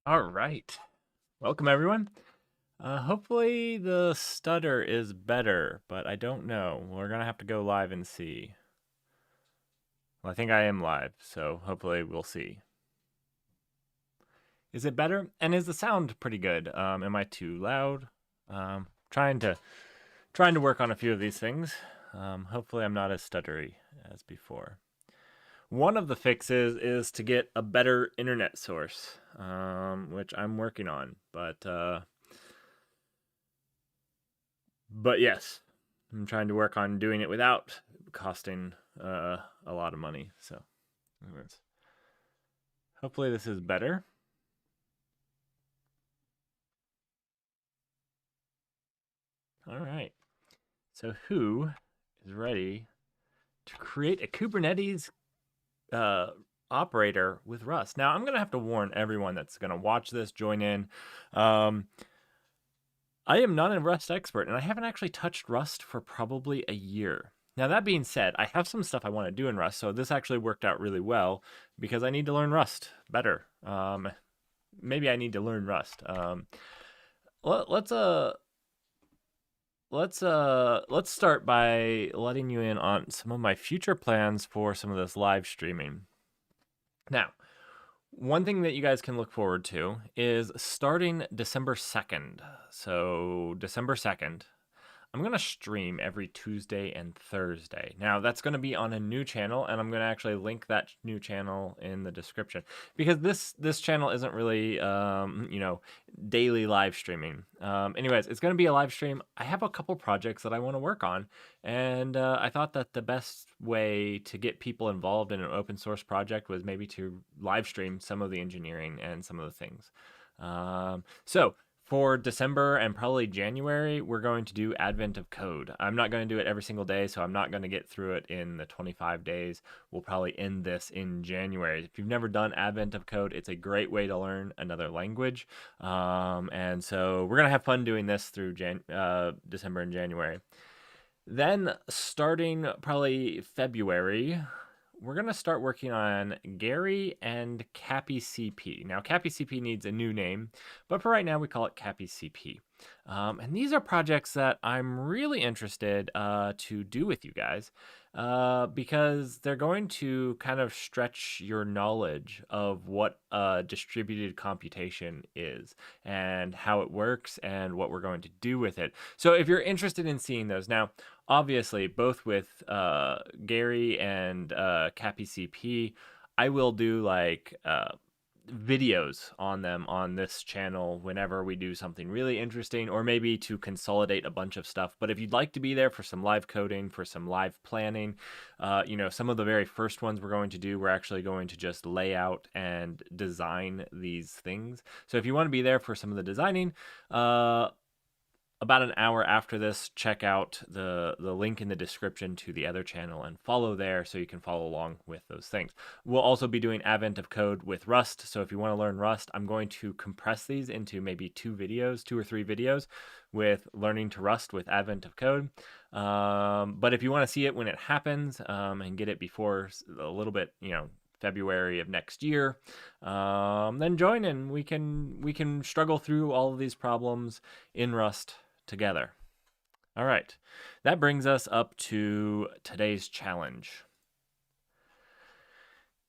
All right. Welcome, everyone. Hopefully the stutter is better, but I don't know. We're going to have to go live and see. Well, I think I am live, so hopefully we'll see. Is it better? And is the sound pretty good? Am I too loud? Trying to work on a few of these things. Hopefully I'm not as stuttery as before. One of the fixes is to get a better internet source, which I'm working on, but yes, I'm trying to work on doing it without costing a lot of money. So, anyways, hopefully this is better. All right. So who is ready to create a Kubernetes operator with Rust? Now I'm gonna have to warn everyone that's gonna watch this, join in. I am not a Rust expert, and I haven't actually touched Rust for probably a year. Now, that being said, I have some stuff I want to do in Rust, so this actually worked out really well because I need to learn Rust better. Maybe I need to learn Rust. Let's start by letting you in on some of my future plans for some of this live streaming. Now, one thing that you guys can look forward to is starting December 2nd. So, December 2nd, I'm going to stream every Tuesday and Thursday. Now, that's going to be on a new channel, and I'm going to actually link that new channel in the description because this channel isn't really, daily live streaming. Anyways, it's going to be a live stream. I have a couple projects that I want to work on, and I thought that the best way to get people involved in an open source project was maybe to live stream some of the engineering and some of the things. So for December and probably January, we're going to do Advent of Code. I'm not going to do it every single day, so I'm not going to get through it in the 25 days. We'll probably end this in January. If you've never done Advent of Code, it's a great way to learn another language. And so we're going to have fun doing this through December and January. Then starting probably February, we're going to start working on Gary and Cappy CP. Now, Cappy CP needs a new name, but for right now, we call it Cappy CP. And these are projects that I'm really interested to do with you guys because they're going to kind of stretch your knowledge of what distributed computation is and how it works and what we're going to do with it. So if you're interested in seeing those, now, obviously, both with Gary and Cappy CP, I will do like videos on them on this channel whenever we do something really interesting, or maybe to consolidate a bunch of stuff. But if you'd like to be there for some live coding, for some live planning, some of the very first ones we're going to do, we're actually going to just lay out and design these things. So if you want to be there for some of the designing, about an hour after this, check out the link in the description to the other channel and follow there so you can follow along with those things. We'll also be doing Advent of Code with Rust. So if you want to learn Rust, I'm going to compress these into maybe 2 or 3 videos with learning to Rust with Advent of Code. But if you want to see it when it happens and get it before a little bit, February of next year, then join in. We can struggle through all of these problems in Rust together. All right, that brings us up to today's challenge.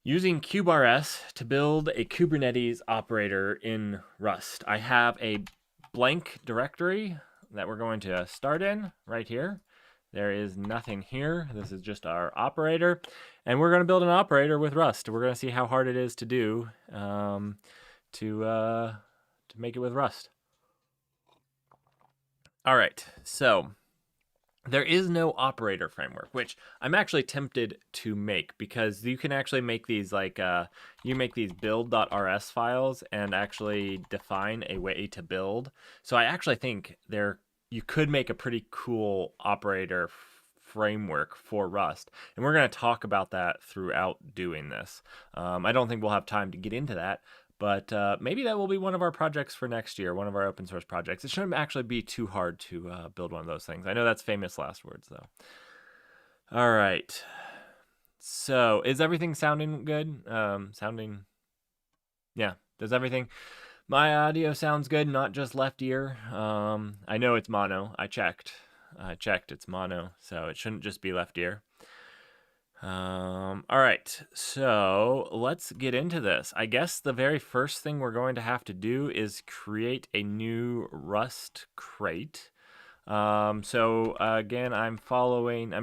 Using kubeRS to build a Kubernetes operator in Rust. I have a blank directory that we're going to start in right here. There is nothing here. This is just our operator. And we're going to build an operator with Rust. We're going to see how hard it is to do to make it with Rust. All right, so there is no operator framework, which I'm actually tempted to make because you can actually make these like you make these build.rs files and actually define a way to build. So I actually think you could make a pretty cool operator framework for Rust, and we're going to talk about that throughout doing this. I don't think we'll have time to get into that, but maybe that will be one of our projects for next year, one of our open source projects. It shouldn't actually be too hard to build one of those things. I know that's famous last words, though. All right. So is everything sounding good? Yeah. Does everything? My audio sounds good, not just left ear. I know it's mono. I checked. It's mono, so it shouldn't just be left ear. All right, so let's get into this. I guess the very first thing we're going to have to do is create a new Rust crate. Again, I'm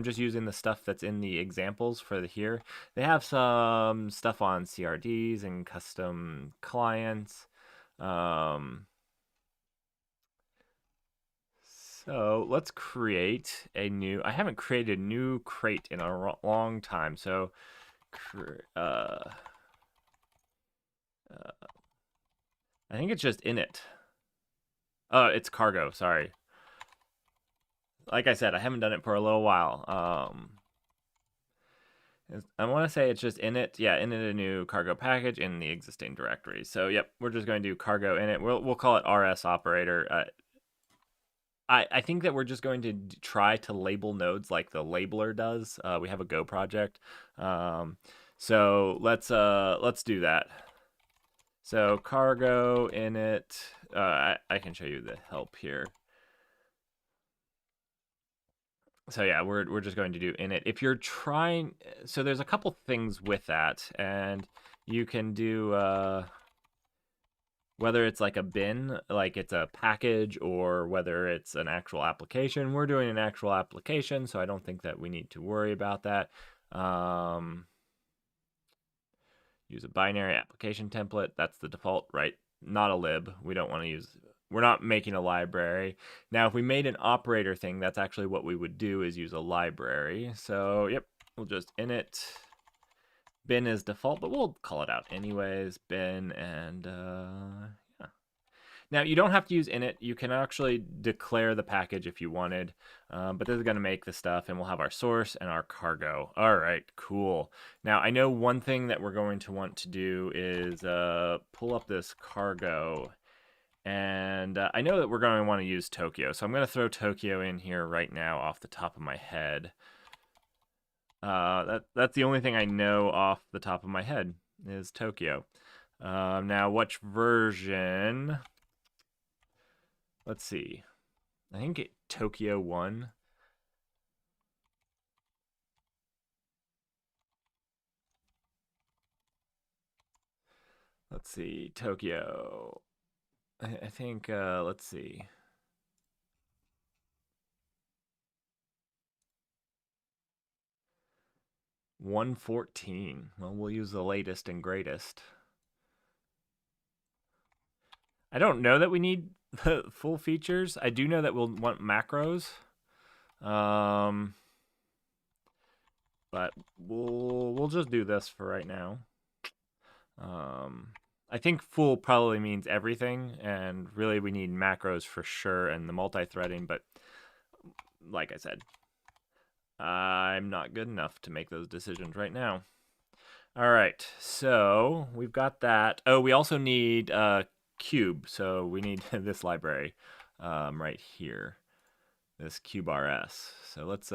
just using the stuff that's in the examples for here. They have some stuff on CRDs and custom clients. So let's create a new, I haven't created a new crate in a long time. So, I think it's just init. It's cargo, sorry. Like I said, I haven't done it for a little while. I want to say it's just init. Yeah, init a new cargo package in the existing directory. So, yep, we're just going to do cargo init. We'll call it RS operator. I think that we're just going to try to label nodes like the labeler does. We have a Go project. So let's do that. So cargo init. I can show you the help here. So yeah, we're just going to do init. If you're trying, so there's a couple things with that, and you can do whether it's like a bin, like it's a package, or whether it's an actual application. We're doing an actual application, so I don't think that we need to worry about that. Use a binary application template. That's the default, right? Not a lib. We don't want to use, we're not making a library. Now, if we made an operator thing, that's actually what we would do, is use a library. So, yep, we'll just init. Bin is default, but we'll call it out anyways. Bin and yeah. Now you don't have to use init. You can actually declare the package if you wanted, but this is going to make the stuff, and we'll have our source and our cargo. All right, cool. Now I know one thing that we're going to want to do is pull up this cargo, and I know that we're going to want to use Tokyo, so I'm going to throw Tokyo in here right now off the top of my head. That's the only thing I know off the top of my head is Tokyo. Now, which version? Let's see. I think Tokyo 1. Let's see. Tokyo. I think, let's see. $114. Well, we'll use the latest and greatest. I don't know that we need the full features. I do know that we'll want macros. But we'll just do this for right now. I think full probably means everything, and really we need macros for sure and the multi-threading, but like I said, I'm not good enough to make those decisions right now. All right, so we've got that. Oh, we also need cube, so we need this library right here, this CubeRS. So let's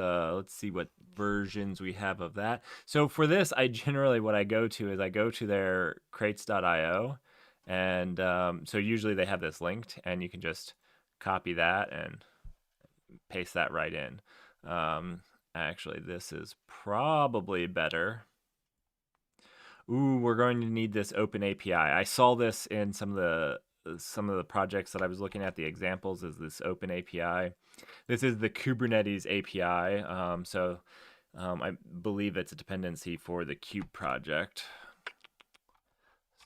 see what versions we have of that. So for this, I generally, what I go to is I go to their crates.io, and so usually they have this linked, and you can just copy that and paste that right in. Actually, this is probably better. Ooh, we're going to need this open API. I saw this in some of the projects that I was looking at. The examples is this open API. This is the Kubernetes API. I believe it's a dependency for the Kube project.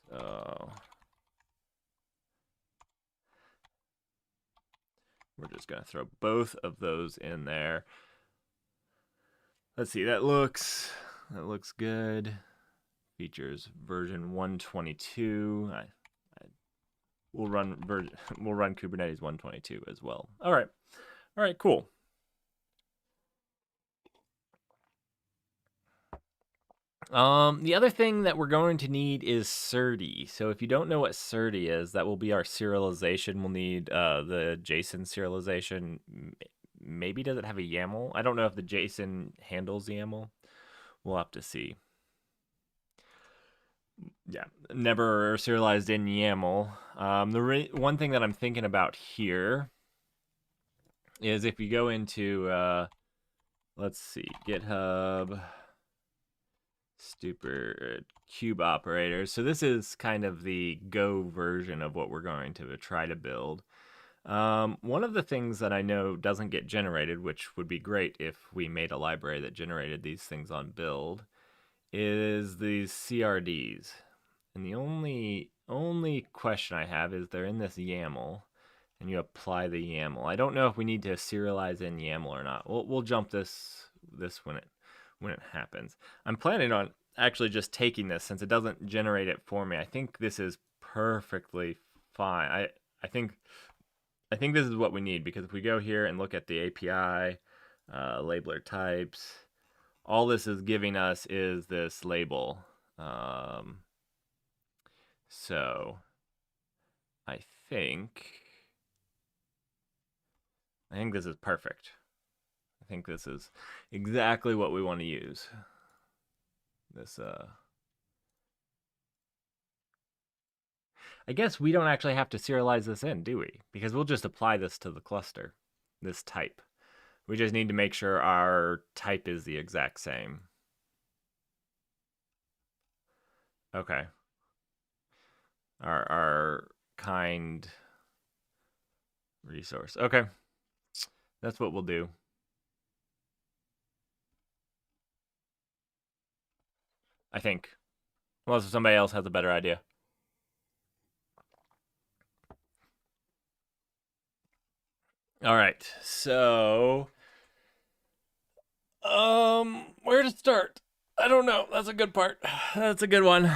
So we're just going to throw both of those in there. Let's see. That looks good. Features version 122. We'll run Kubernetes 122 as well. All right, cool. The other thing that we're going to need is Certi. So if you don't know what Certi is, that will be our serialization. We'll need the JSON serialization. Maybe does it have a YAML? I don't know if the JSON handles YAML. We'll have to see. Yeah, never serialized in YAML. One thing that I'm thinking about here is if you go into, let's see, GitHub, stupid cube operators. So this is kind of the Go version of what we're going to try to build. One of the things that I know doesn't get generated, which would be great if we made a library that generated these things on build, is these CRDs. And the only question I have is they're in this YAML, and you apply the YAML. I don't know if we need to serialize in YAML or not. We'll jump this when it happens. I'm planning on actually just taking this since it doesn't generate it for me. I think this is perfectly fine. I think this is what we need, because if we go here and look at the API, labeler types, all this is giving us is this label. So I think this is perfect. I think this is exactly what we want to use. This I guess we don't actually have to serialize this in, do we? Because we'll just apply this to the cluster, this type. We just need to make sure our type is the exact same. Okay. Our kind resource. Okay. That's what we'll do. I think. Unless somebody else has a better idea. All right. So where to start? I don't know. That's a good part. That's a good one.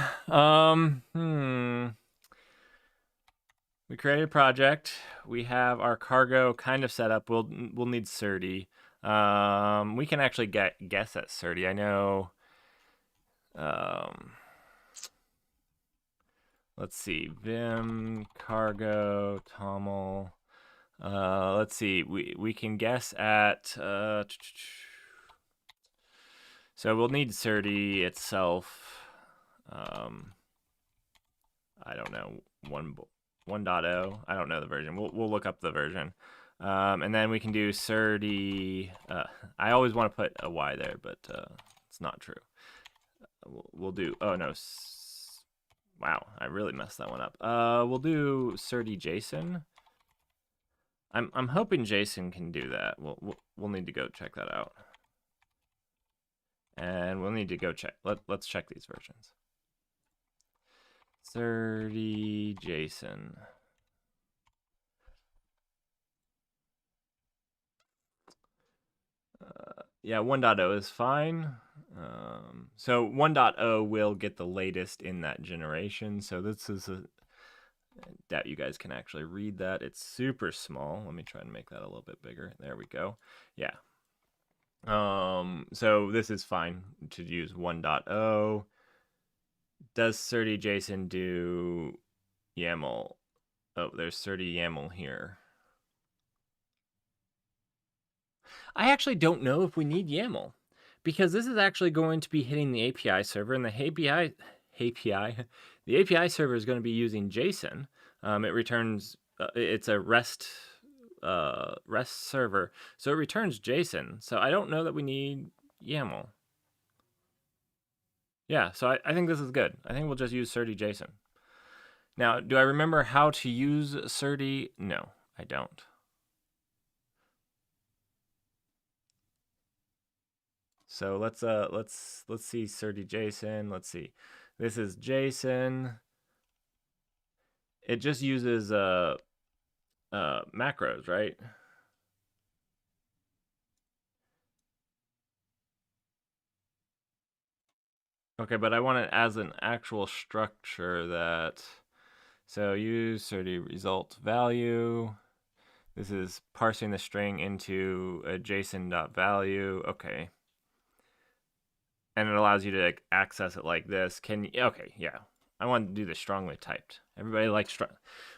We created a project. We have our cargo kind of set up. We'll need Certi. We can actually guess at Certi. I know. Let's see. Vim, cargo, toml. Let's see. We can guess at. So we'll need Certi itself. I don't know. 1.0. I don't know the version. We'll look up the version. And then we can do Certi. I always want to put a Y there, but it's not true. We'll do. Oh no. Wow, I really messed that one up. We'll do Certi JSON. I'm hoping JSON can do that. We'll need to go check that out. And we'll need to go check. Let's check these versions. Certi JSON. Yeah, 1.0 is fine. So 1.0 will get the latest in that generation. So this is a that you guys can actually read that. It's super small. Let me try and make that a little bit bigger. There we go. Yeah. So this is fine to use 1.0. Does Certi JSON do YAML? Oh, there's Certi YAML here. I actually don't know if we need YAML, because this is actually going to be hitting the API server, and the API server is going to be using JSON. It returns. It's a REST server, so it returns JSON. So I don't know that we need YAML. Yeah, so I think this is good. I think we'll just use Certi JSON. Now, do I remember how to use Certi? No, I don't. So let's see Certi JSON. Let's see. This is JSON. It just uses macros, right? Okay, but I want it as an actual structure that. So use Certi result value. This is parsing the string into a JSON.value. Okay. And it allows you to access it like this. Okay, yeah. I want to do this strongly typed. Everybody likes strong.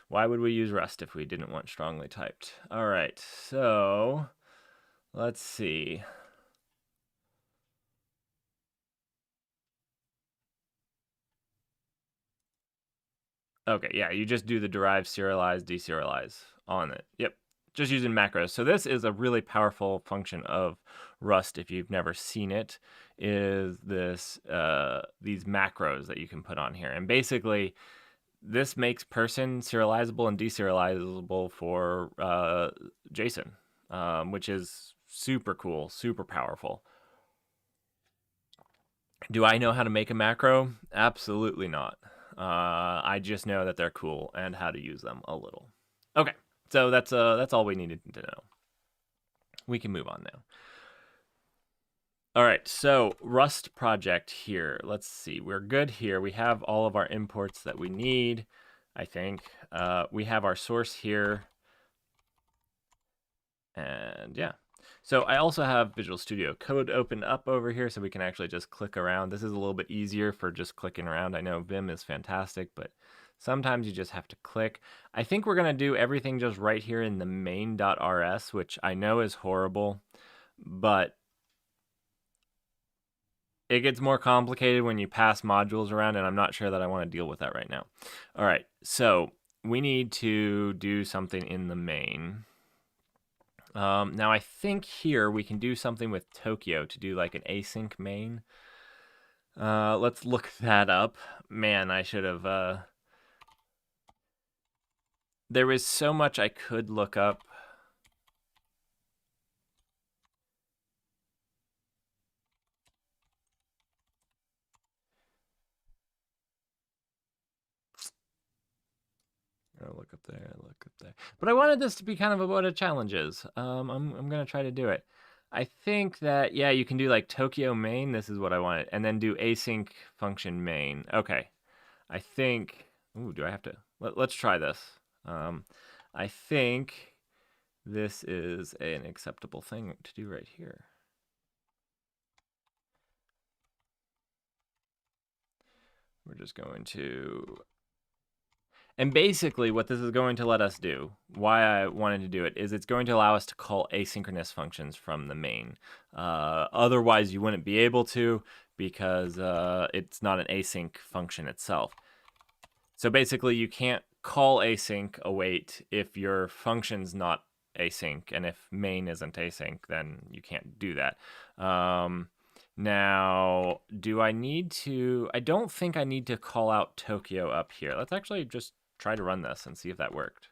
Why would we use Rust if we didn't want strongly typed? All right, so let's see. Okay, yeah, you just do the derive, serialize, deserialize on it. Yep, just using macros. So this is a really powerful function of Rust. If you've never seen it, is this these macros that you can put on here, and basically this makes person serializable and deserializable for JSON, which is super cool, super powerful. Do I know how to make a macro? Absolutely not. I just know that they're cool and how to use them a little. Okay, so that's all we needed to know. We can move on now. All right, so Rust project here. Let's see, we're good here. We have all of our imports that we need, I think. We have our source here. And yeah. So I also have Visual Studio Code open up over here so we can actually just click around. This is a little bit easier for just clicking around. I know Vim is fantastic, but sometimes you just have to click. I think we're going to do everything just right here in the main.rs, which I know is horrible, but it gets more complicated when you pass modules around, and I'm not sure that I want to deal with that right now. All right, so we need to do something in the main. Now I think here we can do something with Tokyo to do like an async main. Let's look that up. Man, I should have. There is so much I could look up. Look up there, look up there. But I wanted this to be kind of about what a challenge is. I'm gonna try to do it. I think that, yeah, you can do like Tokyo main. This is what I wanted, and then do async function main. Okay, I think. Ooh, do I have to? Let's try this. I think this is an acceptable thing to do right here. We're just going to. And basically what this is going to let us do, why I wanted to do it, is it's going to allow us to call asynchronous functions from the main. Otherwise, you wouldn't be able to because it's not an async function itself. So basically, you can't call async await if your function's not async, and if main isn't async, then you can't do that. Now, do I need to... I don't think I need to call out Tokyo up here. Let's actually just try to run this and see if that worked.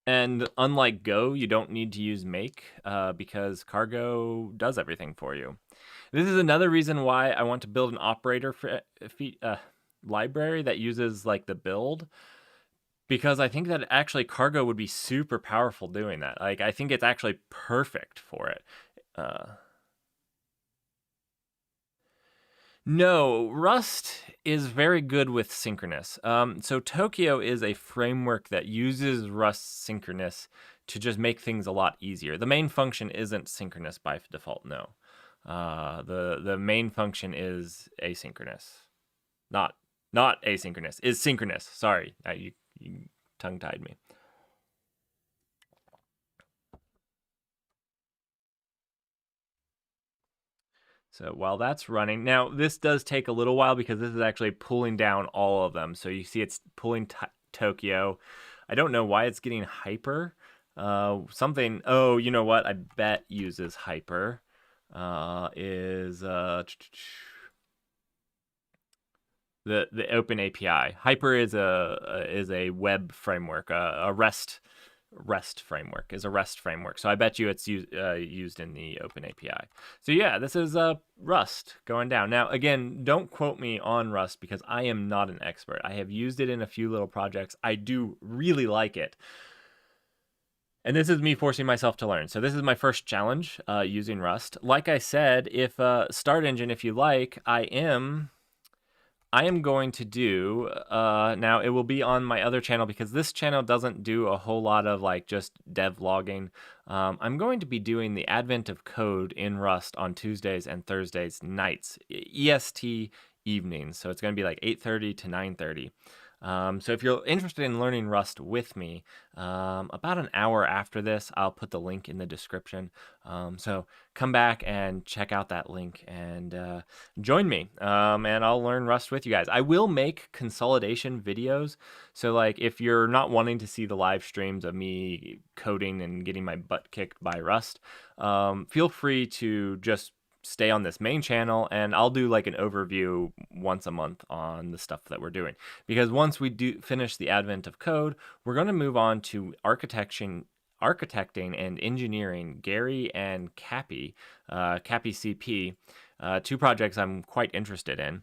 And unlike Go, you don't need to use make because Cargo does everything for you. This is another reason why I want to build an operator for library that uses like the build, because I think that actually Cargo would be super powerful doing that. Like, I think it's actually perfect for it. No, Rust is very good with synchronous. So Tokyo is a framework that uses Rust synchronous to just make things a lot easier. The main function isn't synchronous by default, no. The main function is asynchronous. Not asynchronous, is synchronous. Sorry, you tongue-tied me. So while that's running, now this does take a little while because this is actually pulling down all of them. So you see it's pulling Tokyo. I don't know why it's getting hyper. Something, oh, you know what? I bet uses hyper. The Open API. Hyper is a web framework, a REST framework is a REST framework. So I bet you it's used in the Open API. So yeah, this is Rust going down. Now, again, don't quote me on Rust because I am not an expert. I have used it in a few little projects. I do really like it. And this is me forcing myself to learn. So this is my first challenge using Rust. Like I said, if Start Engine, if you like, I am going to do, now it will be on my other channel because this channel doesn't do a whole lot of like just dev logging. I'm going to be doing the advent of code in Rust on Tuesdays and Thursdays nights, EST evenings. So it's going to be like 8:30 to 9:30. So if you're interested in learning Rust with me, about an hour after this, I'll put the link in the description. So come back and check out that link and join me, and I'll learn Rust with you guys. I will make consolidation videos. So like if you're not wanting to see the live streams of me coding and getting my butt kicked by Rust, feel free to just stay on this main channel and I'll do like an overview once a month on the stuff that we're doing. Because once we do finish the advent of code, we're going to move on to architecting and engineering Gary and Cappy, Cappy CP, two projects I'm quite interested in.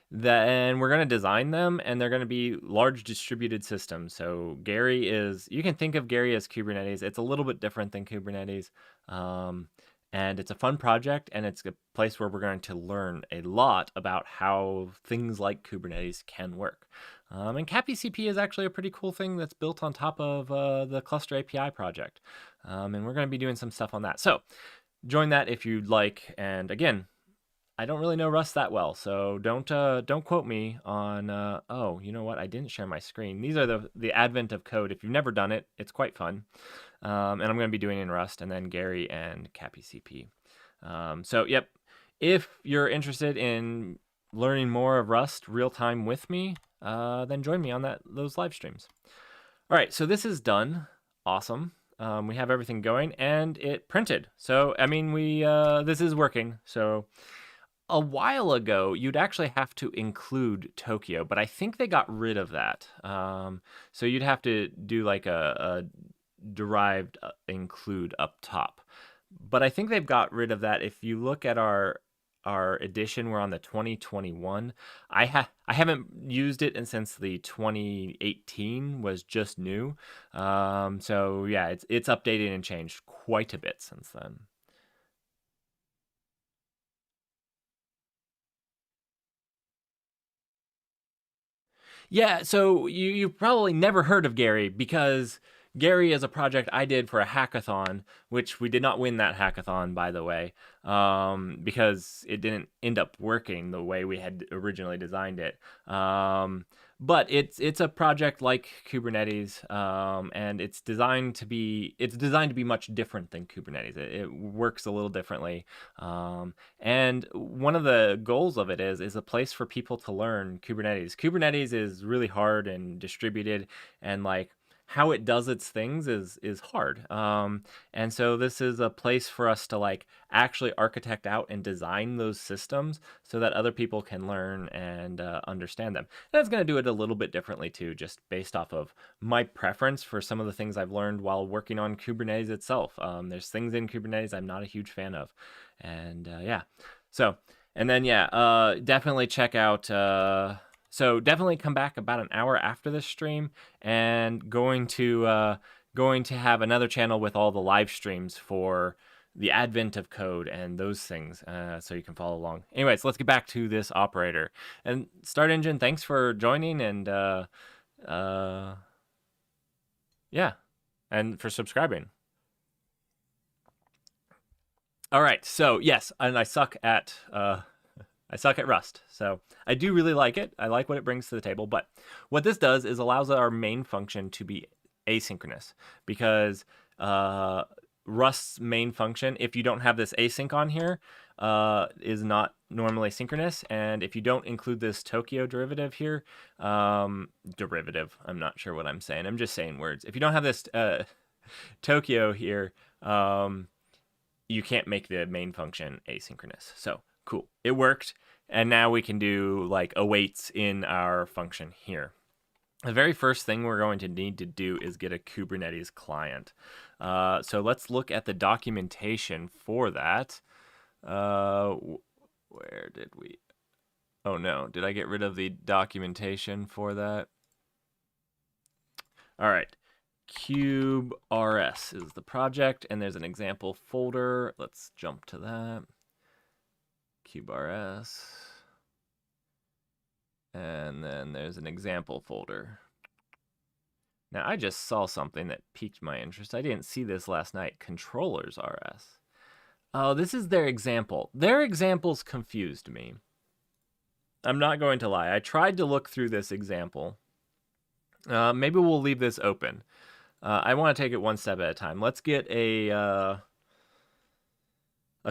Then we're going to design them and they're going to be large distributed systems. So Gary is, you can think of Gary as Kubernetes. It's a little bit different than Kubernetes. And it's a fun project, and it's a place where we're going to learn a lot about how things like Kubernetes can work. And CappyCP is actually a pretty cool thing that's built on top of the Cluster API project. And we're going to be doing some stuff on that. So join that if you'd like. And again, I don't really know Rust that well, so don't quote me on, oh, you know what, I didn't share my screen. These are the advent of code. If you've never done it, it's quite fun. And I'm going to be doing in Rust, and then Gary and CappyCP. So, yep, if you're interested in learning more of Rust real time with me, then join me on those live streams. All right, so this is done. Awesome. We have everything going, and it printed. So, I mean, this is working. So a while ago, you'd actually have to include Tokyo, but I think they got rid of that. So you'd have to do like a derived include up top. But I think they've got rid of that. If you look at our edition, we're on the 2021. I haven't used it since the 2018 was just new. So yeah, it's updated and changed quite a bit since then. Yeah, so you've probably never heard of Gary because Gary is a project I did for a hackathon, which we did not win that hackathon, by the way, because it didn't end up working the way we had originally designed it. But it's a project like Kubernetes, and it's designed to be much different than Kubernetes. It works a little differently, and one of the goals of it is a place for people to learn Kubernetes. Kubernetes is really hard and distributed, and like how it does its things is hard. And so this is a place for us to like actually architect out and design those systems so that other people can learn and understand them. And it's going to do it a little bit differently too, just based off of my preference for some of the things I've learned while working on Kubernetes itself. There's things in Kubernetes I'm not a huge fan of. And yeah, so, and then yeah, definitely check out, so definitely come back about an hour after this stream, and going to have another channel with all the live streams for the advent of code and those things, so you can follow along. Anyways, let's get back to this operator. And Start Engine, thanks for joining, and yeah, and for subscribing. All right, so yes, and I suck at Rust, so I do really like it. I like what it brings to the table, but what this does is allows our main function to be asynchronous, because Rust's main function, if you don't have this async on here, is not normally synchronous, and if you don't include this Tokyo derivative here, I'm not sure what I'm saying. I'm just saying words. If you don't have this Tokyo here, you can't make the main function asynchronous. So cool, it worked. And now we can do like awaits in our function here. The very first thing we're going to need to do is get a Kubernetes client. So let's look at the documentation for that. Where did we? Oh no, did I get rid of the documentation for that? All right. KubeRS is the project, and there's an example folder. Let's jump to that. KubeRS. And then there's an example folder. Now, I just saw something that piqued my interest. I didn't see this last night. Controllers RS. Oh, this is their example. Their examples confused me. I'm not going to lie. I tried to look through this example. Maybe we'll leave this open. I want to take it one step at a time. Let's get a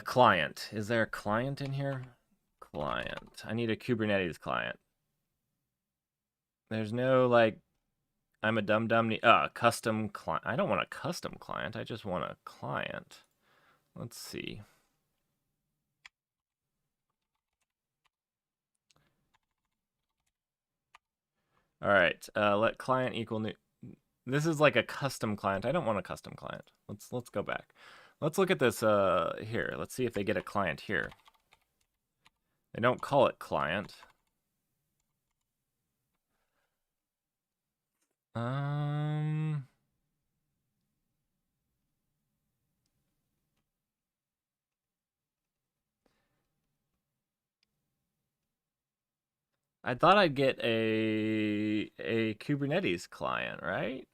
client. Is there a client in here? Client. I need a Kubernetes client. There's no like, I'm a dum-dum. Custom client. I don't want a custom client. I just want a client. Let's see. All right. Let client equal new. This is like a custom client. I don't want a custom client. Let's go back. Let's look at this here. Let's see if they get a client here. They don't call it client. I thought I'd get a Kubernetes client, right?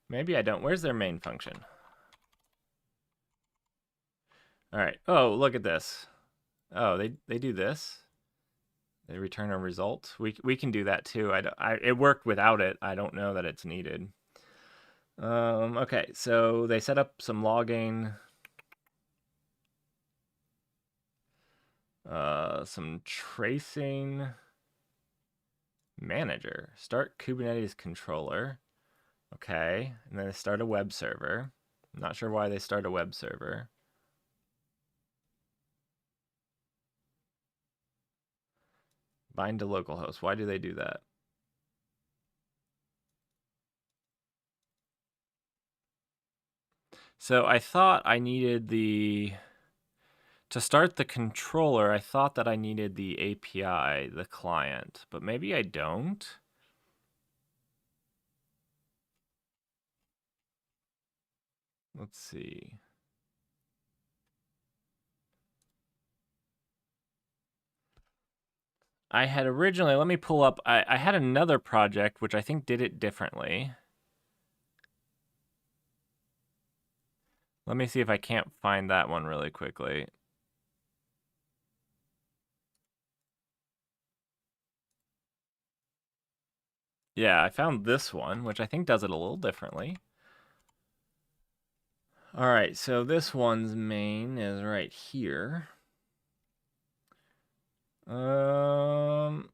Maybe I don't. Where's their main function? All right. Oh, look at this. Oh, they do this. They return a result. We can do that too. It worked without it. I don't know that it's needed. Okay, so they set up some logging. Some tracing. Manager. Start Kubernetes controller. Okay, and then they start a web server. I'm not sure why they start a web server. Bind to localhost. Why do they do that? So I thought I needed to start the controller, I thought that I needed the API, the client, but maybe I don't. Let's see. I had originally, let me pull up, I had another project which I think did it differently. Let me see if I can't find that one really quickly. Yeah, I found this one, which I think does it a little differently. All right, so this one's main is right here. So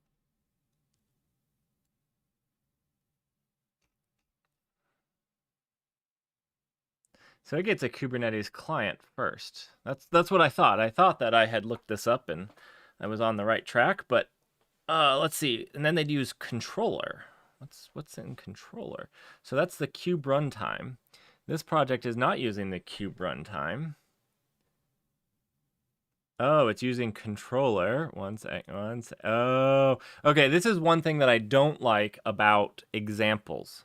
it gets a Kubernetes client first. That's what I thought. I thought that I had looked this up and I was on the right track, but let's see. And then they'd use controller. What's in controller? So that's the kube runtime. This project is not using the kube runtime. Oh, it's using controller. One sec. Oh, okay. This is one thing that I don't like about examples,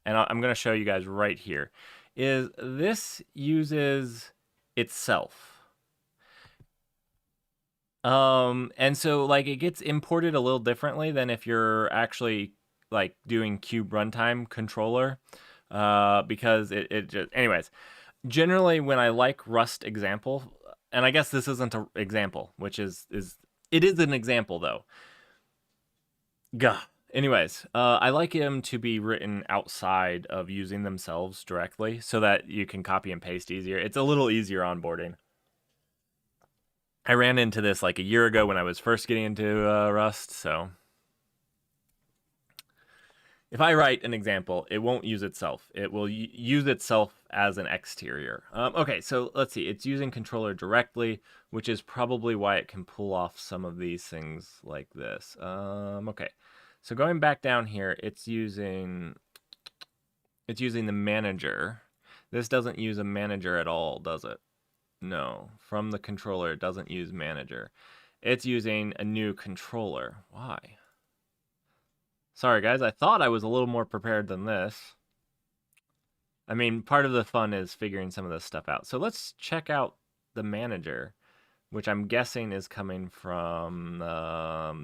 and I'm going to show you guys right here. Is this uses itself. And so like it gets imported a little differently than if you're actually like doing kube runtime controller, because it just, anyways, generally when I like Rust example, and I guess this isn't an example, which it is an example though. Gah. Anyways, I like them to be written outside of using themselves directly so that you can copy and paste easier. It's a little easier onboarding. I ran into this like a year ago when I was first getting into Rust, so if I write an example, it won't use itself. It will use itself as an exterior. Okay, so let's see. It's using controller directly, which is probably why it can pull off some of these things like this. Okay, so going back down here, it's using the manager. This doesn't use a manager at all, does it? No, from the controller, it doesn't use manager. It's using a new controller. Why? Sorry, guys. I thought I was a little more prepared than this. I mean, part of the fun is figuring some of this stuff out. So let's check out the manager, which I'm guessing is coming from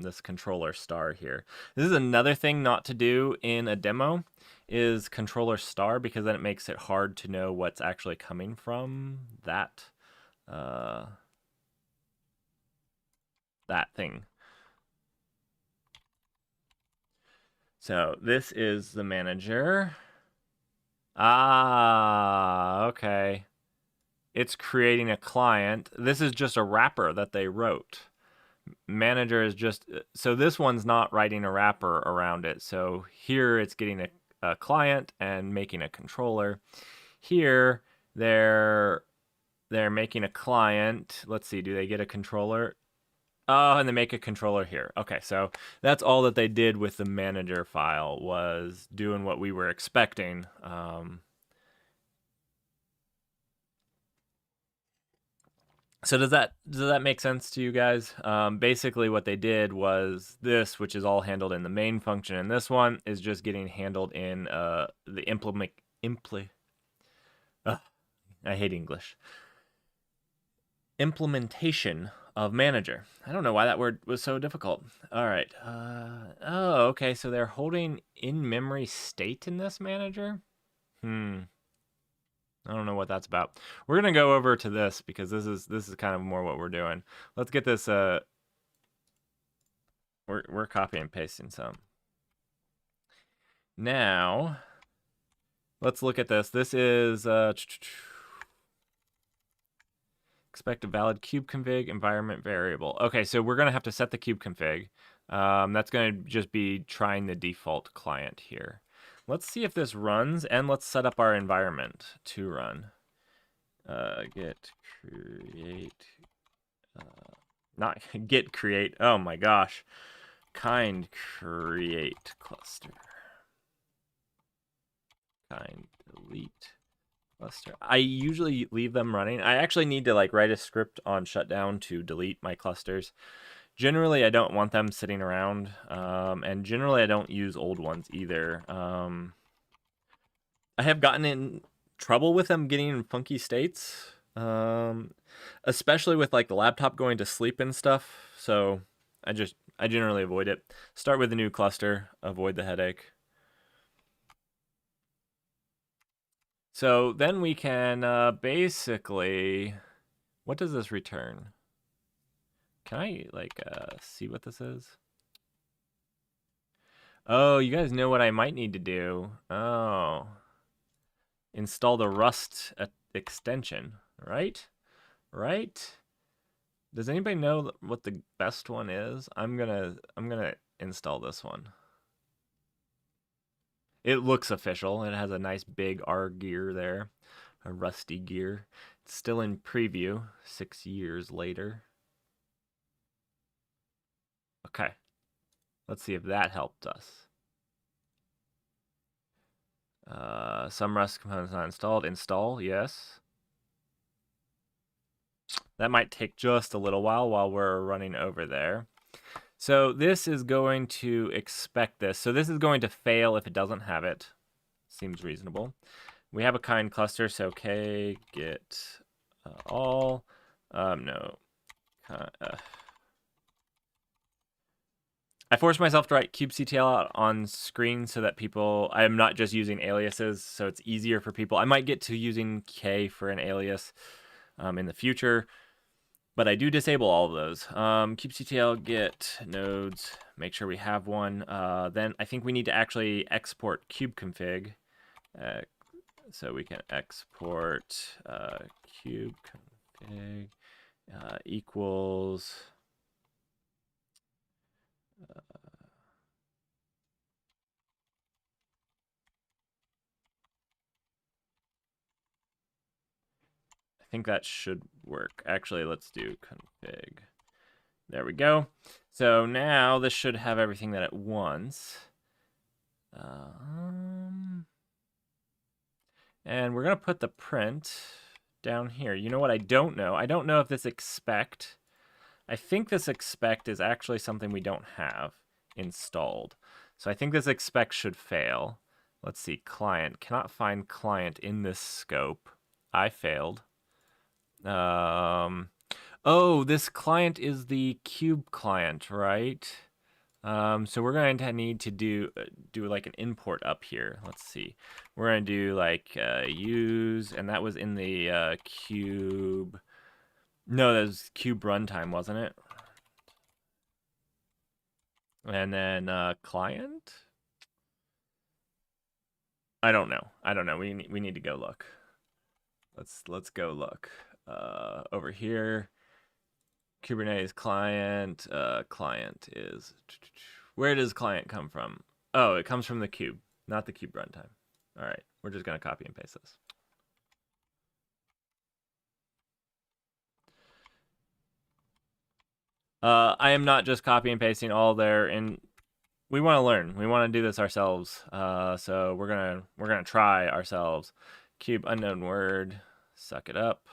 this controller star here. This is another thing not to do in a demo, is controller star, because then it makes it hard to know what's actually coming from that thing. So this is the manager. Ah, okay. It's creating a client. This is just a wrapper that they wrote. Manager is just, so this one's not writing a wrapper around it. So here it's getting a client and making a controller. Here they're making a client. Let's see, do they get a controller? Oh, and they make a controller here. Okay, so that's all that they did with the manager file, was doing what we were expecting. So does that make sense to you guys? Basically, what they did was this, which is all handled in the main function, and this one is just getting handled in the I hate English. Implementation of manager. I don't know why that word was so difficult. All right. Oh, okay. So they're holding in-memory state in this manager. I don't know what that's about. We're gonna go over to this because this is kind of more what we're doing. Let's get this. We're copy and pasting some. Now, let's look at this. This is expect a valid kube config environment variable. Okay, so we're gonna have to set the kube config. That's gonna just be trying the default client here. Let's see if this runs, and let's set up our environment to run. Get create. Not git create. Oh my gosh. Kind create cluster. Kind delete cluster. I usually leave them running. I actually need to like write a script on shutdown to delete my clusters. Generally, I don't want them sitting around, and generally I don't use old ones either. I have gotten in trouble with them getting in funky states, especially with like the laptop going to sleep and stuff. So I generally avoid it. Start with a new cluster, avoid the headache. So then we can basically, what does this return? Can I like see what this is? Oh, you guys know what I might need to do. Oh, install the Rust extension, right? Right? Does anybody know what the best one is? I'm gonna install this one. It looks official. It has a nice big R gear there, a rusty gear. It's still in preview 6 years later. Okay, let's see if that helped us. Some Rust components not installed. Install, yes. That might take just a little while we're running over there. So this is going to expect this. So this is going to fail if it doesn't have it. Seems reasonable. We have a kind cluster, so k get all. No. I forced myself to write kubectl out on screen so that I am not just using aliases, so it's easier for people. I might get to using k for an alias in the future, but I do disable all of those. Kubectl get nodes, make sure we have one. Then I think we need to actually export kubeconfig. So we can export kubeconfig equals. I think that should work. Actually, let's do config. There we go. So now this should have everything that it wants. And we're going to put the print down here. You know what I don't know? I don't know if this expect. I think this expect is actually something we don't have installed. So I think this expect should fail. Let's see, client. Cannot find client in this scope. I failed. Oh, this client is the cube client, right? So we're going to need to do like an import up here. Let's see. We're going to do like use, and that was in the cube. No, that was cube runtime, wasn't it? And then client. I don't know. I don't know. We need to go look. Let's go look. Over here, Kubernetes client. Client is, where does client come from? Oh, it comes from the kube, not the kube runtime. All right, we're just gonna copy and paste this. I am not just copy and pasting all there, and we want to learn. We want to do this ourselves. So we're gonna try ourselves. Cube unknown word. Suck it up.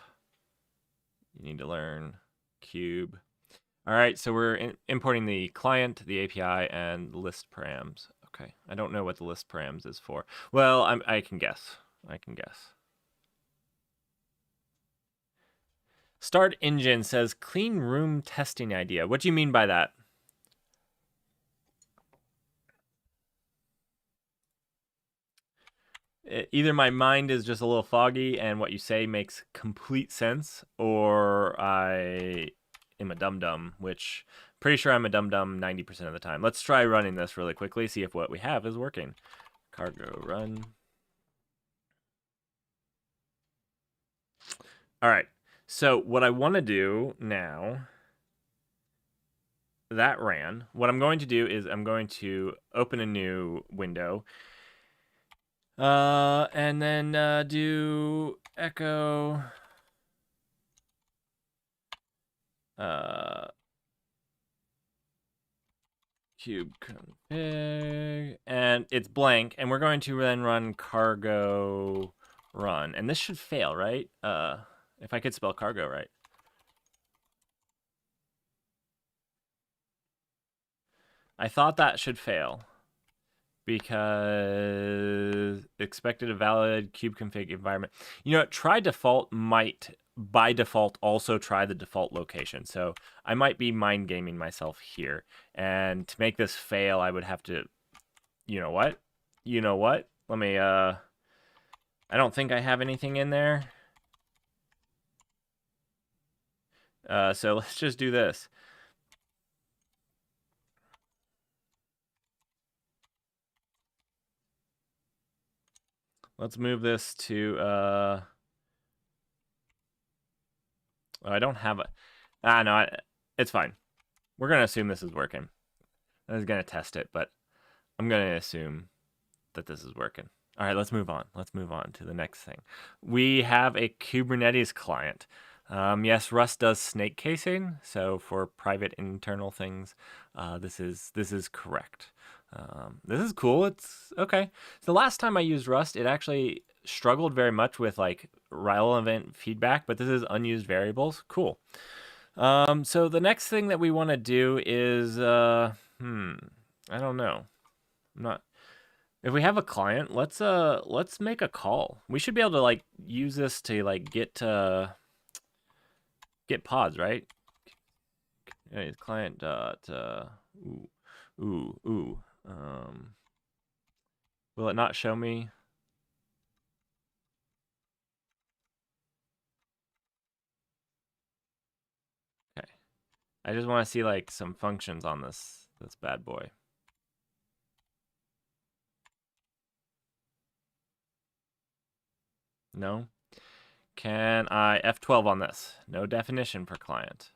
You need to learn cube. All right, so we're importing the client, the API, and the list params. Okay, I don't know what the list params is for. Well, I can guess. I can guess. Start engine says clean room testing idea. What do you mean by that? Either my mind is just a little foggy and what you say makes complete sense, or I am a dum-dum, which pretty sure I'm a dum-dum 90% of the time. Let's try running this really quickly, see if what we have is working. Cargo run. All right, so what I want to do now, that ran. What I'm going to do is I'm going to open a new window, and then do echo cube config, and it's blank, and we're going to then run cargo run, and this should fail, right? If I could spell cargo right. I thought that should fail because expected a valid kube config environment. You know, try default might by default also try the default location. So I might be mind gaming myself here. And to make this fail, I would have to, you know what? You know what? Let me, I don't think I have anything in there. So let's just do this. Let's move this to, oh, I don't have a, no, it's fine. We're going to assume this is working. I was going to test it, but I'm going to assume that this is working. All right, let's move on. Let's move on to the next thing. We have a Kubernetes client. Yes, Rust does snake casing, so for private internal things, this is correct. This is cool. It's okay. So the last time I used Rust, it actually struggled very much with like relevant feedback, but this is unused variables. Cool. So the next thing that we want to do is, I don't know. I'm not. If we have a client, let's make a call. We should be able to like use this to like get pods, right? Okay, client dot ooh. Will it not show me? Okay. I just want to see like some functions on this bad boy. No? Can I F12 on this? No definition per client.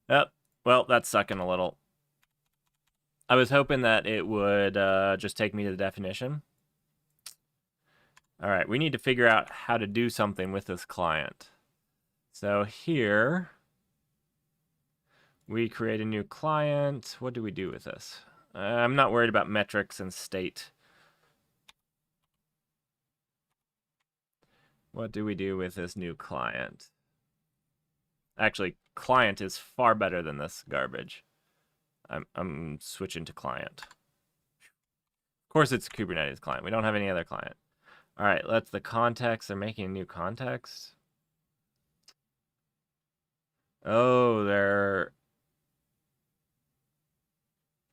Yep. Well, that's sucking a little. I was hoping that it would just take me to the definition. All right, we need to figure out how to do something with this client. So here, we create a new client. What do we do with this? I'm not worried about metrics and state. What do we do with this new client? Actually, client is far better than this garbage. I'm switching to client. Of course, it's a Kubernetes client. We don't have any other client. All right, let's the context. They're making a new context. Oh, they're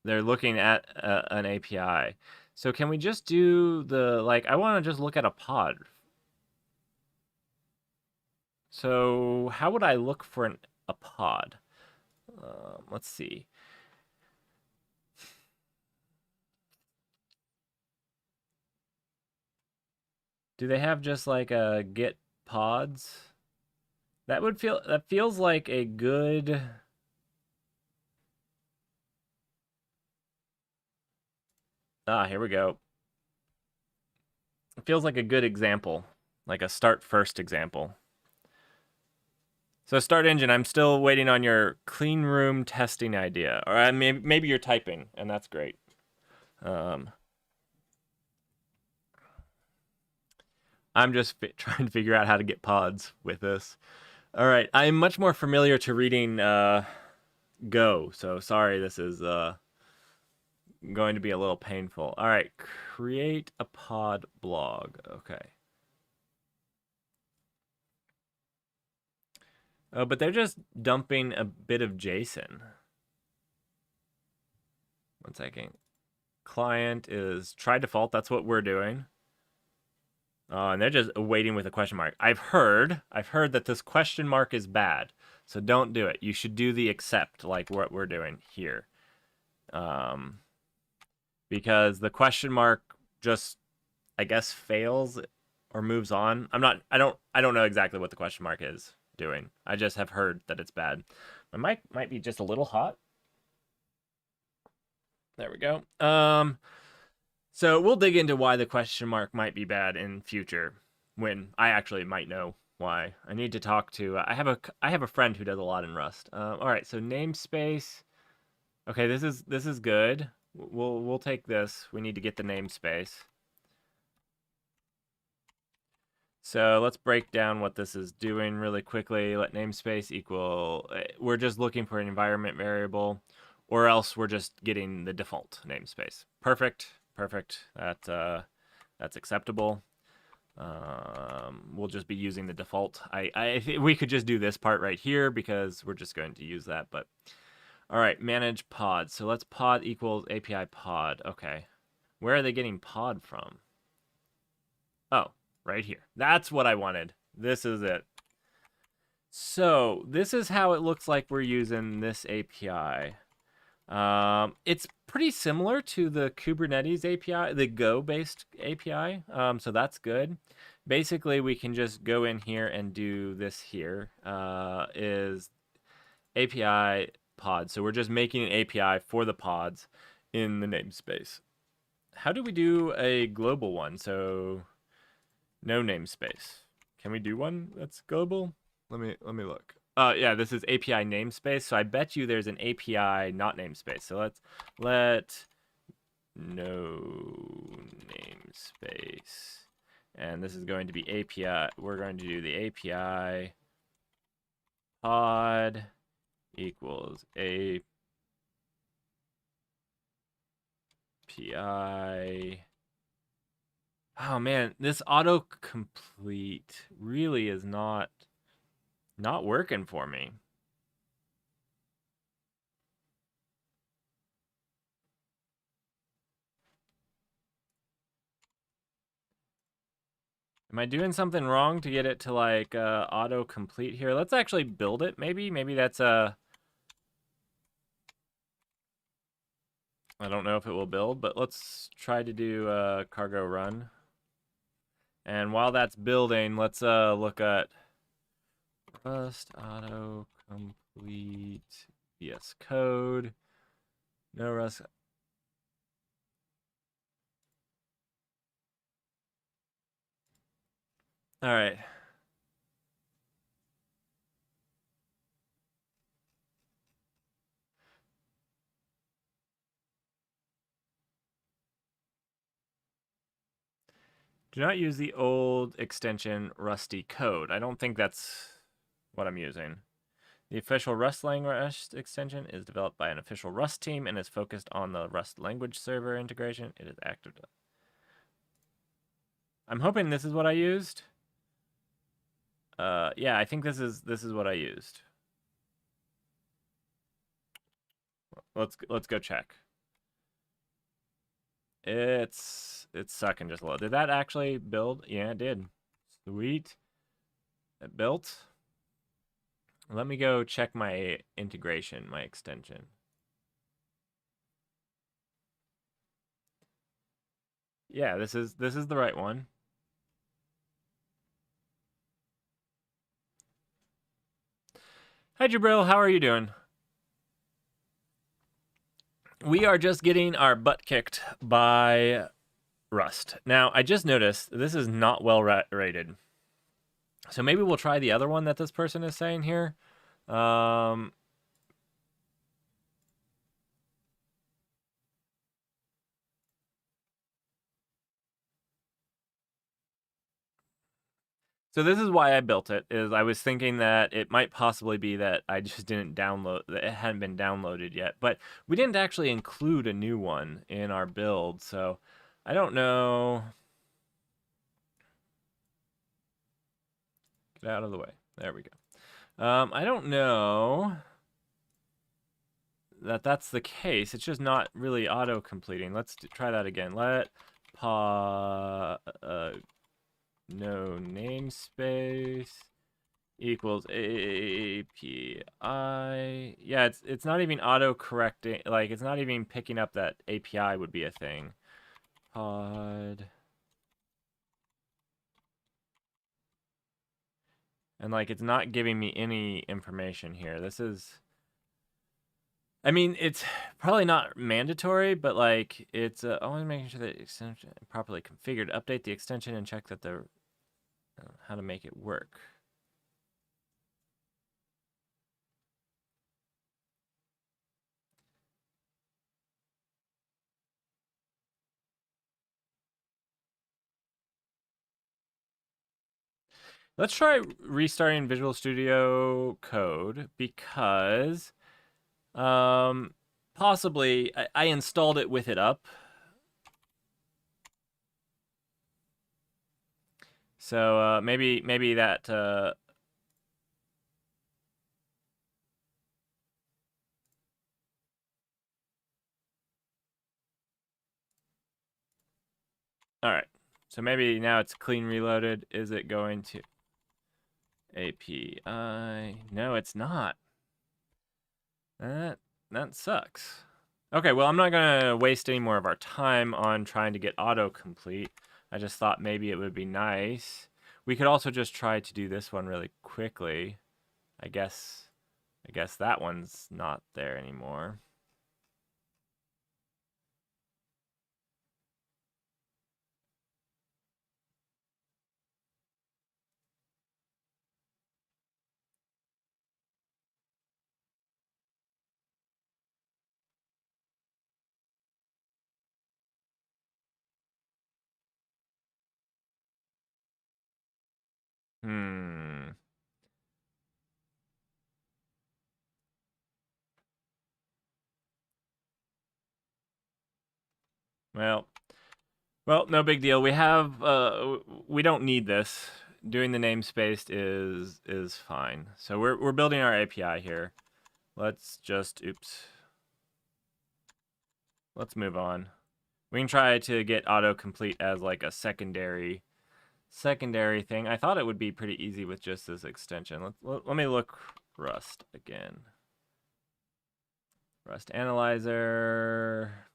looking at an API. So can we just do the, like, I want to just look at a pod. So how would I look for a pod? Let's see. Do they have just like a git pods? That feels like a good. Here we go. It feels like a good example, like a start first example. So start engine, I'm still waiting on your clean room testing idea. Or maybe you're typing, and that's great. I'm just trying to figure out how to get pods with this. All right, I'm much more familiar to reading Go, so sorry this is going to be a little painful. All right, create a pod blog. Okay. Oh, but they're just dumping a bit of JSON. One second. Client is try default. That's what we're doing. And they're just waiting with a question mark. I've heard that this question mark is bad, so don't do it. You should do the accept, like what we're doing here, because the question mark just, I guess, fails or moves on. I don't know exactly what the question mark is doing. I just have heard that it's bad. My mic might be just a little hot. There we go. So we'll dig into why the question mark might be bad in future, when I actually might know why. I need to talk to. I have a friend who does a lot in Rust. All right, so namespace. Okay, this is good. We'll take this. We need to get the namespace. So let's break down what this is doing really quickly. Let namespace equal. We're just looking for an environment variable, or else we're just getting the default namespace. Perfect. That's acceptable. We'll just be using the default. We could just do this part right here because we're just going to use that. But all right, manage pod. So let's pod equals API pod. Okay, where are they getting pod from? Oh, right here. That's what I wanted. This is it. So this is how it looks like we're using this API. It's pretty similar to the Kubernetes API, the Go-based API, so that's good. Basically, we can just go in here and do this here, is API pod. So we're just making an API for the pods in the namespace. How do we do a global one? So no namespace. Can we do one that's global? Let me look. Yeah, this is API namespace. So I bet you there's an API not namespace. So let's let no namespace. And this is going to be API. We're going to do the API pod equals API. Oh man, this autocomplete really is not working for me. Am I doing something wrong to get it to like autocomplete here? Let's actually build it. Maybe that's a. I don't know if it will build, but let's try to do a cargo run. And while that's building, let's look at Rust autocomplete VS Code. No Rust. All right. Do not use the old extension Rusty code. I don't think that's what I'm using. The official Rust language extension is developed by an official Rust team and is focused on the Rust language server integration. It is active. I'm hoping this is what I used. Yeah, I think this is what I used. Let's go check. It's sucking just a little. Did that actually build? Yeah, it did. Sweet. It built. Let me go check my integration, my extension. Yeah, this is the right one. Hi, Jabril. How are you doing? We are just getting our butt kicked by Rust. Now, I just noticed this is not well rated. So maybe we'll try the other one that this person is saying here. So this is why I built it, is I was thinking that it might possibly be that I just didn't download, that it hadn't been downloaded yet. But we didn't actually include a new one in our build, so I don't know. Get out of the way. There we go. I don't know that that's the case. It's just not really auto-completing. Let's try that again. Let no namespace equals API. Yeah, it's not even auto-correcting. Like, it's not even picking up that API would be a thing. Pod. And, like, it's not giving me any information here. This is... I mean, it's probably not mandatory, but, like, it's only making sure that extension properly configured. Update the extension and check that the... how to make it work. Let's try restarting Visual Studio Code because possibly I installed it with it up. So maybe that all right. So maybe now it's clean reloaded. Is it going to API? No, it's not. That sucks. Okay, well, I'm not gonna waste any more of our time on trying to get autocomplete. I just thought maybe it would be nice. We could also just try to do this one really quickly. I guess that one's not there anymore. Hmm. Well, no big deal. We have we don't need this. Doing the namespace is fine. So we're building our API here. Let's just let's move on. We can try to get autocomplete as like a secondary thing. I thought it would be pretty easy with just this extension. Let me look Rust again. Rust analyzer.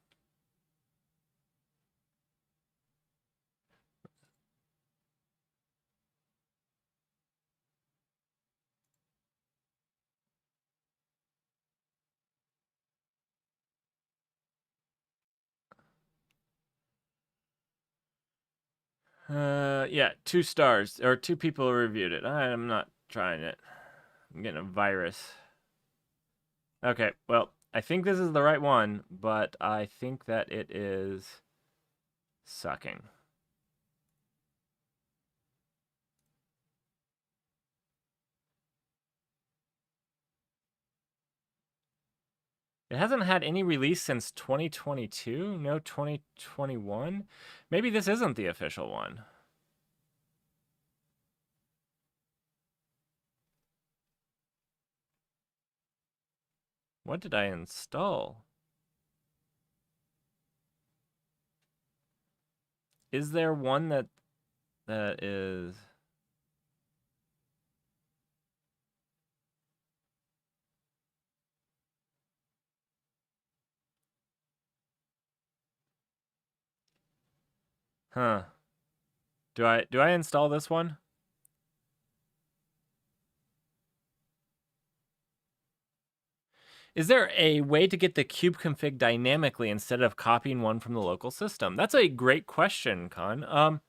Yeah, 2 stars, or 2 people reviewed it. I'm not trying it. I'm getting a virus. Okay, well, I think this is the right one, but I think that it is sucking. It hasn't had any release since 2022? No, 2021? Maybe this isn't the official one. What did I install? Is there one that is... Huh. Do I install this one? Is there a way to get the kube config dynamically instead of copying one from the local system? That's a great question, Con.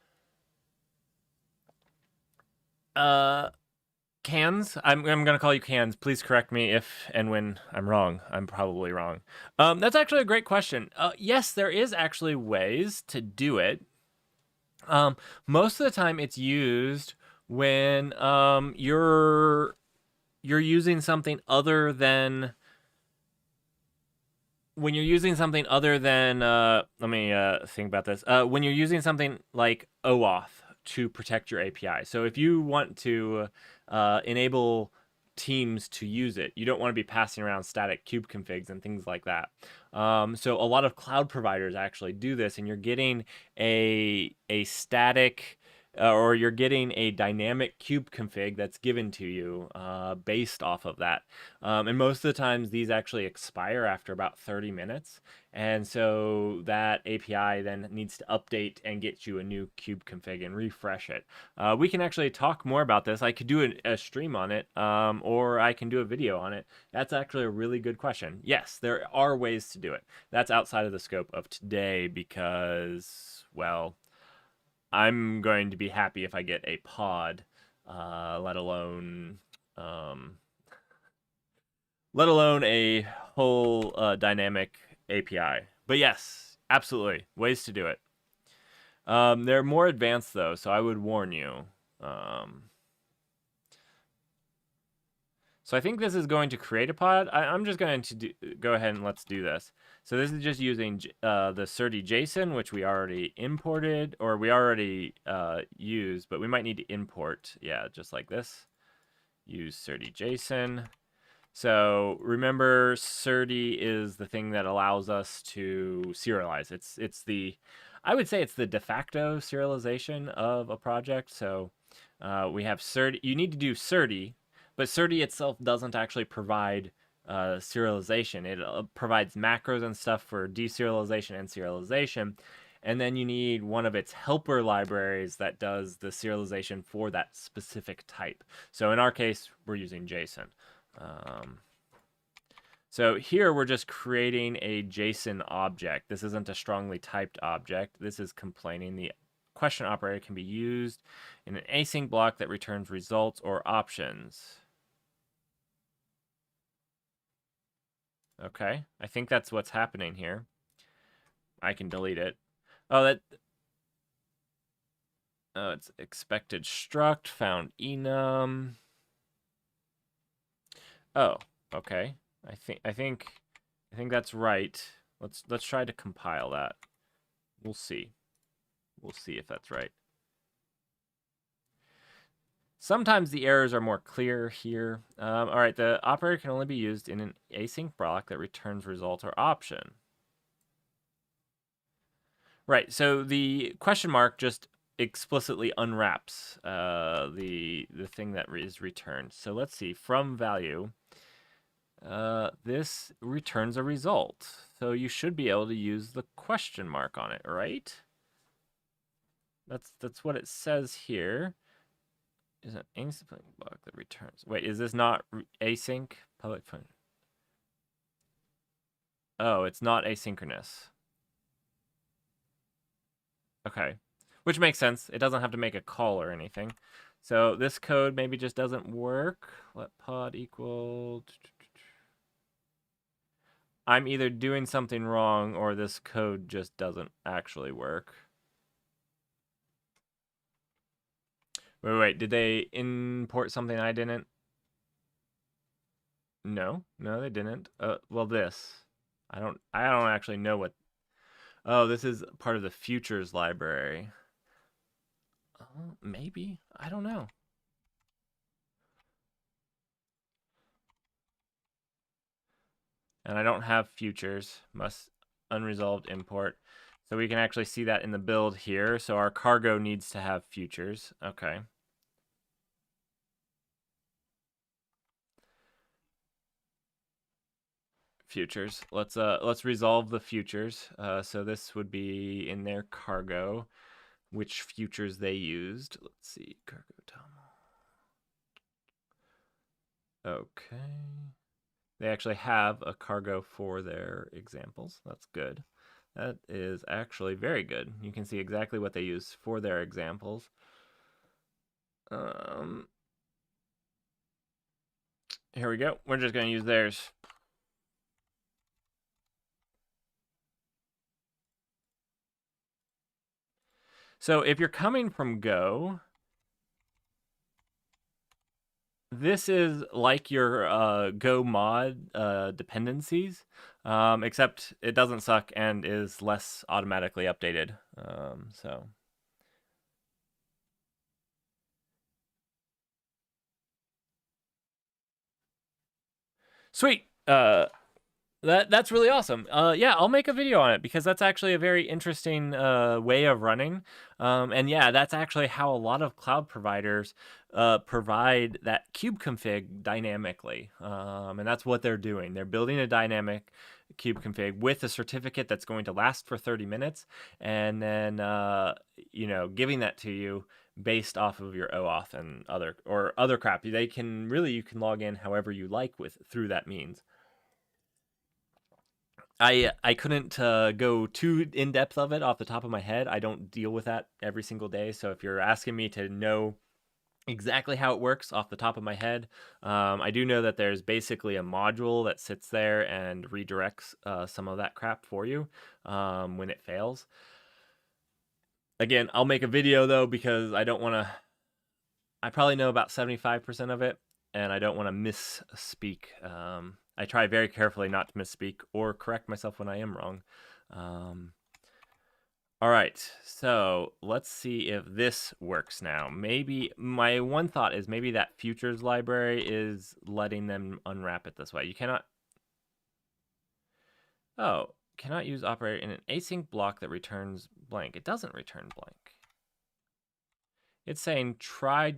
Cans, I'm gonna call you Cans. Please correct me if and when I'm wrong. I'm probably wrong. That's actually a great question. Yes, there is actually ways to do it. Most of the time, it's used when you're using something other than let me think about this. When you're using something like OAuth to protect your API. So if you want to enable teams to use it, you don't want to be passing around static kube configs and things like that. So a lot of cloud providers actually do this, and you're getting a static or you're getting a dynamic kube config that's given to you based off of that. And most of the times these actually expire after about 30 minutes. And so that API then needs to update and get you a new kube config and refresh it. We can actually talk more about this. I could do a stream on it, or I can do a video on it. That's actually a really good question. Yes, there are ways to do it. That's outside of the scope of today because, well, I'm going to be happy if I get a pod, let alone a whole dynamic API. But yes, absolutely, ways to do it. They're more advanced though, so I would warn you. So I think this is going to create a pod. I'm just going to go ahead and let's do this. So this is just using the Certi JSON, which we already imported, or we already used, but we might need to import. Yeah, just like this. Use Certi JSON. So remember, Certi is the thing that allows us to serialize. It's the, I would say it's the de facto serialization of a project. So we have Certi. You need to do Certi. But Certi itself doesn't actually provide serialization. It provides macros and stuff for deserialization and serialization. And then you need one of its helper libraries that does the serialization for that specific type. So in our case, we're using JSON. So here we're just creating a JSON object. This isn't a strongly typed object. This is complaining the question operator can be used in an async block that returns results or options. Okay, I think that's what's happening here. I can delete it. Oh, it's expected struct, found enum. Oh, okay. I think that's right. Let's try to compile that. We'll see. We'll see if that's right. Sometimes the errors are more clear here. All right, the operator can only be used in an async block that returns result or option. Right, so the question mark just explicitly unwraps the thing that is returned. So let's see, from value, this returns a result. So you should be able to use the question mark on it, right? That's what it says here. Is an async block that returns. Wait, is this not async? Public function. Oh, it's not asynchronous. Okay, which makes sense. It doesn't have to make a call or anything. So this code maybe just doesn't work. Let pod equal. I'm either doing something wrong or this code just doesn't actually work. Wait, did they import something I didn't? No, they didn't. Well, this. I don't actually know what. Oh, this is part of the futures library. Maybe. I don't know. And I don't have futures. Must unresolved import. So we can actually see that in the build here. So our cargo needs to have futures. Okay. Futures. Let's resolve the futures. So this would be in their cargo, which futures they used. Let's see, cargo Tom. Okay. They actually have a cargo for their examples. That's good. That is actually very good. You can see exactly what they use for their examples. Here we go. We're just going to use theirs. So if you're coming from Go, this is like your Go mod dependencies, except it doesn't suck and is less automatically updated. So sweet. That's really awesome. Yeah, I'll make a video on it because that's actually a very interesting way of running. And yeah, that's actually how a lot of cloud providers provide that kube config dynamically. And that's what they're doing. They're building a dynamic kube config with a certificate that's going to last for 30 minutes, and then giving that to you based off of your OAuth and other crap. You can log in however you like with through that means. I couldn't go too in depth of it off the top of my head. I don't deal with that every single day. So if you're asking me to know exactly how it works off the top of my head, I do know that there's basically a module that sits there and redirects some of that crap for you when it fails. Again, I'll make a video though because I don't want to. I probably know about 75% of it, and I don't want to misspeak. I try very carefully not to misspeak or correct myself when I am wrong. All right, so let's see if this works now. Maybe my one thought is maybe that futures library is letting them unwrap it this way. You cannot. Oh, cannot use operator in an async block that returns blank. It doesn't return blank. It's saying try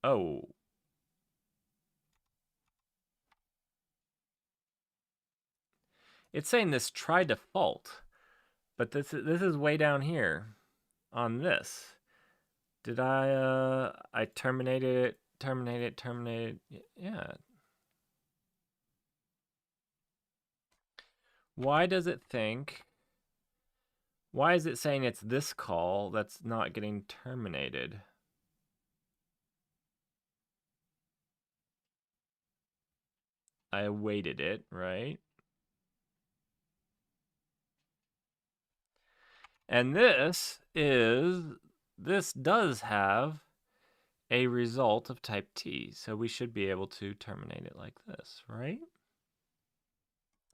Oh. It's saying this try default, but this is way down here on this. Did I terminated it, terminated. Yeah. Why does it think? Why is it saying it's this call that's not getting terminated? I awaited it, right? And this does have a result of type T, so we should be able to terminate it like this, right?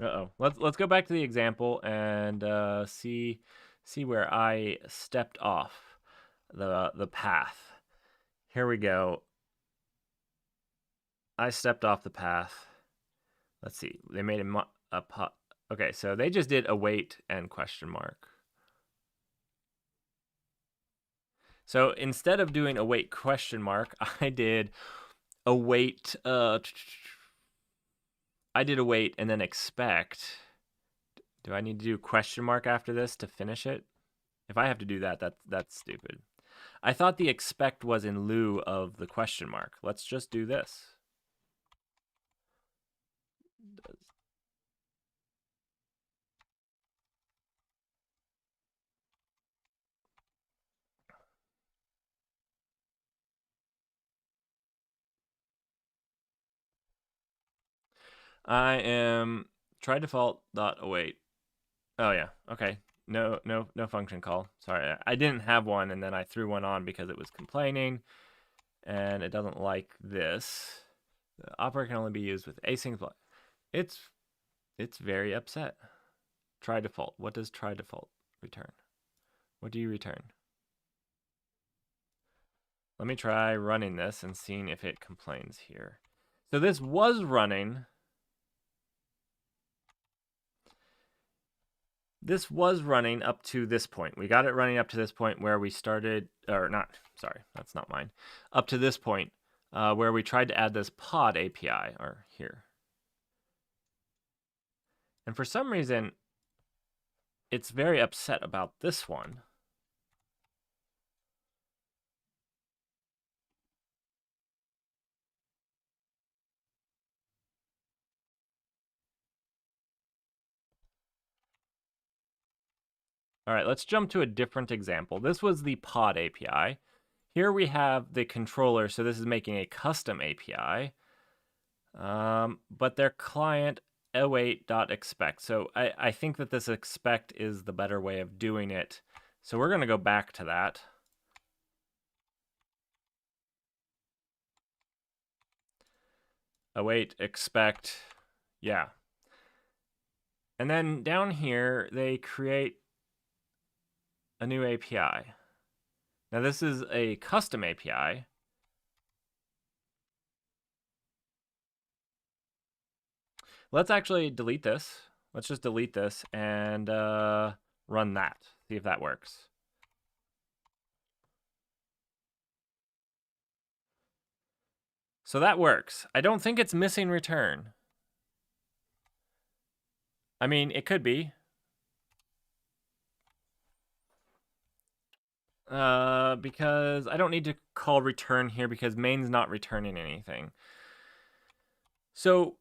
Uh-oh. Let's go back to the example and see where I stepped off the path. Here we go. I stepped off the path. Let's see. They made a pot. Okay, so they just did await and question mark. So instead of doing await question mark, I did await. I did await and then expect. Do I need to do question mark after this to finish it? If I have to do that, that's stupid. I thought the expect was in lieu of the question mark. Let's just do this. I am try default dot await. Oh yeah, okay. No function call. Sorry, I didn't have one, and then I threw one on because it was complaining, and it doesn't like this. The operator can only be used with async. It's very upset. Try default. What does try default return? What do you return? Let me try running this and seeing if it complains here. So this was running. This was running up to this point. We got it running up to this point where we started, or not, sorry, that's not mine. Up to this point where we tried to add this pod API, or here. And for some reason, it's very upset about this one. All right, let's jump to a different example. This was the pod API. Here we have the controller, so this is making a custom API, but their client await.expect. So I think that this expect is the better way of doing it. So we're going to go back to that. Await, expect, yeah. And then down here, they create a new API. Now this is a custom API. Let's actually delete this. Let's just delete this and run that. See if that works. So that works. I don't think it's missing return. I mean, it could be. Because I don't need to call return here because main's not returning anything. So,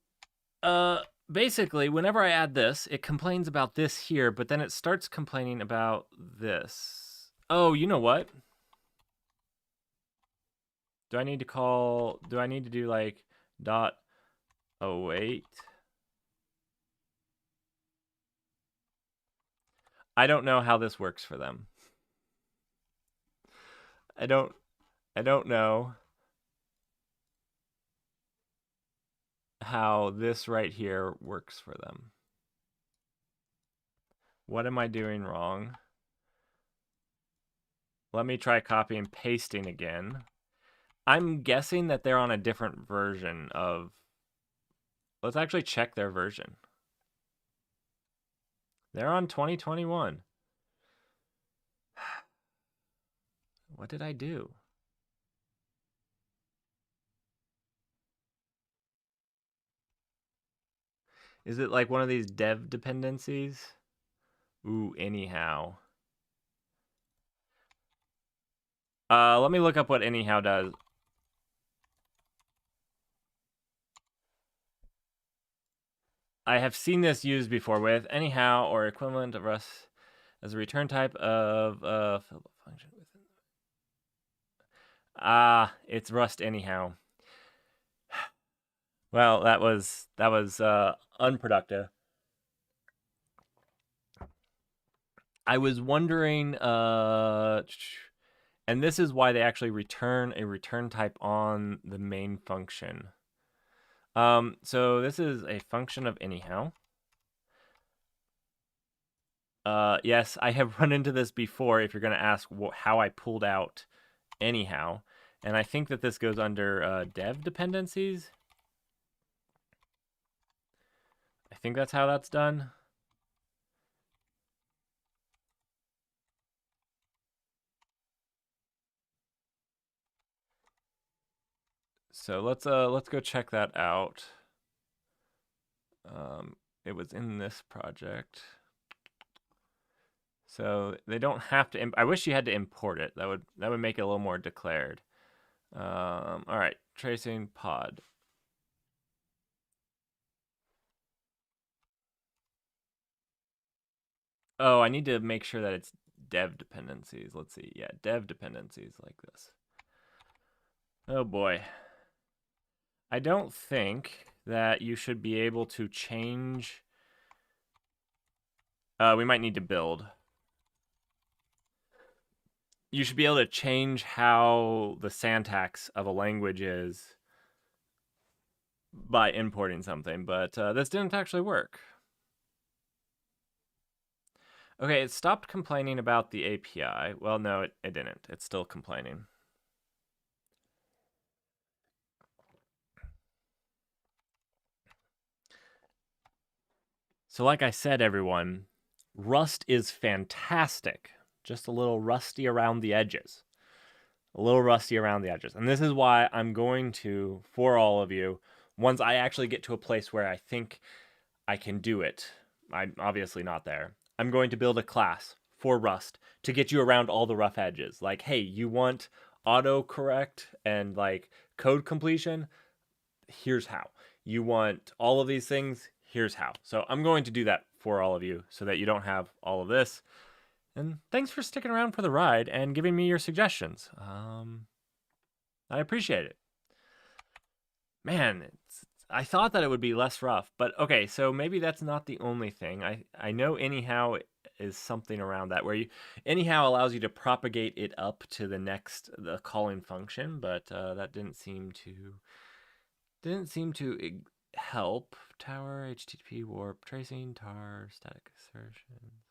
basically, whenever I add this, it complains about this here, but then it starts complaining about this. Oh, you know what? Do I need to do like dot await? I don't know how this works for them. I don't know how this right here works for them. What am I doing wrong? Let me try copy and pasting again. I'm guessing that they're on a different version of... Let's actually check their version. They're on 2021. What did I do? Is it like one of these dev dependencies? Ooh, anyhow. Let me look up what anyhow does. I have seen this used before with anyhow or equivalent of Rust as a return type of function within. It's Rust anyhow. Well, that was unproductive. I was wondering, and this is why they actually return a return type on the main function. So this is a function of anyhow. Yes, I have run into this before. If you're going to ask how I pulled out anyhow, and I think that this goes under dev dependencies. I think that's how that's done. So let's go check that out. It was in this project. So they don't have to. I wish you had to import it. That would make it a little more declared. All right, tracing pod. Oh, I need to make sure that it's dev dependencies. Let's see. Yeah, dev dependencies like this. Oh boy. I don't think that you should be able to change. We might need to build. You should be able to change how the syntax of a language is by importing something, but this didn't actually work. Okay, it stopped complaining about the API. Well, no, it didn't. It's still complaining. So like I said, everyone, Rust is fantastic. Just a little rusty around the edges. A little rusty around the edges. And this is why I'm going to, for all of you, once I actually get to a place where I think I can do it, I'm obviously not there, I'm going to build a class for Rust to get you around all the rough edges. Like, hey, you want autocorrect and like code completion? Here's how. You want all of these things? Here's how. So I'm going to do that for all of you so that you don't have all of this. And thanks for sticking around for the ride and giving me your suggestions. I appreciate it. Man, I thought that it would be less rough, but okay, so maybe that's not the only thing. I know anyhow is something around that where you anyhow allows you to propagate it up to the calling function, but that didn't seem to help. Tower, HTTP, warp, tracing, tar, static assertions.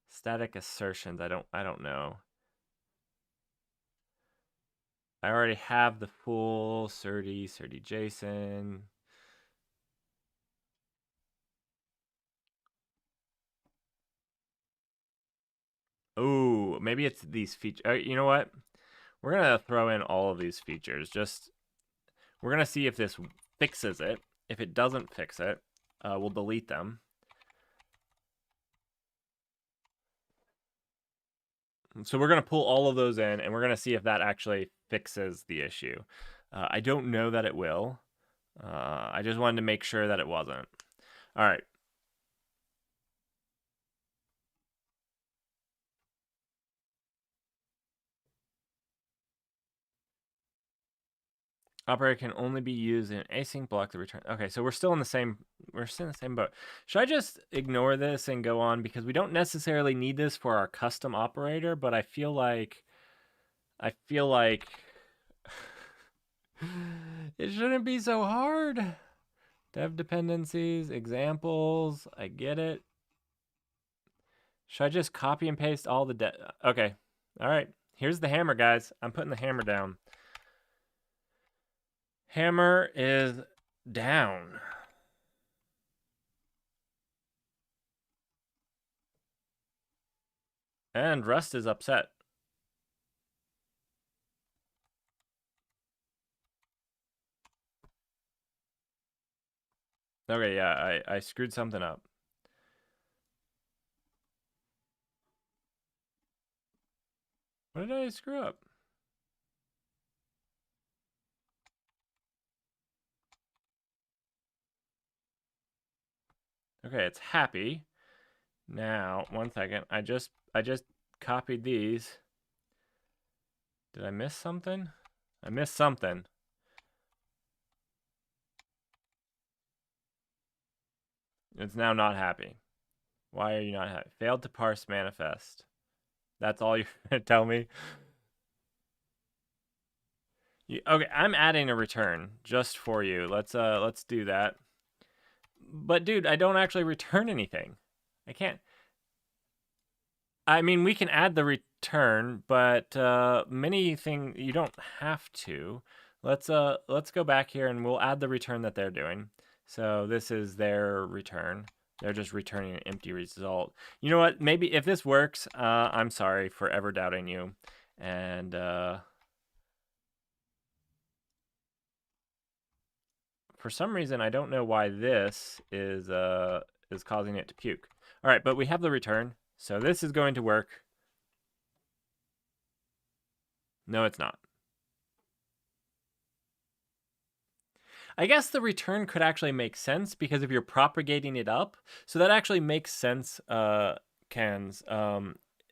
Static assertions, I don't know. I already have the full Certi JSON. Oh, maybe it's these features. You know what? We're gonna throw in all of these features. We're gonna see if this fixes it. If it doesn't fix it, we'll delete them. So we're gonna pull all of those in, and we're gonna see if that actually fixes the issue. I don't know that it will. I just wanted to make sure that it wasn't. All right. Operator can only be used in async block the return. Okay, so we're still in the same boat. Should I just ignore this and go on because we don't necessarily need this for our custom operator, but I feel like it shouldn't be so hard. Dev dependencies, examples, I get it. Should I just copy and paste all the okay. All right. Here's the hammer, guys. I'm putting the hammer down. Hammer is down. And Rust is upset. Okay, yeah, I screwed something up. What did I screw up? Okay, it's happy. Now, 1 second. I just copied these. Did I miss something? I missed something. It's now not happy. Why are you not happy? Failed to parse manifest. That's all you're gonna tell me? Okay, I'm adding a return just for you. Let's do that. But dude, I don't actually return anything. I can't. I mean, we can add the return, but many things you don't have to. Let's go back here and we'll add the return that they're doing. So this is their return. They're just returning an empty result. You know what? Maybe if this works, I'm sorry for ever doubting you. And for some reason, I don't know why this is causing it to puke. All right, but we have the return, so this is going to work. No, it's not. I guess the return could actually make sense because if you're propagating it up, so that actually makes sense, Cans,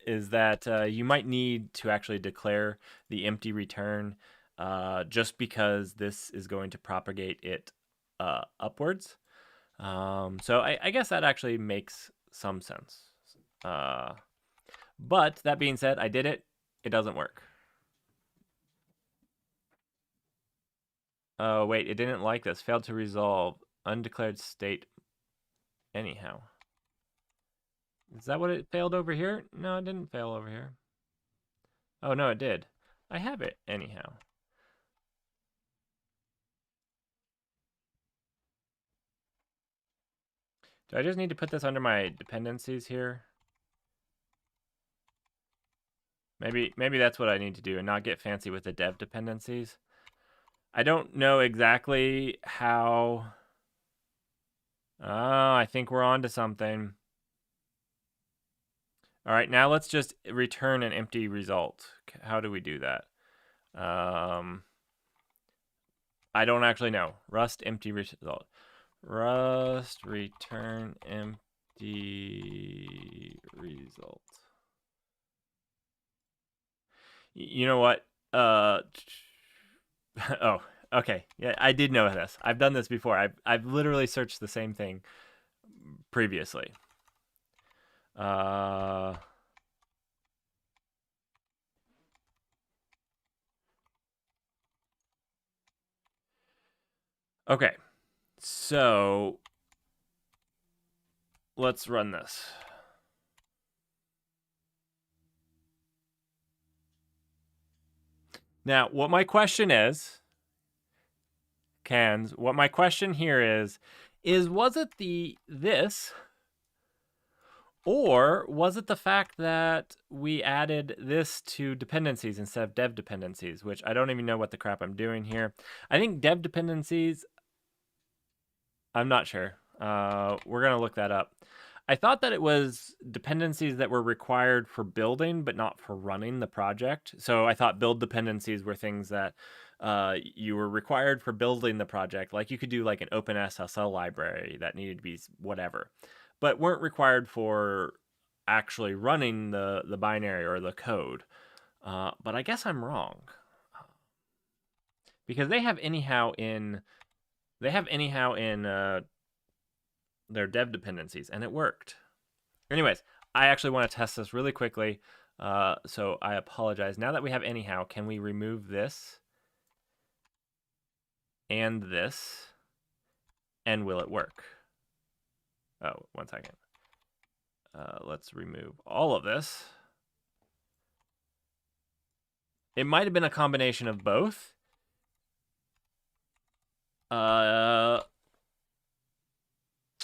is that you might need to actually declare the empty return just because this is going to propagate it upwards. So I guess that actually makes some sense. But that being said, I did it. It doesn't work. Oh, wait, it didn't like this. Failed to resolve. Undeclared state anyhow. Is that what it failed over here? No, it didn't fail over here. Oh, no, it did. I have it anyhow. Do I just need to put this under my dependencies here? Maybe that's what I need to do and not get fancy with the dev dependencies. I don't know exactly how. Oh, I think we're on to something. All right, now let's just return an empty result. How do we do that? I don't actually know. Rust empty result. Rust return empty result. You know what? Oh, okay. Yeah, I did know this. I've done this before. I've literally searched the same thing previously. Okay. So let's run this. Now, what my question is, what my question here is was it this, or was it the fact that we added this to dependencies instead of dev dependencies, which I don't even know what the crap I'm doing here. I think dev dependencies, I'm not sure. We're going to look that up. I thought that it was dependencies that were required for building, but not for running the project. So I thought build dependencies were things that you were required for building the project. Like you could do like an OpenSSL library that needed to be whatever, but weren't required for actually running the binary or the code. But I guess I'm wrong. Because they have anyhow in their dev dependencies, and it worked. Anyways, I actually want to test this really quickly, so I apologize. Now that we have anyhow, can we remove this and this, and will it work? Oh, 1 second. Let's remove all of this. It might have been a combination of both.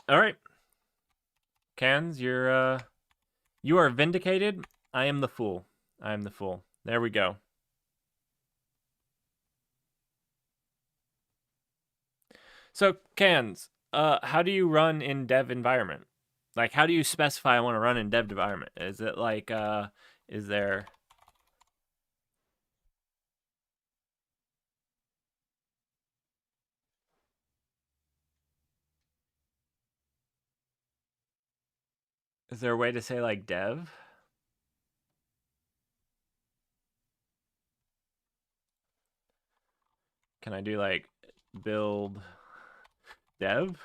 All right. Cans, you are vindicated. I am the fool. I am the fool. There we go. So, Cans, how do you run in dev environment? Like, how do you specify I want to run in dev environment? Is it like, is there... Is there a way to say like dev? Can I do like build dev?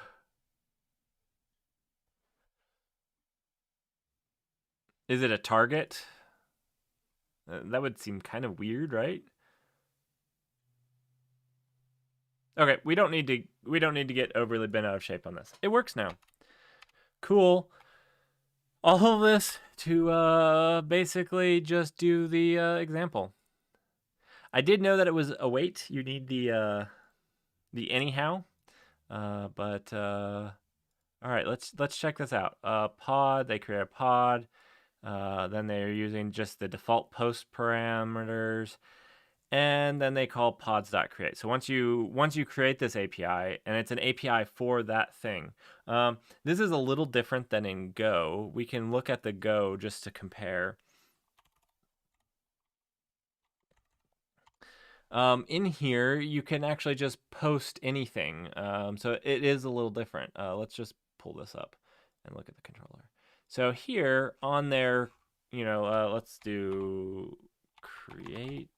Is it a target? That would seem kind of weird, right? Okay, we don't need to get overly bent out of shape on this. It works now. Cool. All of this to basically just do the example. I did know that it was await. You need the anyhow, but all right. Let's check this out. Pod. They create a pod. Then they're using just the default post parameters, and then they call pods.create. So once you create this API, and it's an API for that thing. This is a little different than in Go. We can look at the Go just to compare. In here, you can actually just post anything. So it is a little different. Let's just pull this up and look at the controller. So here on there, let's do create.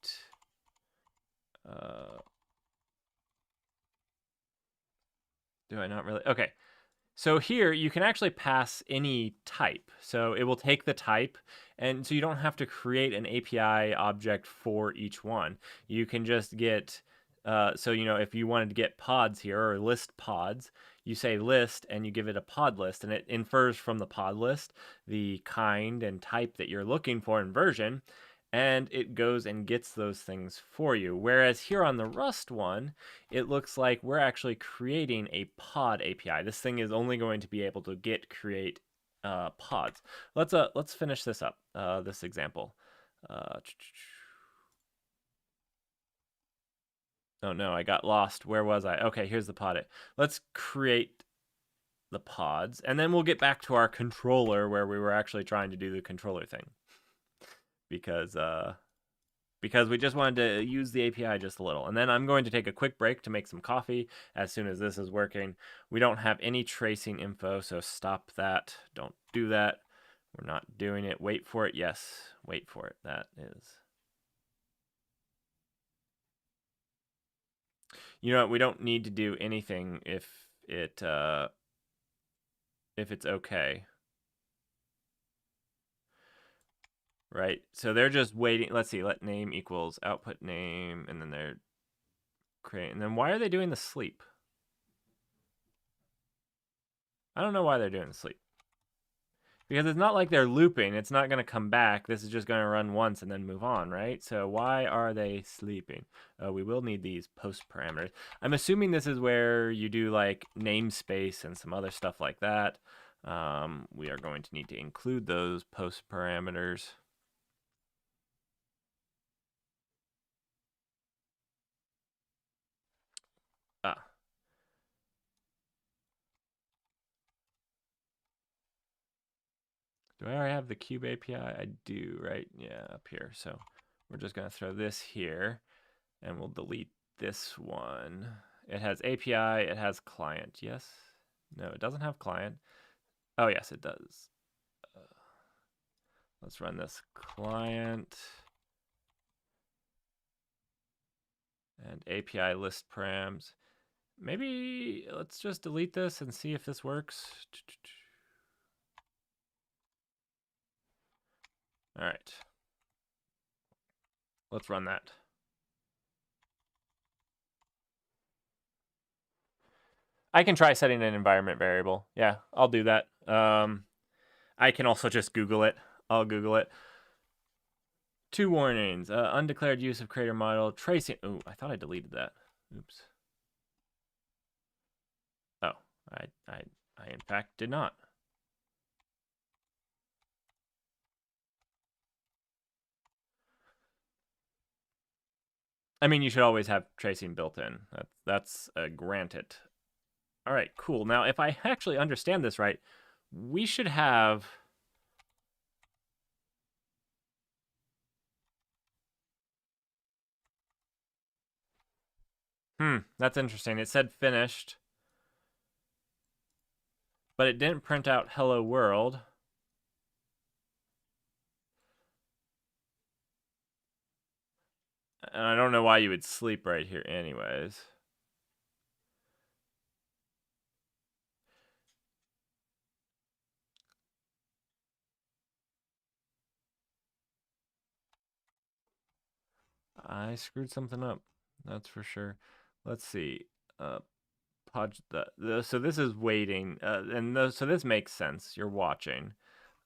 Do I not really? Okay. So here you can actually pass any type. So it will take the type, and so you don't have to create an API object for each one. You can just get, so if you wanted to get pods here or list pods, you say list and you give it a pod list, and it infers from the pod list the kind and type that you're looking for in version, and it goes and gets those things for you. Whereas here on the Rust one, it looks like we're actually creating a pod API. This thing is only going to be able to create pods. Let's finish this up, this example. Oh no, I got lost. Where was I? Okay, here's the pod. Let's create the pods, and then we'll get back to our controller where we were actually trying to do the controller thing. Because because we just wanted to use the API just a little. And then I'm going to take a quick break to make some coffee as soon as this is working. We don't have any tracing info, so stop that. Don't do that. We're not doing it. Wait for it. Yes, wait for it. That is. You know what? We don't need to do anything if it's okay. Right? So they're just waiting. Let's see. Let name equals output name, and then they're creating. And then why are they doing the sleep? I don't know why they're doing the sleep. Because it's not like they're looping. It's not going to come back. This is just going to run once and then move on, right? So why are they sleeping? We will need these post parameters. I'm assuming this is where you do like namespace and some other stuff like that. We are going to need to include those post parameters. Do I already have the Cube API? I do, right? Yeah, up here. So we're just going to throw this here, and we'll delete this one. It has API. It has client. Yes? No, it doesn't have client. Oh, yes, it does. Let's run this client. And API list params. Maybe let's just delete this and see if this works. All right. Let's run that. I can try setting an environment variable. Yeah, I'll do that. I can also just Google it. I'll Google it. 2 warnings. Undeclared use of creator model. Tracing. Oh, I thought I deleted that. Oops. Oh, I in fact did not. I mean, you should always have tracing built in. That's granted. All right, cool. Now, if I actually understand this right, we should have... That's interesting. It said finished, but it didn't print out hello world. And I don't know why you would sleep right here anyways. I screwed something up. That's for sure. Let's see. So this is waiting, so this makes sense. You're watching.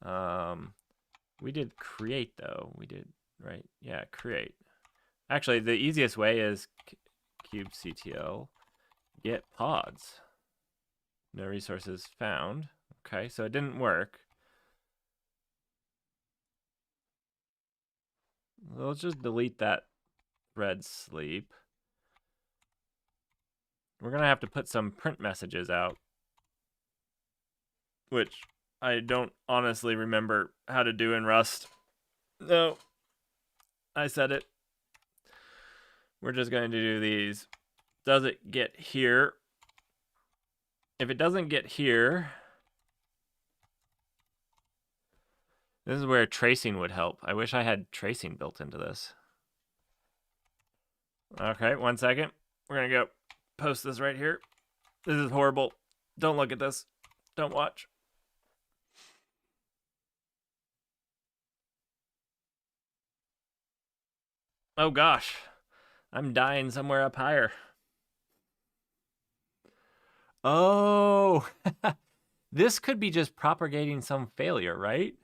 We did create though. We did, right? Yeah, create. Actually, the easiest way is kubectl get pods. No resources found. Okay, so it didn't work. Let's just delete that thread sleep. We're going to have to put some print messages out, which I don't honestly remember how to do in Rust. No, I said it. We're just going to do these. Does it get here? If it doesn't get here, this is where tracing would help. I wish I had tracing built into this. Okay, 1 second. We're going to go post this right here. This is horrible. Don't look at this. Don't watch. Oh gosh. I'm dying somewhere up higher. Oh. This could be just propagating some failure, right?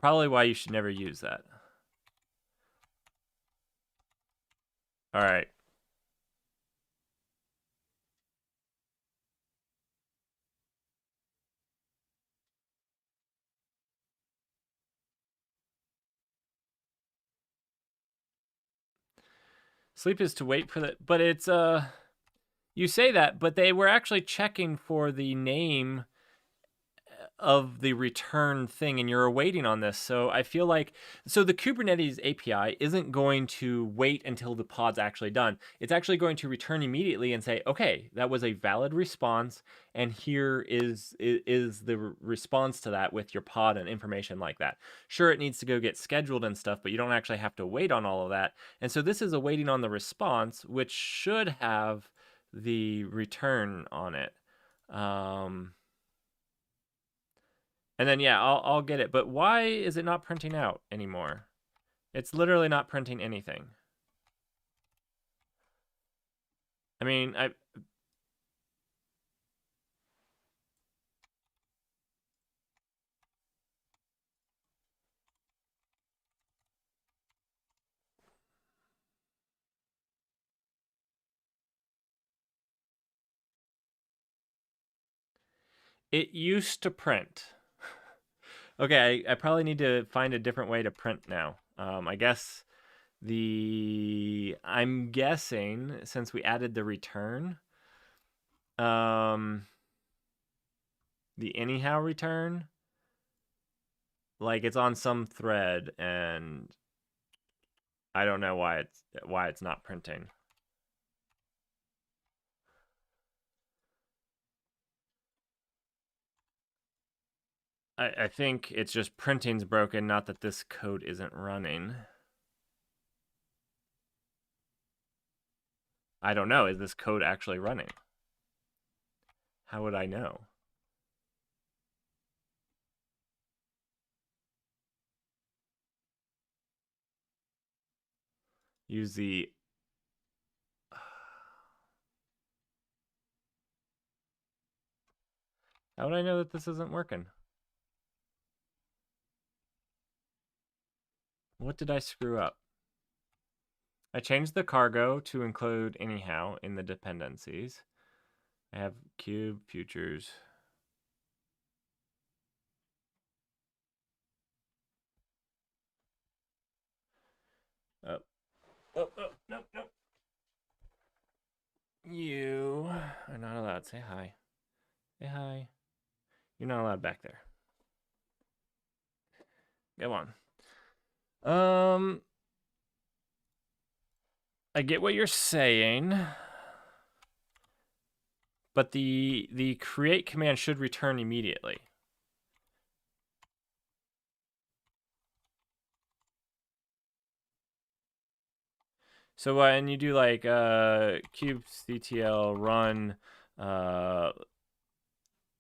Probably why you should never use that. All right. Sleep is to wait for that, but it's you say that, but they were actually checking for the name of the return thing, and you're waiting on this. So I feel like the Kubernetes API isn't going to wait until the pod's actually done. It's actually going to return immediately and say, okay, that was a valid response, and here is the response to that with your pod and information like that. Sure, it needs to go get scheduled and stuff, but you don't actually have to wait on all of that. And so this is a waiting on the response, which should have the return on it. And then yeah, I'll get it. But why is it not printing out anymore? It's literally not printing anything. I mean, it used to print. Okay, I probably need to find a different way to print now. I guess I'm guessing since we added the return, the anyhow return, like it's on some thread, and I don't know why it's not printing. I think it's just printing's broken, not that this code isn't running. I don't know. Is this code actually running? How would I know? Use the... How would I know that this isn't working? What did I screw up? I changed the cargo to include anyhow in the dependencies. I have cube futures. Oh, no. You are not allowed. Say hi. Say hi. You're not allowed back there. Go on. I get what you're saying, but the create command should return immediately. So when you do like kubectl run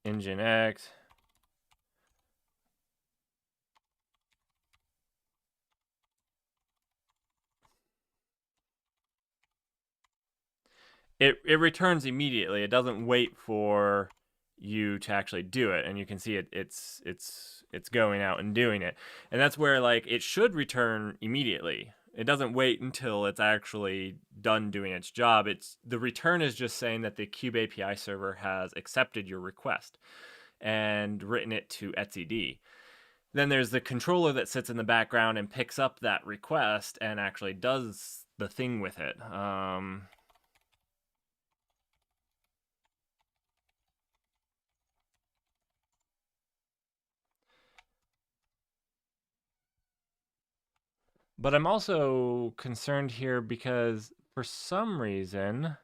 nginx, it returns immediately. It doesn't wait for you to actually do it, and you can see it's going out and doing it. And that's where like it should return immediately. It doesn't wait until it's actually done doing its job. The return is just saying that the Kube API server has accepted your request and written it to etcd. Then there's the controller that sits in the background and picks up that request and actually does the thing with it. But I'm also concerned here because for some reason,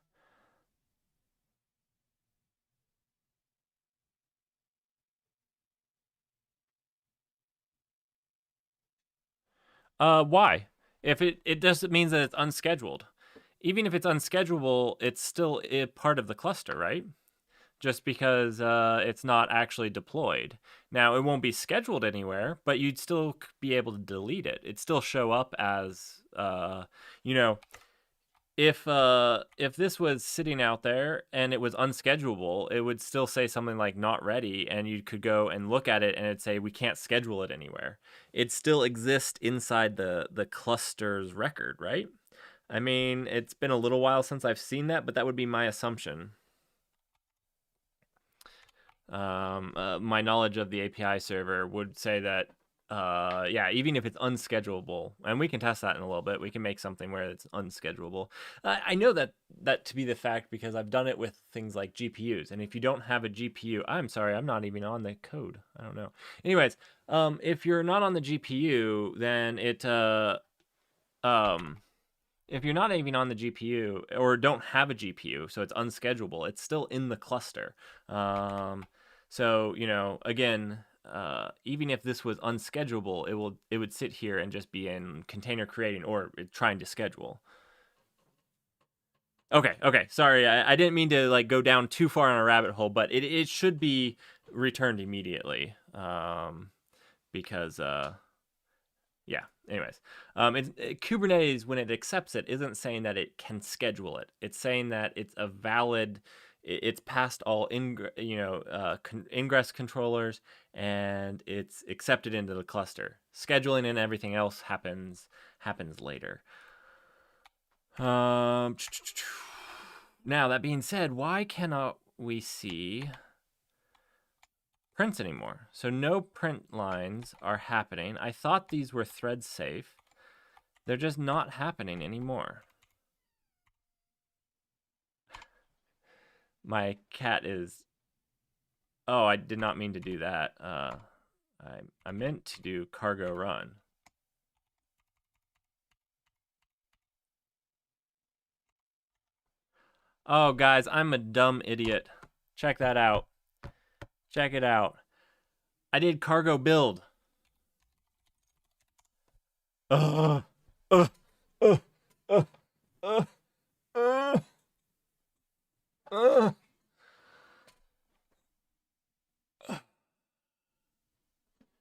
why? If it doesn't mean that it's unscheduled. Even if it's unschedulable, it's still a part of the cluster, right? Just because it's not actually deployed. Now, it won't be scheduled anywhere, but you'd still be able to delete it. It'd still show up as, you know, if this was sitting out there and it was unschedulable, it would still say something like not ready, and you could go and look at it and it'd say we can't schedule it anywhere. It still exists inside the cluster's record, right? I mean, it's been a little while since I've seen that, but that would be my assumption. My knowledge of the API server would say that yeah, even if it's unschedulable, and we can test that in a little bit, we can make something where it's unschedulable. I know that to be the fact because I've done it with things like GPUs. And if you don't have a GPU, I'm sorry, I'm not even on the code. I don't know. Anyways, if you're not on the GPU, then um, if you're not even on the GPU or don't have a GPU, so it's unschedulable, it's still in the cluster. So again, even if this was unschedulable, it would sit here and just be in container creating or trying to schedule. Okay. Sorry, I didn't mean to like go down too far on a rabbit hole, but it should be returned immediately. Because yeah. Anyways, Kubernetes, when it accepts it, isn't saying that it can schedule it. It's saying that it's a valid. It's past all ingress controllers, and it's accepted into the cluster. Scheduling and everything else happens later. Now that being said, why cannot we see prints anymore? So no print lines are happening. I thought these were thread safe. They're just not happening anymore. My cat is... Oh, I did not mean to do that. I meant to do cargo run. Oh, guys, I'm a dumb idiot. Check that out. Check it out. I did cargo build. Uh, uh, uh, uh, uh, uh, uh.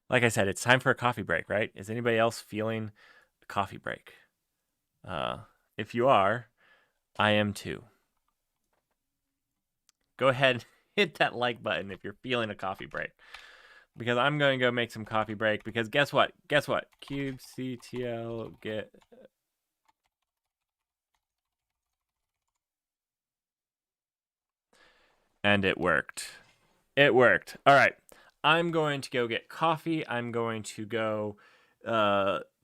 Like I said, it's time for a coffee break, right? Is anybody else feeling a coffee break? If you are, I am too. Go ahead and hit that like button if you're feeling a coffee break. Because I'm going to go make some coffee break. Because guess what? kubectl get... And it worked. It worked. All right. I'm going to go get coffee. I'm going to go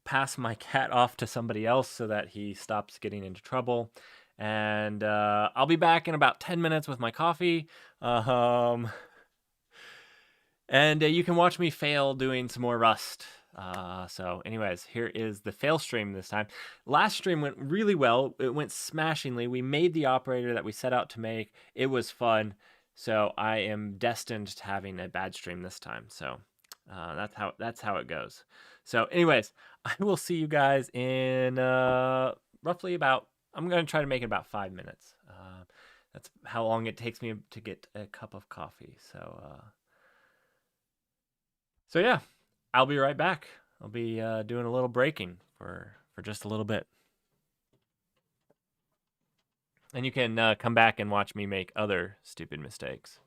pass my cat off to somebody else so that he stops getting into trouble. And I'll be back in about 10 minutes with my coffee. And you can watch me fail doing some more Rust. So anyways, here is the fail stream this time. Last stream went really well. It went smashingly. We made the operator that we set out to make. It was fun. So I am destined to having a bad stream this time. So that's how it goes. So anyways, I will see you guys in roughly about... I'm going to try to make it about 5 minutes. That's how long it takes me to get a cup of coffee. So yeah, I'll be right back. I'll be doing a little breaking for just a little bit. And you can come back and watch me make other stupid mistakes.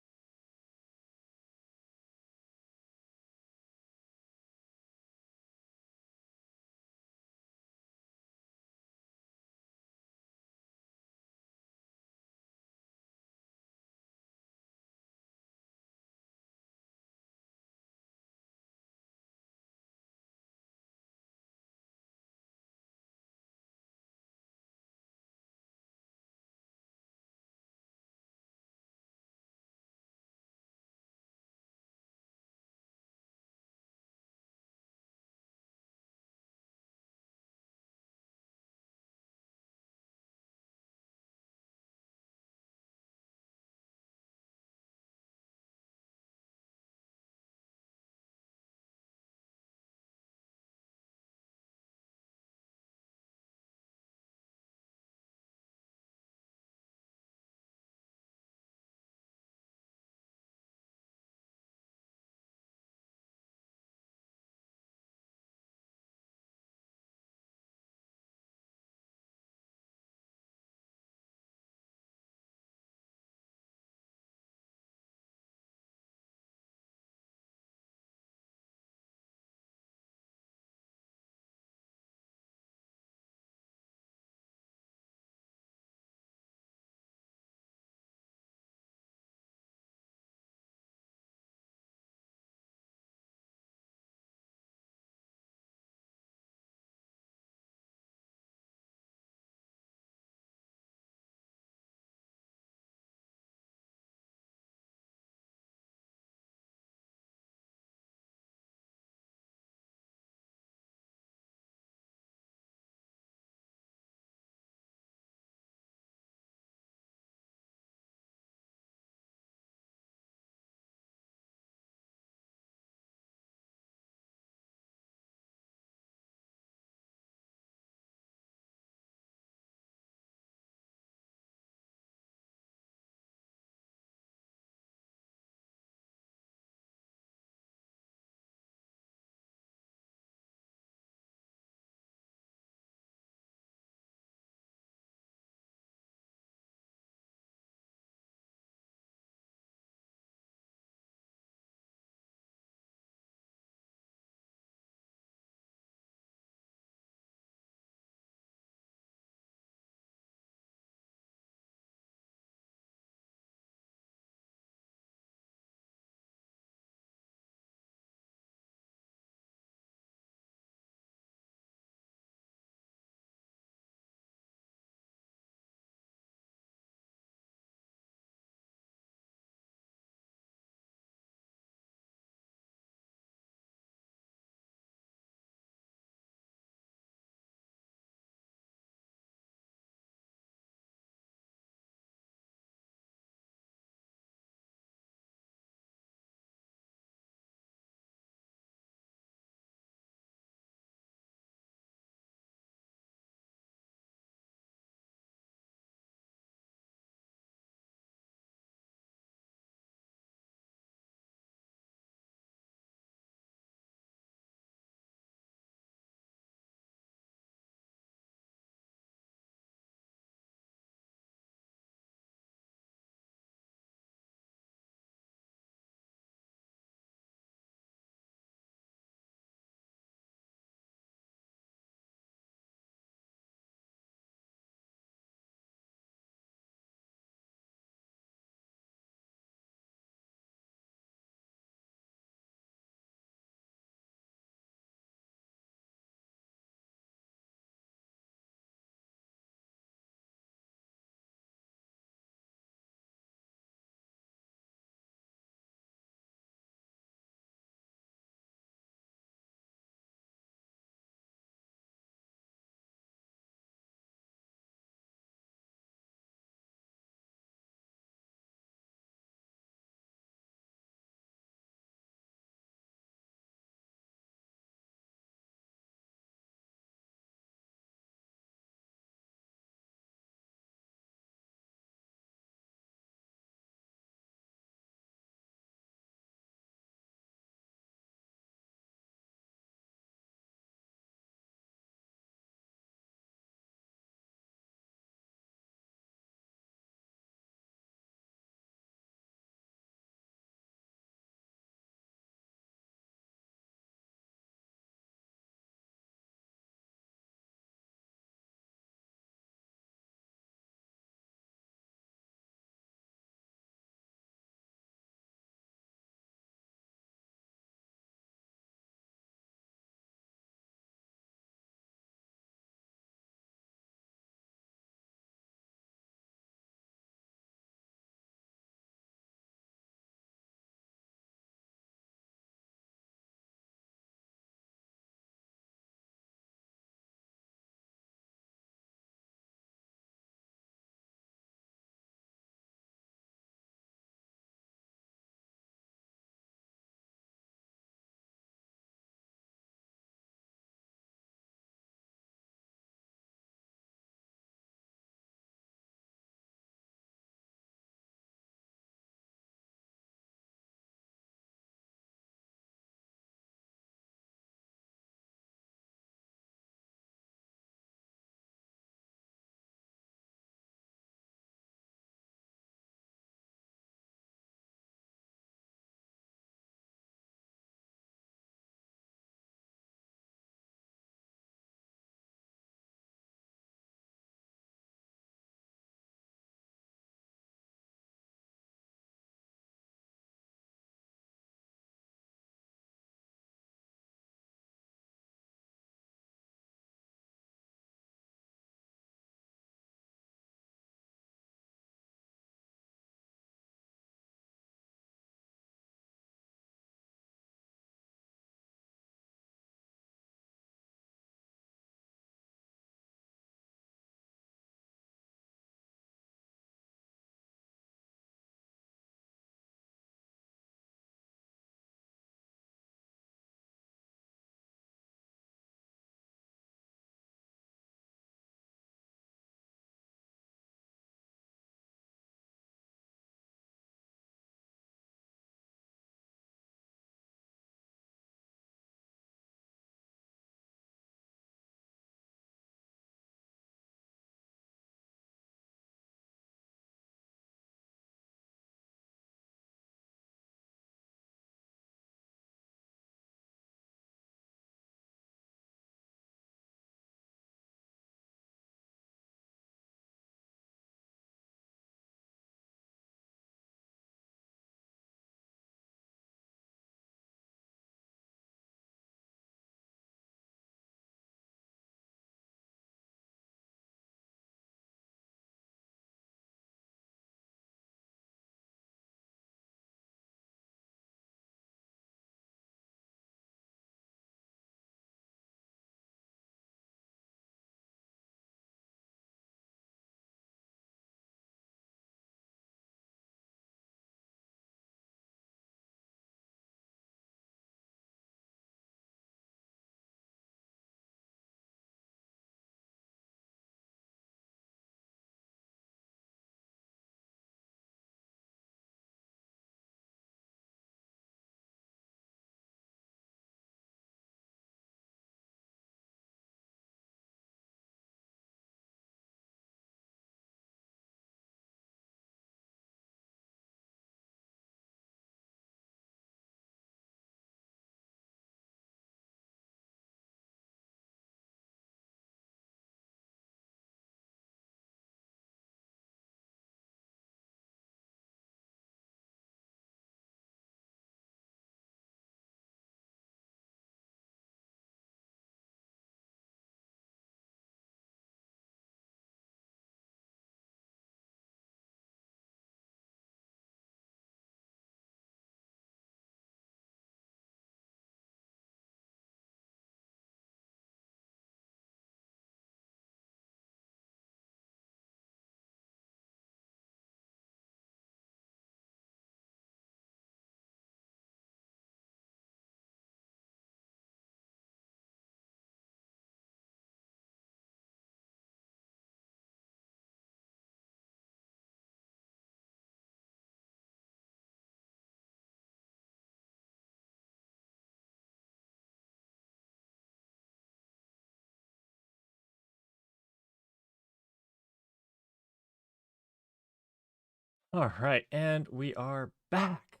All right, and we are back.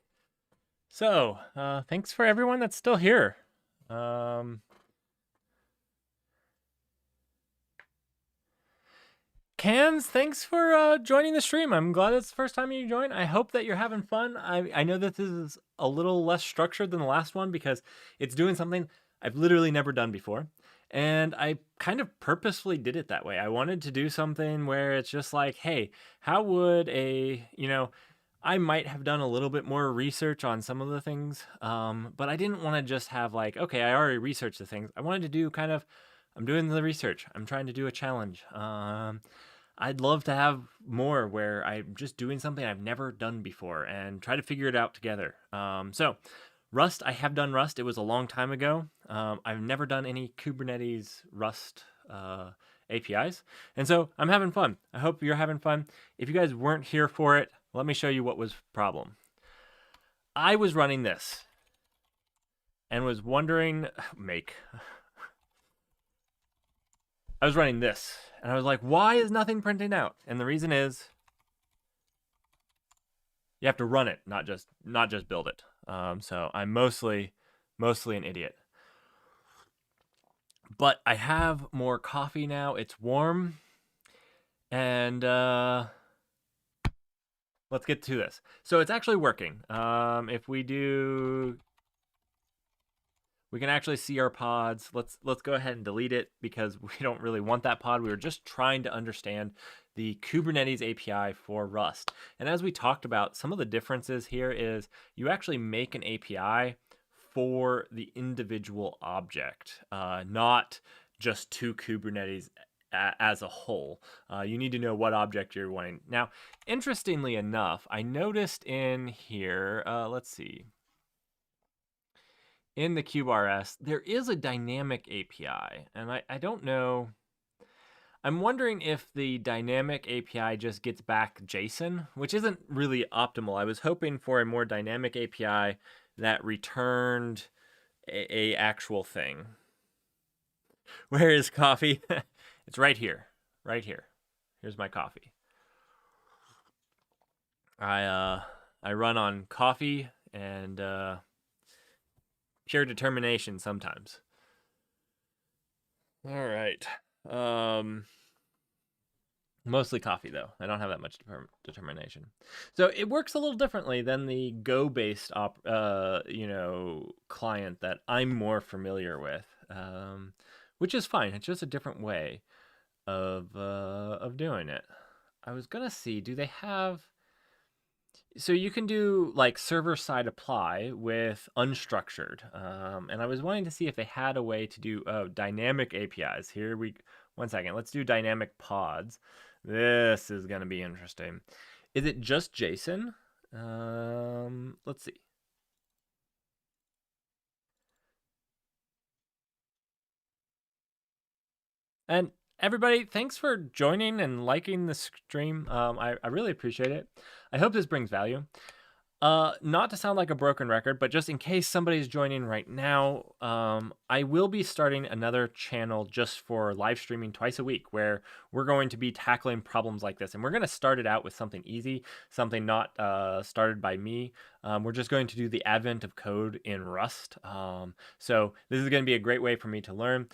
So, thanks for everyone that's still here. Cans, thanks for joining the stream. I'm glad it's the first time you joined. I hope that you're having fun. I know that this is a little less structured than the last one because it's doing something I've literally never done before. And I kind of purposefully did it that way. I wanted to do something where it's just like, hey, how would I might have done a little bit more research on some of the things, but I didn't want to just have like, okay, I already researched the things. I wanted to do kind of, I'm doing the research. I'm trying to do a challenge. I'd love to have more where I'm just doing something I've never done before and try to figure it out together. So, Rust, I have done Rust. It was a long time ago. I've never done any Kubernetes Rust APIs. And so I'm having fun. I hope you're having fun. If you guys weren't here for it, let me show you what was problem. I was running this and was wondering, I was running this and I was like, why is nothing printing out? And the reason is you have to run it, not just build it. So I'm mostly an idiot. But I have more coffee now. It's warm. And let's get to this. So it's actually working. If we do, we can actually see our pods. Let's go ahead and delete it because we don't really want that pod. We were just trying to understand the Kubernetes API for Rust. And as we talked about, some of the differences here is you actually make an API for the individual object, not just to Kubernetes as a whole. You need to know what object you're wanting. Now, interestingly enough, I noticed in here, let's see, in the KubeRS, there is a dynamic API, and I don't know. I'm wondering if the dynamic API just gets back JSON, which isn't really optimal. I was hoping for a more dynamic API that returned a actual thing. Where is coffee? It's right here. Right here. Here's my coffee. I run on coffee and pure determination sometimes. All right. Mostly coffee though. I don't have that much determination. So it works a little differently than the Go-based client that I'm more familiar with, which is fine. It's just a different way of doing it. I was gonna see, do they have? So you can do like server-side apply with unstructured, and I was wanting to see if they had a way to do dynamic APIs. One second. Let's do dynamic pods. This is gonna be interesting. Is it just JSON? Let's see. And everybody, thanks for joining and liking the stream. I really appreciate it. I hope this brings value. Not to sound like a broken record, but just in case somebody's joining right now, I will be starting another channel just for live streaming twice a week where we're going to be tackling problems like this. And we're going to start it out with something easy, something not started by me. We're just going to do the advent of code in Rust. So this is going to be a great way for me to learn.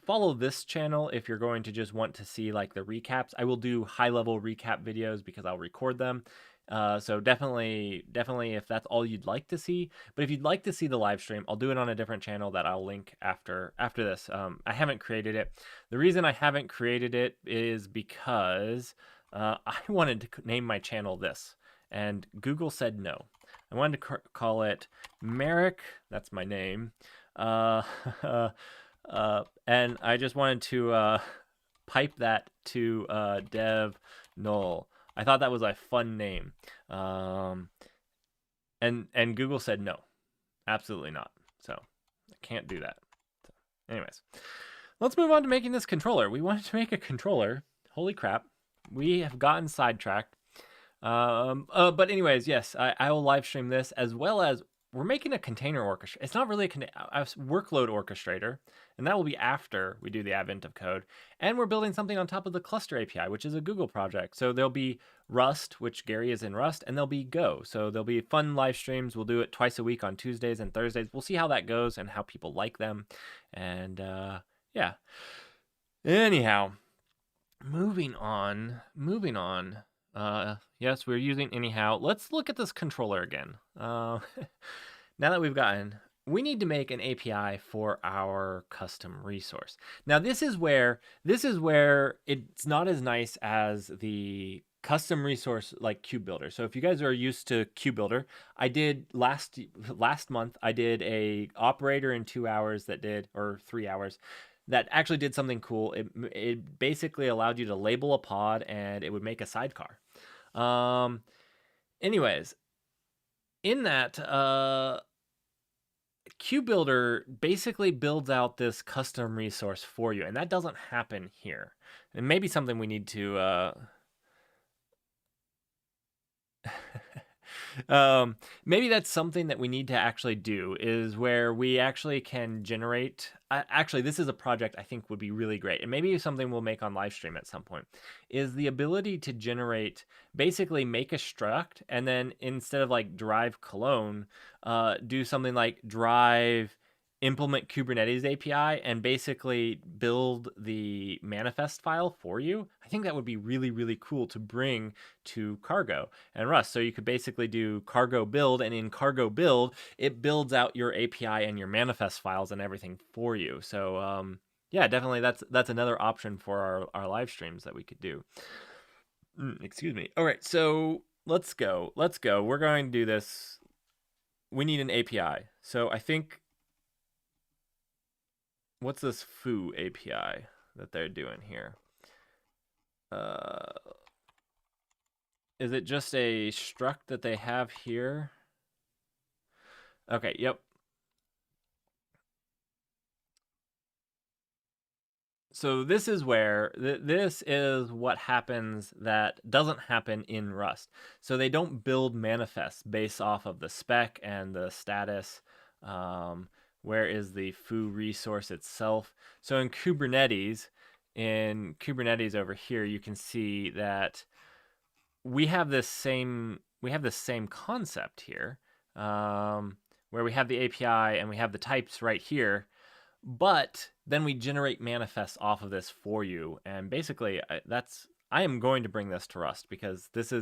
Follow this channel if you're going to just want to see like the recaps. I will do high-level recap videos because I'll record them. So definitely if that's all you'd like to see. But if you'd like to see the live stream, I'll do it on a different channel that I'll link after this. I haven't created it. The reason I haven't created it is because I wanted to name my channel this, and Google said no. I wanted to call it Merrick. That's my name. And I just wanted to pipe that to Dev Null. I thought that was a fun name. And Google said no, absolutely not. So I can't do that. So, anyways, let's move on to making this controller. We wanted to make a controller. Holy crap. We have gotten sidetracked. But anyways, yes, I will live stream this as well as we're making a container orchestrator. It's not really a workload orchestrator, and that will be after we do the advent of code. And we're building something on top of the cluster API, which is a Google project. So there'll be Rust, which Gary is in Rust, and there'll be Go. So there'll be fun live streams. We'll do it twice a week on Tuesdays and Thursdays. We'll see how that goes and how people like them. And yeah. Anyhow, moving on. Yes, we're using anyhow. Let's look at this controller again. Now that we need to make an API for our custom resource. Now this is where it's not as nice as the custom resource like Cube Builder. So if you guys are used to Cube Builder, I did last month, I did a operator in 2 hours or 3 hours that actually did something cool. It basically allowed you to label a pod and it would make a sidecar. Anyways, in that, Cube Builder basically builds out this custom resource for you, and that doesn't happen here. And maybe something we need to maybe that's something that we need to actually do, is where we actually can generate. Actually, this is a project I think would be really great, and maybe something we'll make on live stream at some point, is the ability to generate, basically make a struct, and then instead of like drive clone, do something like drive implement Kubernetes API and basically build the manifest file for you. I think that would be really, really cool to bring to Cargo and Rust. So you could basically do cargo build, and in cargo build, it builds out your API and your manifest files and everything for you. So yeah, definitely that's another option for our live streams that we could do. Excuse me. All right, so let's go. We're going to do this. We need an API. So I think, what's this foo API that they're doing here? Is it just a struct that they have here? Okay, yep. So this is where, this is what happens that doesn't happen in Rust. So they don't build manifests based off of the spec and the status. Where is the foo resource itself? So in Kubernetes over here, you can see that we have this same concept here, where we have the API and we have the types right here, but then we generate manifests off of this for you. And basically, I am going to bring this to Rust, because this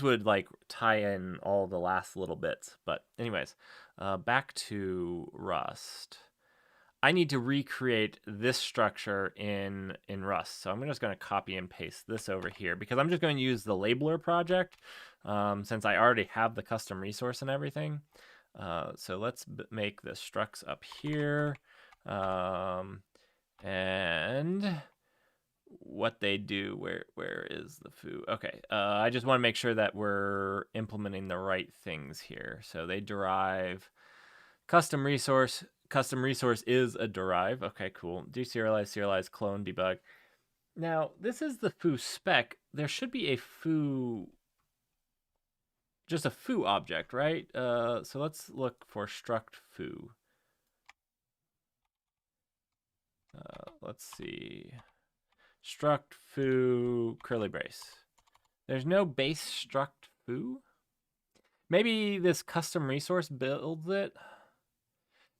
would like tie in all the last little bits. But anyways, back to Rust. I need to recreate this structure in Rust. So I'm just going to copy and paste this over here, because I'm just going to use the labeler project, since I already have the custom resource and everything. So let's make the structs up here. And what they do, where is the foo? Okay, I just want to make sure that we're implementing the right things here. So they derive custom resource. Custom resource is a derive. Okay, cool. Deserialize, clone, debug. Now, this is the foo spec. There should be a foo, just a foo object, right? So let's look for struct foo. Let's see. Struct foo curly brace. There's no base struct foo? Maybe this custom resource builds it?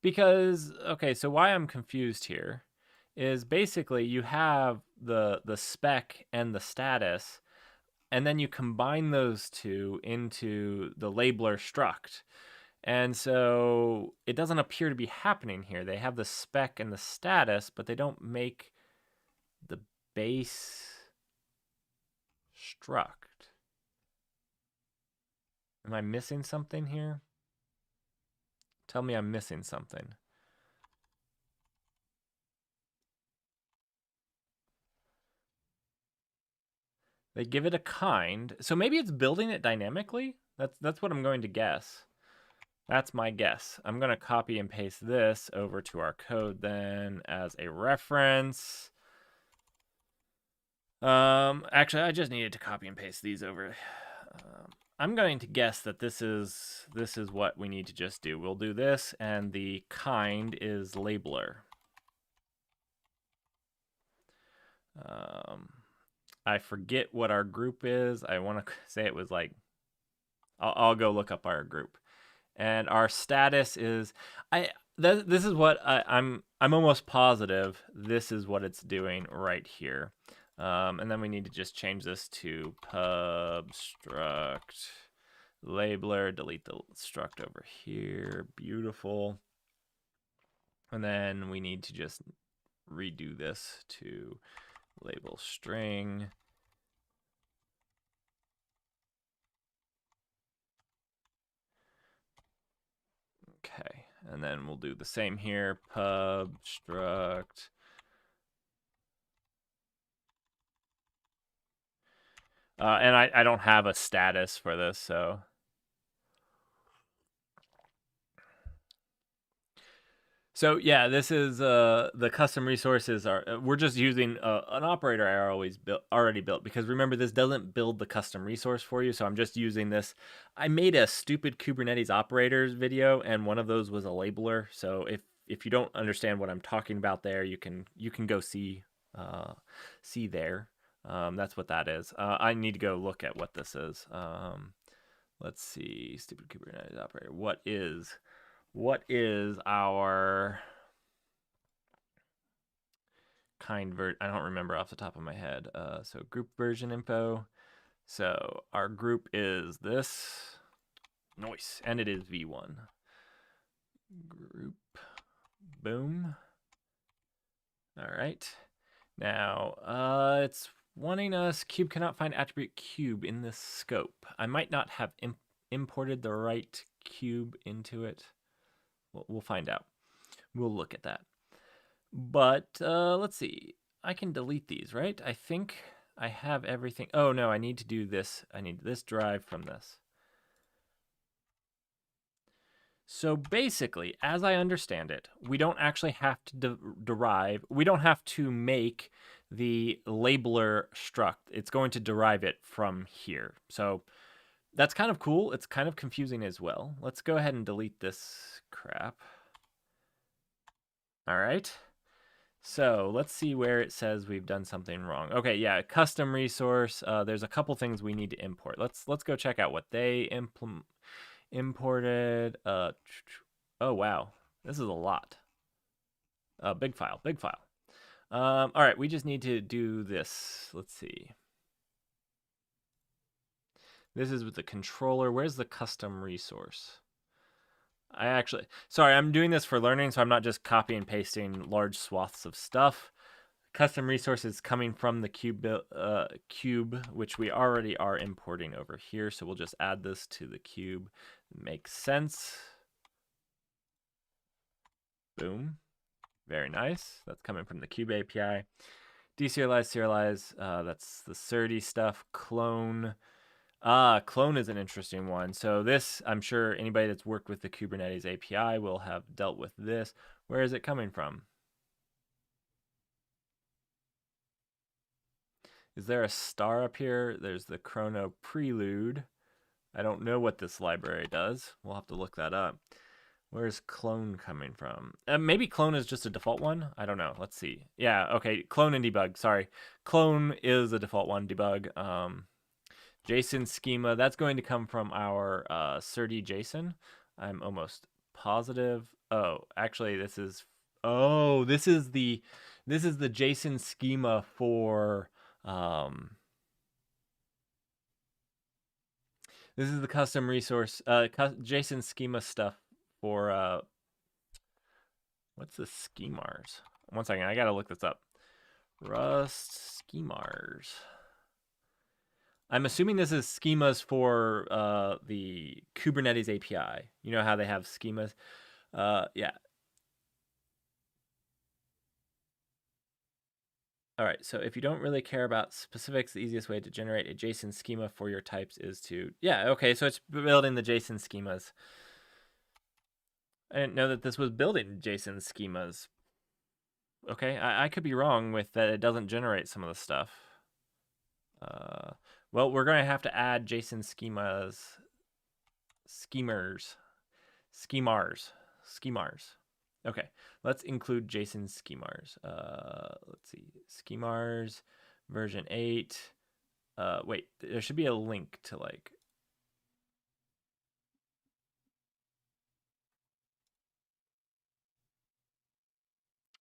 Because, okay, so why I'm confused here is basically you have the spec and the status, and then you combine those two into the labeler struct. And so it doesn't appear to be happening here. They have the spec and the status, but they don't make the base struct. Am I missing something here? Tell me I'm missing something. They give it a kind. So maybe it's building it dynamically? That's what I'm going to guess. That's my guess. I'm going to copy and paste this over to our code then as a reference. Actually, I just needed to copy and paste these over. I'm going to guess that this is what we need to just do. We'll do this, and the kind is labeler. I forget what our group is. I want to say it was like, I'll go look up our group. And our status is, this is what I'm almost positive this is what it's doing right here. And then we need to just change this to pub struct labeler, delete the struct over here. Beautiful. And then we need to just redo this to label string. Okay, and then we'll do the same here, pub struct. And I don't have a status for this, so. So yeah, this is the custom resources are. We're just using an operator I already built because remember this doesn't build the custom resource for you. So I'm just using this. I made a stupid Kubernetes operators video, and one of those was a labeler. So if you don't understand what I'm talking about there, you can go see there. That's what that is. I need to go look at what this is. Let's see, stupid Kubernetes operator. What is our kind I don't remember off the top of my head. So group version info. So our group is this. Nice. And it is v1. Group. Boom. All right. Now, it's wanting us, cube cannot find attribute cube in this scope. I might not have imported the right cube into it. We'll find out. We'll look at that. But let's see. I can delete these, right? I think I have everything. Oh, no, I need to do this. I need this drive from this. So basically, as I understand it, we don't actually have to derive. We don't have to make the labeler struct. It's going to derive it from here. So that's kind of cool. It's kind of confusing as well. Let's go ahead and delete this crap. All right. So let's see where it says we've done something wrong. Okay, yeah, custom resource. There's a couple things we need to import. Let's go check out what they imported. Oh wow, this is a lot. Big file, big file. All right, we just need to do this. Let's see. This is with the controller. Where's the custom resource? Sorry, I'm doing this for learning, so I'm not just copy and pasting large swaths of stuff. Custom resources coming from the cube, which we already are importing over here. So we'll just add this to the cube. Makes sense. Boom. Very nice. That's coming from the cube API. Deserialize, that's the Certi stuff. Clone. Clone is an interesting one. So this, I'm sure anybody that's worked with the Kubernetes API will have dealt with this. Where is it coming from? Is there a star up here? There's the chrono prelude. I don't know what this library does. We'll have to look that up. Where's clone coming from? Maybe clone is just a default one. I don't know. Let's see. Yeah, okay. Clone and debug. Sorry. Clone is a default one. Debug. JSON schema. That's going to come from our Certi JSON. I'm almost positive. Oh, actually, this is the JSON schema for this is the custom resource JSON schema stuff for what's the schemas? One second, I gotta look this up. Rust schemas. I'm assuming this is schemas for the Kubernetes API. You know how they have schemas? Yeah. All right, so if you don't really care about specifics, the easiest way to generate a JSON schema for your types is to, yeah, okay, so it's building the JSON schemas. I didn't know that this was building JSON schemas. Okay, I could be wrong with that it doesn't generate some of the stuff. Well, we're going to have to add JSON schemars. Okay, let's include JSON schemars. Let's see, schemars version 8. Wait, there should be a link to like.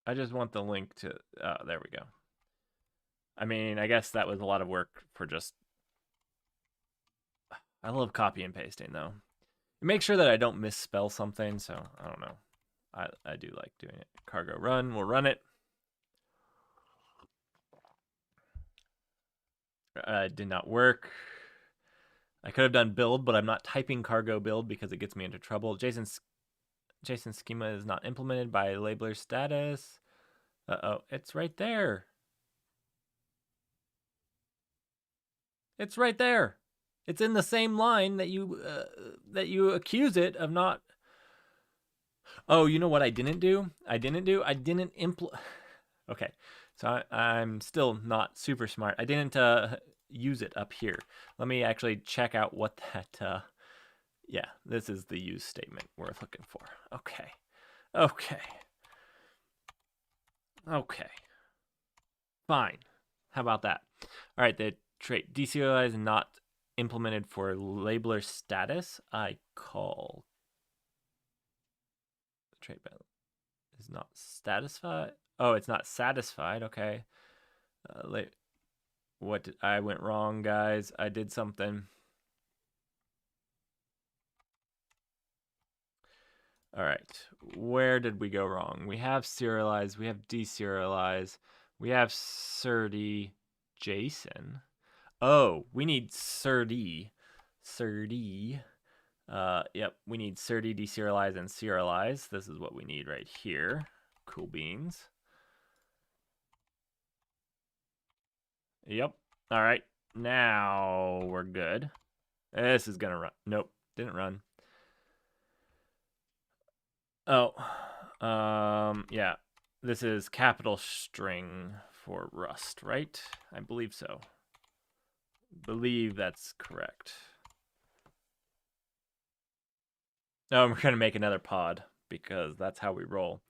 I just want the link to. There we go. I mean, I guess that was a lot of work for just. I love copy and pasting though. Make sure that I don't misspell something. So I don't know. I do like doing it. Cargo run. We'll run it. Did not work. I could have done build, but I'm not typing cargo build because it gets me into trouble. JSON schema is not implemented by labeler status. Uh-oh, it's right there. It's right there. It's in the same line that you accuse it of not. Oh, you know what I didn't do? I didn't implement. Okay, so I'm still not super smart. I didn't use it up here. Let me actually check out what that. Yeah, this is the use statement we're looking for. Okay. Fine. How about that? All right, the trait deserialize not implemented for labeler status. I call the trait is not satisfied. Oh, it's not satisfied. Okay. What did I went wrong, guys? I did something. All right, where did we go wrong? We have serialize, we have deserialize, we have Certi JSON. Oh, we need Certi. Yep, we need Certi, deserialize, and serialize. This is what we need right here. Cool beans. Yep. All right, now we're good. This is gonna run. Nope, didn't run. Oh, yeah. This is capital string for Rust, right? I believe so. Believe that's correct. Oh, we're gonna make another pod because that's how we roll.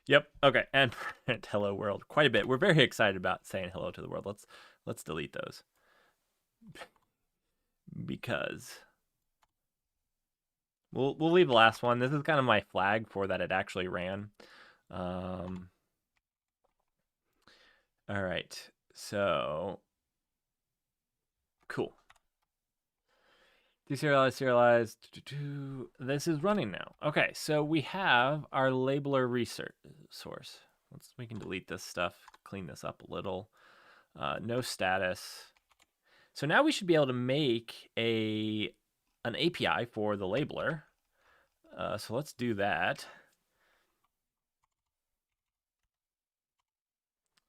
Yep. Okay. And print hello world quite a bit. We're very excited about saying hello to the world. Let's delete those because we'll leave the last one. This is kind of my flag for that it actually ran. All right. So cool. Deserialize. This is running now. Okay, so we have our labeler research source. We can delete this stuff, clean this up a little. No status. So now we should be able to make an API for the labeler. So let's do that.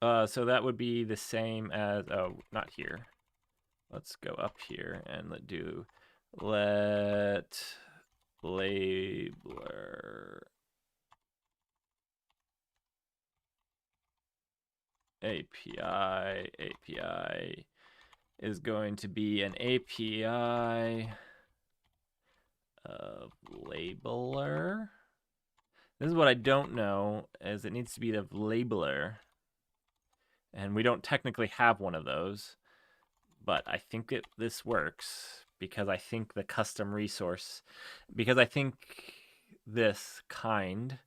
So that would be the same as, oh, not here. Let's go up here and let labeler API is going to be an API of labeler. This is what I don't know, is it needs to be the labeler. And we don't technically have one of those, but I think this works because I think the custom resource, because I think this kind,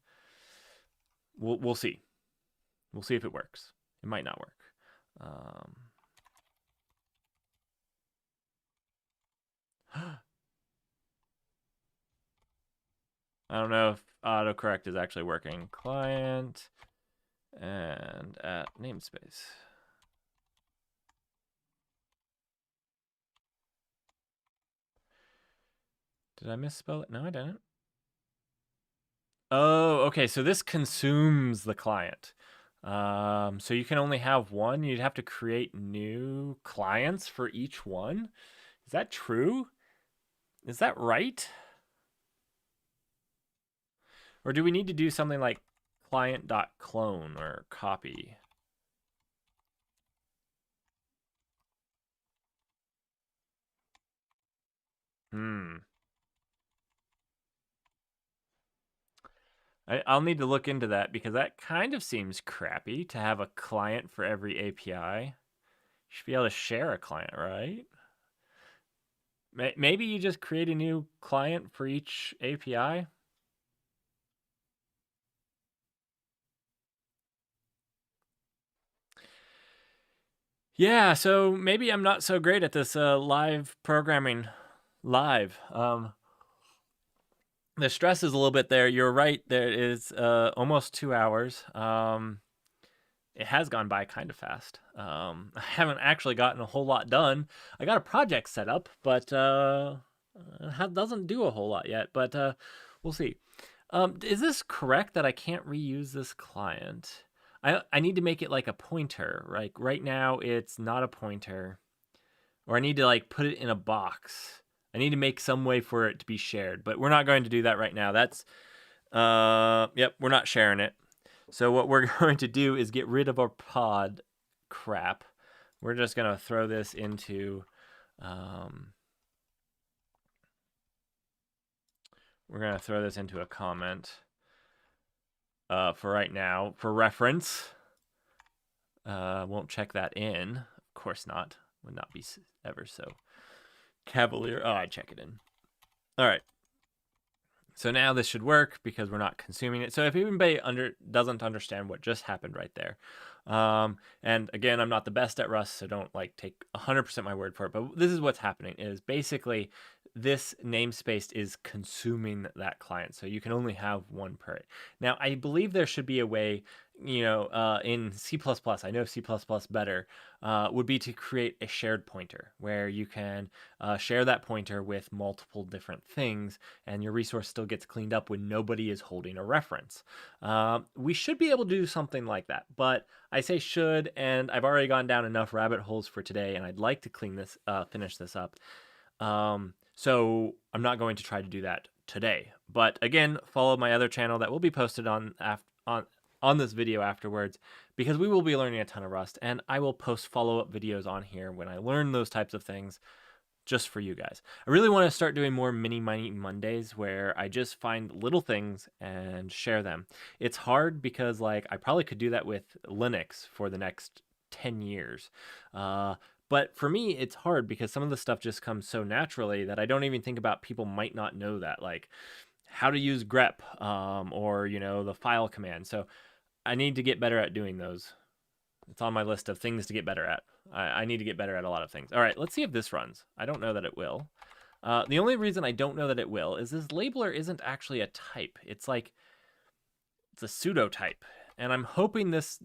we'll see. We'll see if it works. It might not work. I don't know if autocorrect is actually working. Client and at namespace. Did I misspell it? No, I didn't. Oh, okay. So this consumes the client. So you can only have one. You'd have to create new clients for each one. Is that true? Is that right? Or do we need to do something like client.clone or copy? I'll need to look into that because that kind of seems crappy to have a client for every API. You should be able to share a client, right? Maybe you just create a new client for each API. Yeah, so maybe I'm not so great at this live programming live. The stress is a little bit there. You're right. There is almost 2 hours. It has gone by kind of fast. I haven't actually gotten a whole lot done. I got a project set up, but it doesn't do a whole lot yet. But we'll see. Is this correct that I can't reuse this client? I need to make it like a pointer. Right now, it's not a pointer, or I need to like put it in a box. I need to make some way for it to be shared, but we're not going to do that right now. That's yep, we're not sharing it. So what we're going to do is get rid of our pod crap. We're just going to throw this into we're going to throw this into a comment for right now for reference. Won't check that in. Of course not. Would not be ever so cavalier. Oh, I check it in. All right. So now this should work because we're not consuming it. So if anybody doesn't understand what just happened right there, and again, I'm not the best at Rust, so don't like take 100% my word for it. But this is what's happening: is basically this namespace is consuming that client, so you can only have one per it. Now, I believe there should be a way, in C++. I know C++ better. Would be to create a shared pointer where you can share that pointer with multiple different things, and your resource still gets cleaned up when nobody is holding a reference. We should be able to do something like that, but I say should, and I've already gone down enough rabbit holes for today, and I'd like to finish this up. So I'm not going to try to do that today. But again, follow my other channel that will be posted on this video afterwards, because we will be learning a ton of Rust, and I will post follow-up videos on here when I learn those types of things just for you guys. I really want to start doing more mini Mondays where I just find little things and share them. It's hard because like I probably could do that with Linux for the next 10 years. But for me, it's hard because some of the stuff just comes so naturally that I don't even think about people might not know that, like how to use grep or, the file command. So I need to get better at doing those. It's on my list of things to get better at. I need to get better at a lot of things. All right, let's see if this runs. I don't know that it will. The only reason I don't know that it will is this labeler isn't actually a type. It's a pseudo type. And I'm hoping this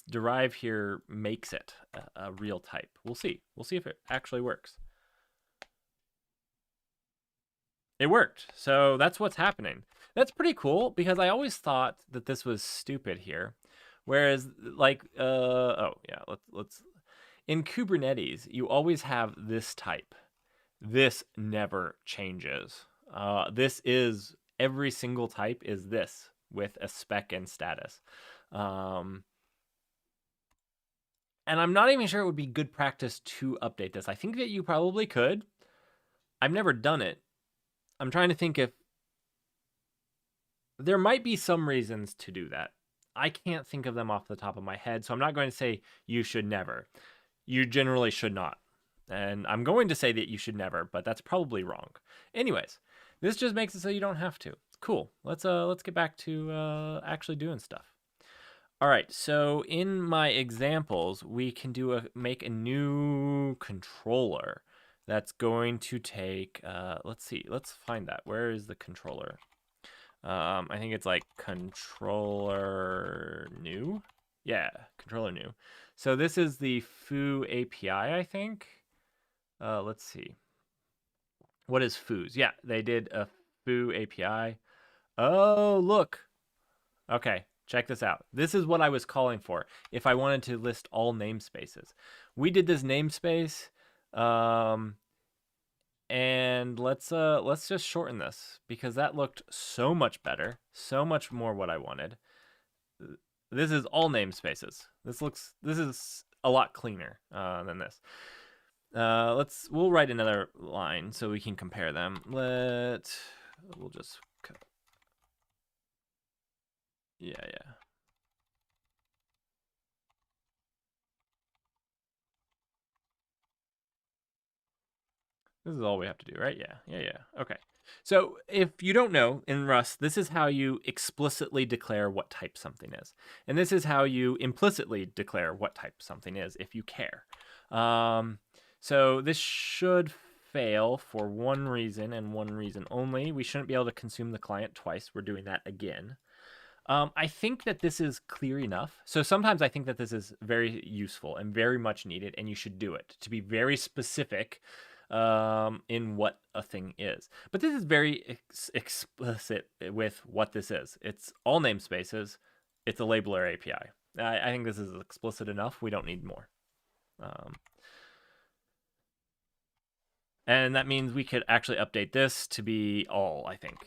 derive here makes it a real type. We'll see. We'll see if it actually works. It worked. So that's what's happening. That's pretty cool because I always thought that this was stupid here. Whereas let's in Kubernetes, you always have this type. This never changes. This is every single type is this with a spec and status. And I'm not even sure it would be good practice to update this. I think that you probably could. I've never done it. I'm trying to think if there might be some reasons to do that. I can't think of them off the top of my head, so I'm not going to say you should never. You generally should not. And I'm going to say that you should never, but that's probably wrong. Anyways, this just makes it so you don't have to. Cool. Let's get back to actually doing stuff. All right, so in my examples, we can make a new controller that's going to take, let's see, let's find that. Where is the controller? I think it's like controller new. Yeah, controller new. So this is the foo API, I think. Let's see. What is foos? Yeah, they did a foo API. Oh, look. Okay, check this out. This is what I was calling for if I wanted to list all namespaces. We did this namespace, and let's just shorten this because that looked so much better, so much more what I wanted. This is all namespaces. This is a lot cleaner than this. We'll write another line so we can compare them. We'll just, yeah. This is all we have to do, right? Yeah. Okay. So if you don't know, in Rust, this is how you explicitly declare what type something is. And this is how you implicitly declare what type something is if you care. So this should fail for one reason and one reason only. We shouldn't be able to consume the client twice. We're doing that again. I think that this is clear enough. So sometimes I think that this is very useful and very much needed, and you should do it to be very specific in what a thing is. But this is very explicit with what this is. It's all namespaces. It's a labeler API. I think this is explicit enough. We don't need more. And that means we could actually update this to be all, I think.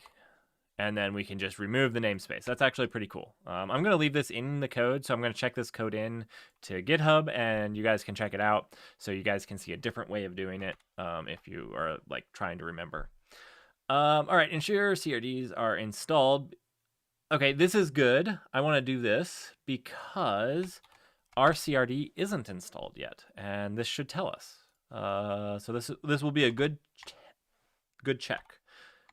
And then we can just remove the namespace. That's actually pretty cool. I'm going to leave this in the code, so I'm going to check this code in to GitHub, and you guys can check it out, so you guys can see a different way of doing it if you are like trying to remember. All right, ensure CRDs are installed. Okay, this is good. I want to do this because our CRD isn't installed yet, and this should tell us. So this will be a good check.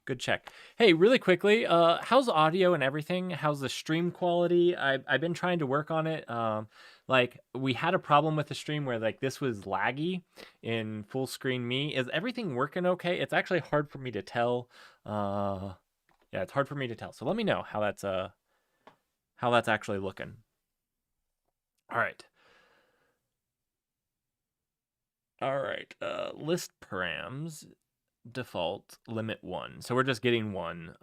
Good check. Hey, really quickly, how's audio and everything? How's the stream quality? I've been trying to work on it. Like we had a problem with the stream where like this was laggy in full screen me. Is everything working okay? It's actually hard for me to tell. Yeah, it's hard for me to tell. So let me know how that's actually looking. All right. List params default limit 1. So we're just getting 1.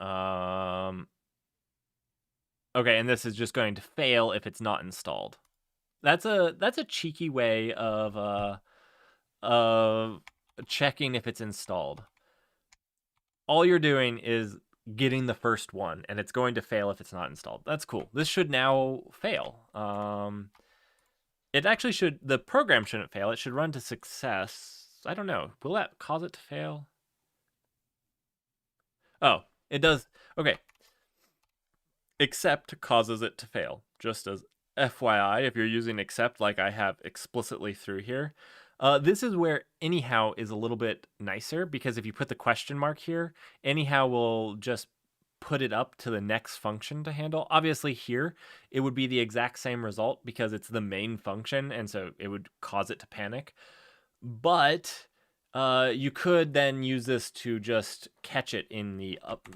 Okay, and this is just going to fail if it's not installed. That's a cheeky way of checking if it's installed. All you're doing is getting the first one, and it's going to fail if it's not installed. That's cool. This should now fail. It actually should. The program shouldn't fail. It should run to success. I don't know. Will that cause it to fail? Oh, it does. Okay. Except causes it to fail. Just as FYI, if you're using except like I have explicitly through here, this is where anyhow is a little bit nicer, because if you put the question mark here, anyhow will just put it up to the next function to handle. Obviously here, it would be the exact same result because it's the main function, and so it would cause it to panic. But you could then use this to just catch it in the up,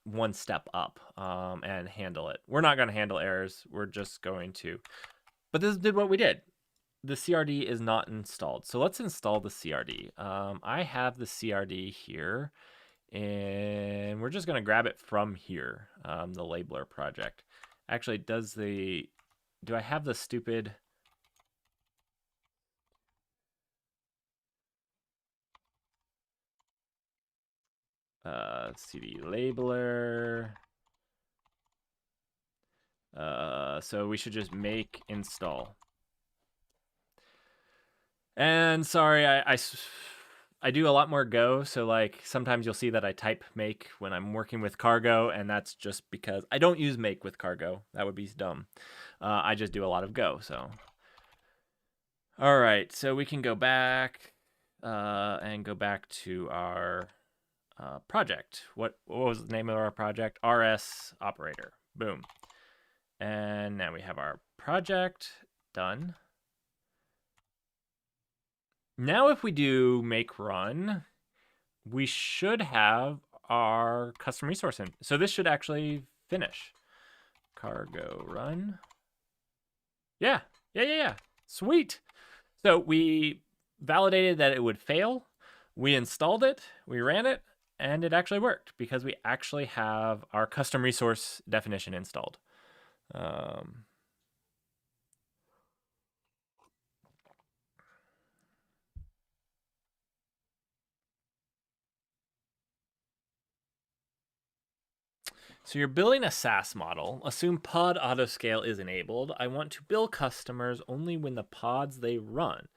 one step up, and handle it. We're not going to handle errors. We're just going to. But this did what we did. The CRD is not installed. So let's install the CRD. I have the CRD here, and we're just going to grab it from here, the labeler project. Actually, do I have the stupid... CD labeler. So we should just make install. And sorry, I do a lot more Go, so like sometimes you'll see that I type make when I'm working with cargo, and that's just because I don't use make with cargo. That would be dumb. I just do a lot of Go, so. All right, so we can go back and go back to our project. What was the name of our project? RS operator. Boom. And now we have our project done. Now if we do make run, we should have our custom resource in. So this should actually finish. Cargo run. Yeah. Sweet. So we validated that it would fail. We installed it. We ran it. And it actually worked because we actually have our custom resource definition installed. So you're building a SaaS model. Assume pod autoscale is enabled. I want to bill customers only when the pods they run.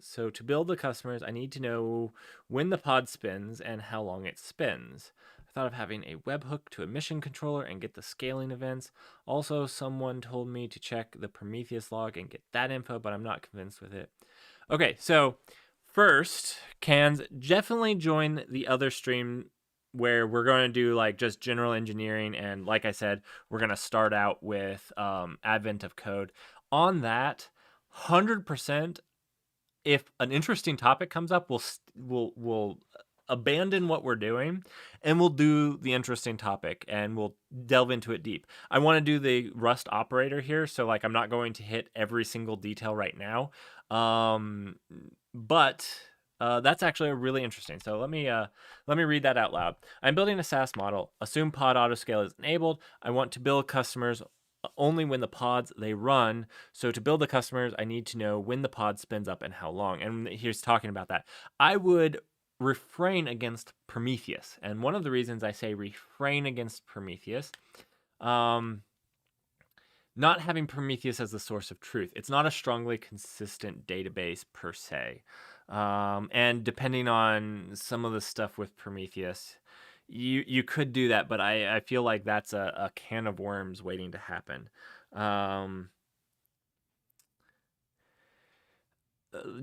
So to build the customers, I need to know when the pod spins and how long it spins. I thought of having a webhook to a mission controller and get the scaling events. Also, someone told me to check the Prometheus log and get that info, but I'm not convinced with it. Okay, so first, cans definitely join the other stream where we're going to do like just general engineering, and like I said, we're going to start out with advent of code. On that, 100%, if an interesting topic comes up, we'll abandon what we're doing and we'll do the interesting topic and we'll delve into it deep. I want to do the Rust operator here, so like I'm not going to hit every single detail right now, but that's actually really interesting. So let me read that out loud. I'm building a SaaS model. Assume pod autoscale is enabled. I want to build customers only when the pods they run. So to build the customers, I need to know when the pod spins up and how long. And here's talking about that. I would refrain against Prometheus. And one of the reasons I say refrain against Prometheus, not having Prometheus as the source of truth. It's not a strongly consistent database per se. And depending on some of the stuff with Prometheus, you could do that, but I feel like that's a can of worms waiting to happen.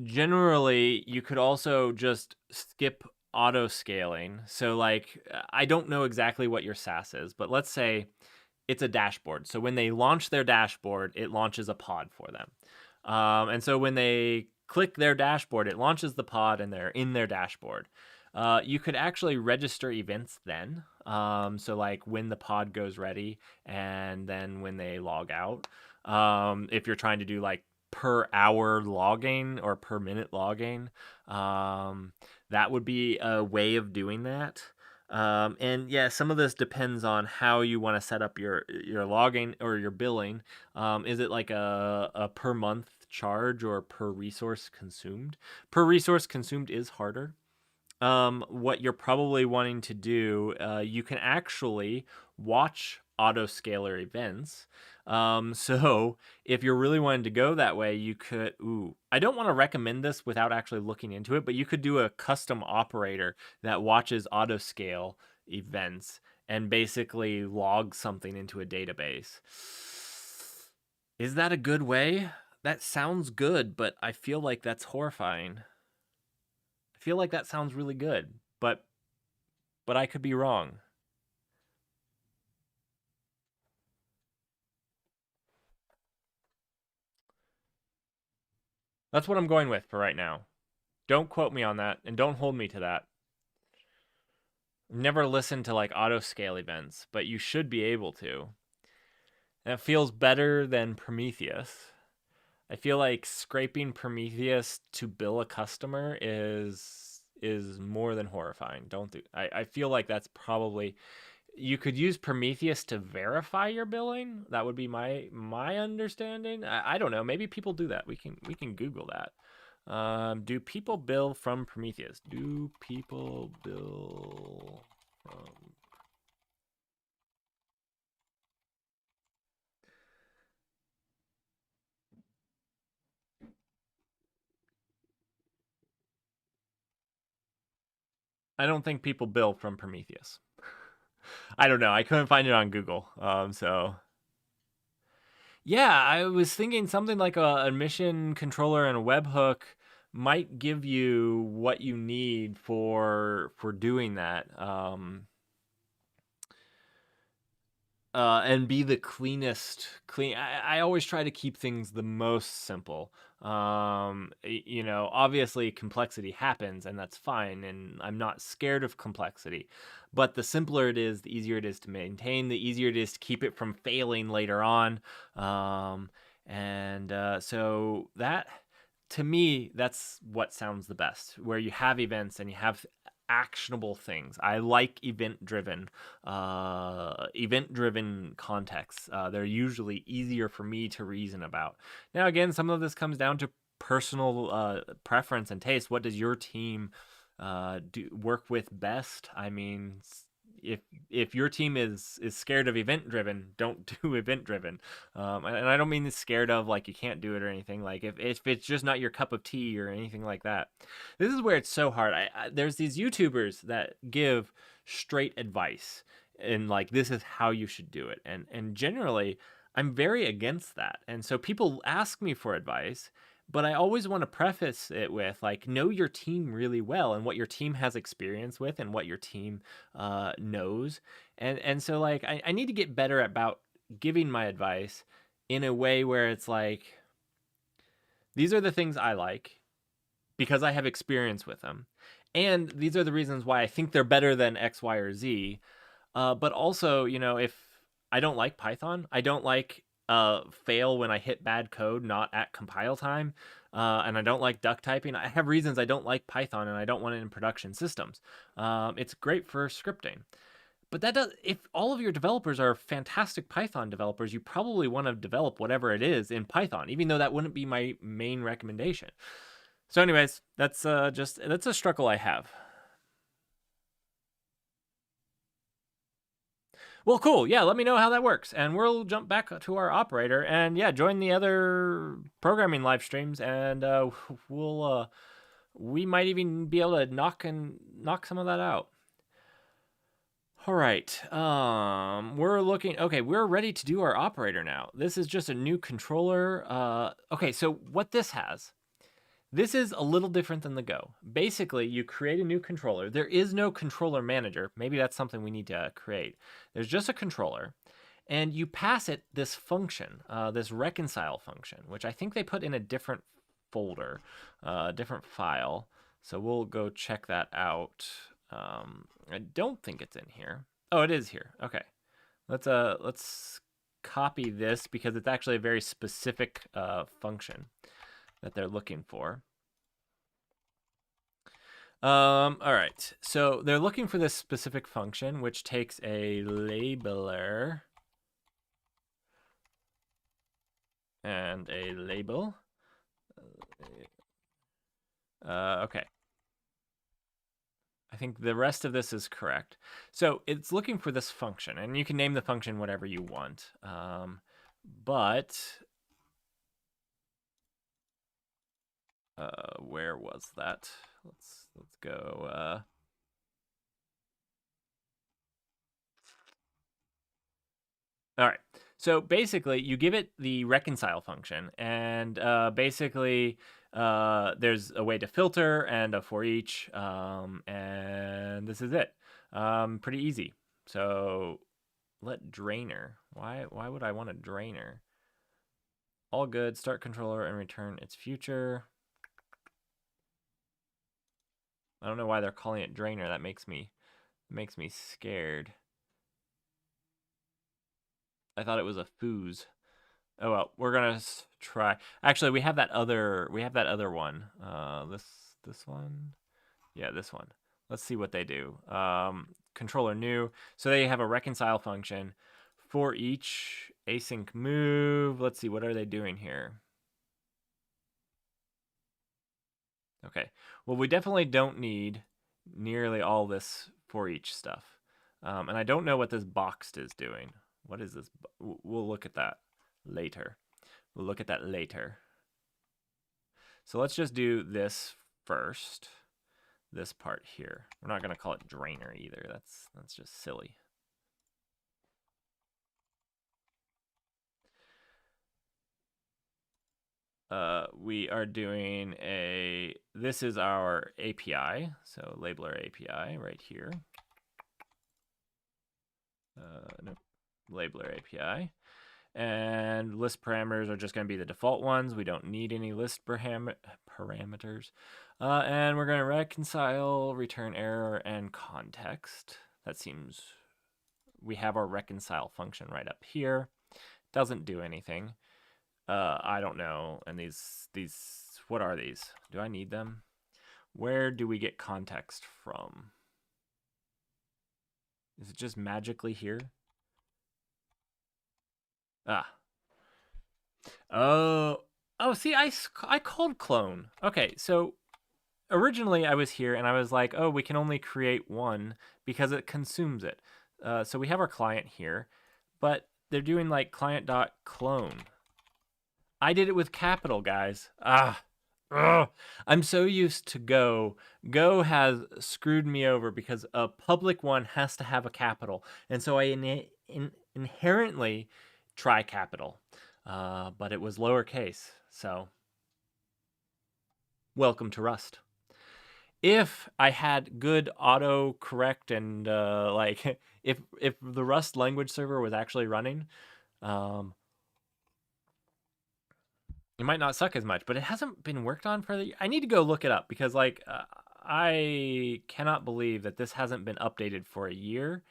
Generally, you could also just skip auto scaling. So like, I don't know exactly what your SaaS is, but let's say it's a dashboard. So when they launch their dashboard, it launches a pod for them. And so when they click their dashboard, it launches the pod and they're in their dashboard. You could actually register events then. So like when the pod goes ready and then when they log out. If you're trying to do like per hour logging or per minute logging, that would be a way of doing that. And yeah, some of this depends on how you want to set up your logging or your billing. Is it like a per month charge or per resource consumed? Per resource consumed is harder. What you're probably wanting to do, you can actually watch autoscaler events. So if you're really wanting to go that way, you could, I don't want to recommend this without actually looking into it, but you could do a custom operator that watches autoscale events and basically log something into a database. Is that a good way? That sounds good, but I feel like that's horrifying. I feel like that sounds really good, but I could be wrong. That's what I'm going with for right now. Don't quote me on that and don't hold me to that. Never listened to like auto scale events, but you should be able to. And it feels better than Prometheus. I feel like scraping Prometheus to bill a customer is more than horrifying. Don't do. I feel like that's probably, you could use Prometheus to verify your billing. That would be my understanding. I don't know. Maybe people do that. We can Google that. Do people bill from Prometheus? Do people bill from? I don't think people bill from Prometheus. I don't know. I couldn't find it on Google. So yeah, I was thinking something like a mission controller and a webhook might give you what you need for doing that. And be the clean. I always try to keep things the most simple. Obviously complexity happens and that's fine, and I'm not scared of complexity, but the simpler it is, the easier it is to maintain, the easier it is to keep it from failing later on. So that, to me, that's what sounds the best, where you have events and you have actionable things. I like event-driven contexts. They're usually easier for me to reason about. Now, again, some of this comes down to personal preference and taste. What does your team work with best? I mean, if your team is scared of event driven, don't do event driven. And I don't mean it's scared of like you can't do it or anything. Like if it's just not your cup of tea or anything like that. This is where it's so hard. There's these YouTubers that give straight advice and like this is how you should do it. And generally I'm very against that. And so people ask me for advice, but I always want to preface it with like know your team really well and what your team has experience with and what your team knows. And so like I need to get better about giving my advice in a way where it's like these are the things I like because I have experience with them. And these are the reasons why I think they're better than X, Y, or Z. But also, you know, if I don't like Python, I don't like fail when I hit bad code not at compile time, and I don't like duck typing. I have reasons I don't like Python and I don't want it in production systems. It's great for scripting. But that does, if all of your developers are fantastic Python developers, you probably want to develop whatever it is in Python, even though that wouldn't be my main recommendation. So anyways, that's a struggle I have. Well, cool. Yeah, let me know how that works. And we'll jump back to our operator and yeah, join the other programming live streams and we might even be able to knock some of that out. All right. We're looking okay, we're ready to do our operator now. This is just a new controller. Okay, so what this is a little different than the Go. Basically, you create a new controller. There is no controller manager. Maybe that's something we need to create. There's just a controller, and you pass it this function, this reconcile function, which I think they put in a different folder, different file. So we'll go check that out. I don't think it's in here. Oh, it is here. Okay, let's copy this because it's actually a very specific function that they're looking for. All right, so they're looking for this specific function, which takes a labeler and a label. Okay. I think the rest of this is correct. So it's looking for this function, and you can name the function whatever you want. But where was that? Let's go. All right. So basically, you give it the reconcile function, and basically, there's a way to filter and a for each, and this is it. Pretty easy. So let drainer. Why would I want a drainer? All good. Start controller and return its future. I don't know why they're calling it drainer. That makes me scared. I thought it was a foos. Oh well, we're gonna try. Actually, we have that other one. This one, yeah, this one. Let's see what they do. Controller new. So they have a reconcile function for each async move. Let's see, what are they doing here? Okay. Well, we definitely don't need nearly all this for each stuff. And I don't know what this boxed is doing. What is this? We'll look at that later. We'll look at that later. So let's just do this first. This part here. We're not going to call it drainer either. That's just silly. We are doing this is our API. So labeler API right here. No, labeler API. And list parameters are just going to be the default ones. We don't need any list parameters. And we're going to reconcile, return error, and context. That seems, we have our reconcile function right up here. Doesn't do anything. I don't know. And these, what are these? Do I need them? Where do we get context from? Is it just magically here? Ah. Oh, see, I called clone. Okay, so originally I was here and I was like, oh, we can only create one because it consumes it. So we have our client here, but they're doing like client.clone. I did it with capital, guys. Ugh. I'm so used to Go. Go has screwed me over because a public one has to have a capital. And so I inherently try capital. But it was lowercase. So welcome to Rust. If I had good autocorrect and like if the Rust language server was actually running, it might not suck as much, but it hasn't been worked on for the. I need to go look it up because like I cannot believe that this hasn't been updated for a year.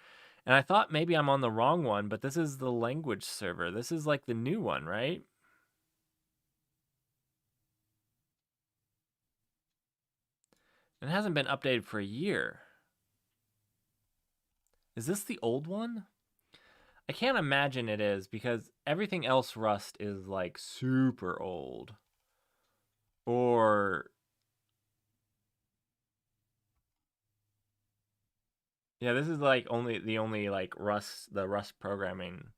And I thought maybe I'm on the wrong one, but this is the language server. This is like the new one, right? It hasn't been updated for a year. Is this the old one? I can't imagine it is because everything else Rust is like super old. Or yeah, this is like the only like the Rust programming.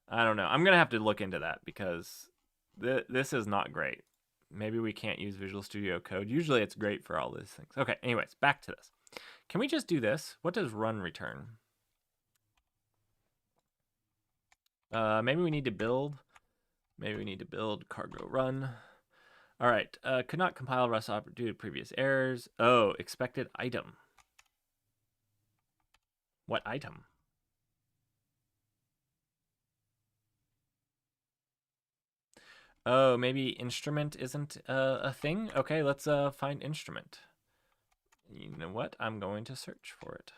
I don't know. I'm going to have to look into that because this is not great. Maybe we can't use Visual Studio Code. Usually it's great for all these things. Okay, anyways, back to this. Can we just do this? What does run return? Maybe we need to build. Maybe we need to build cargo run. All right. Could not compile Rust due to previous errors. Oh, expected item. What item? Oh, maybe instrument isn't a thing? Okay, let's find instrument. You know what? I'm going to search for it.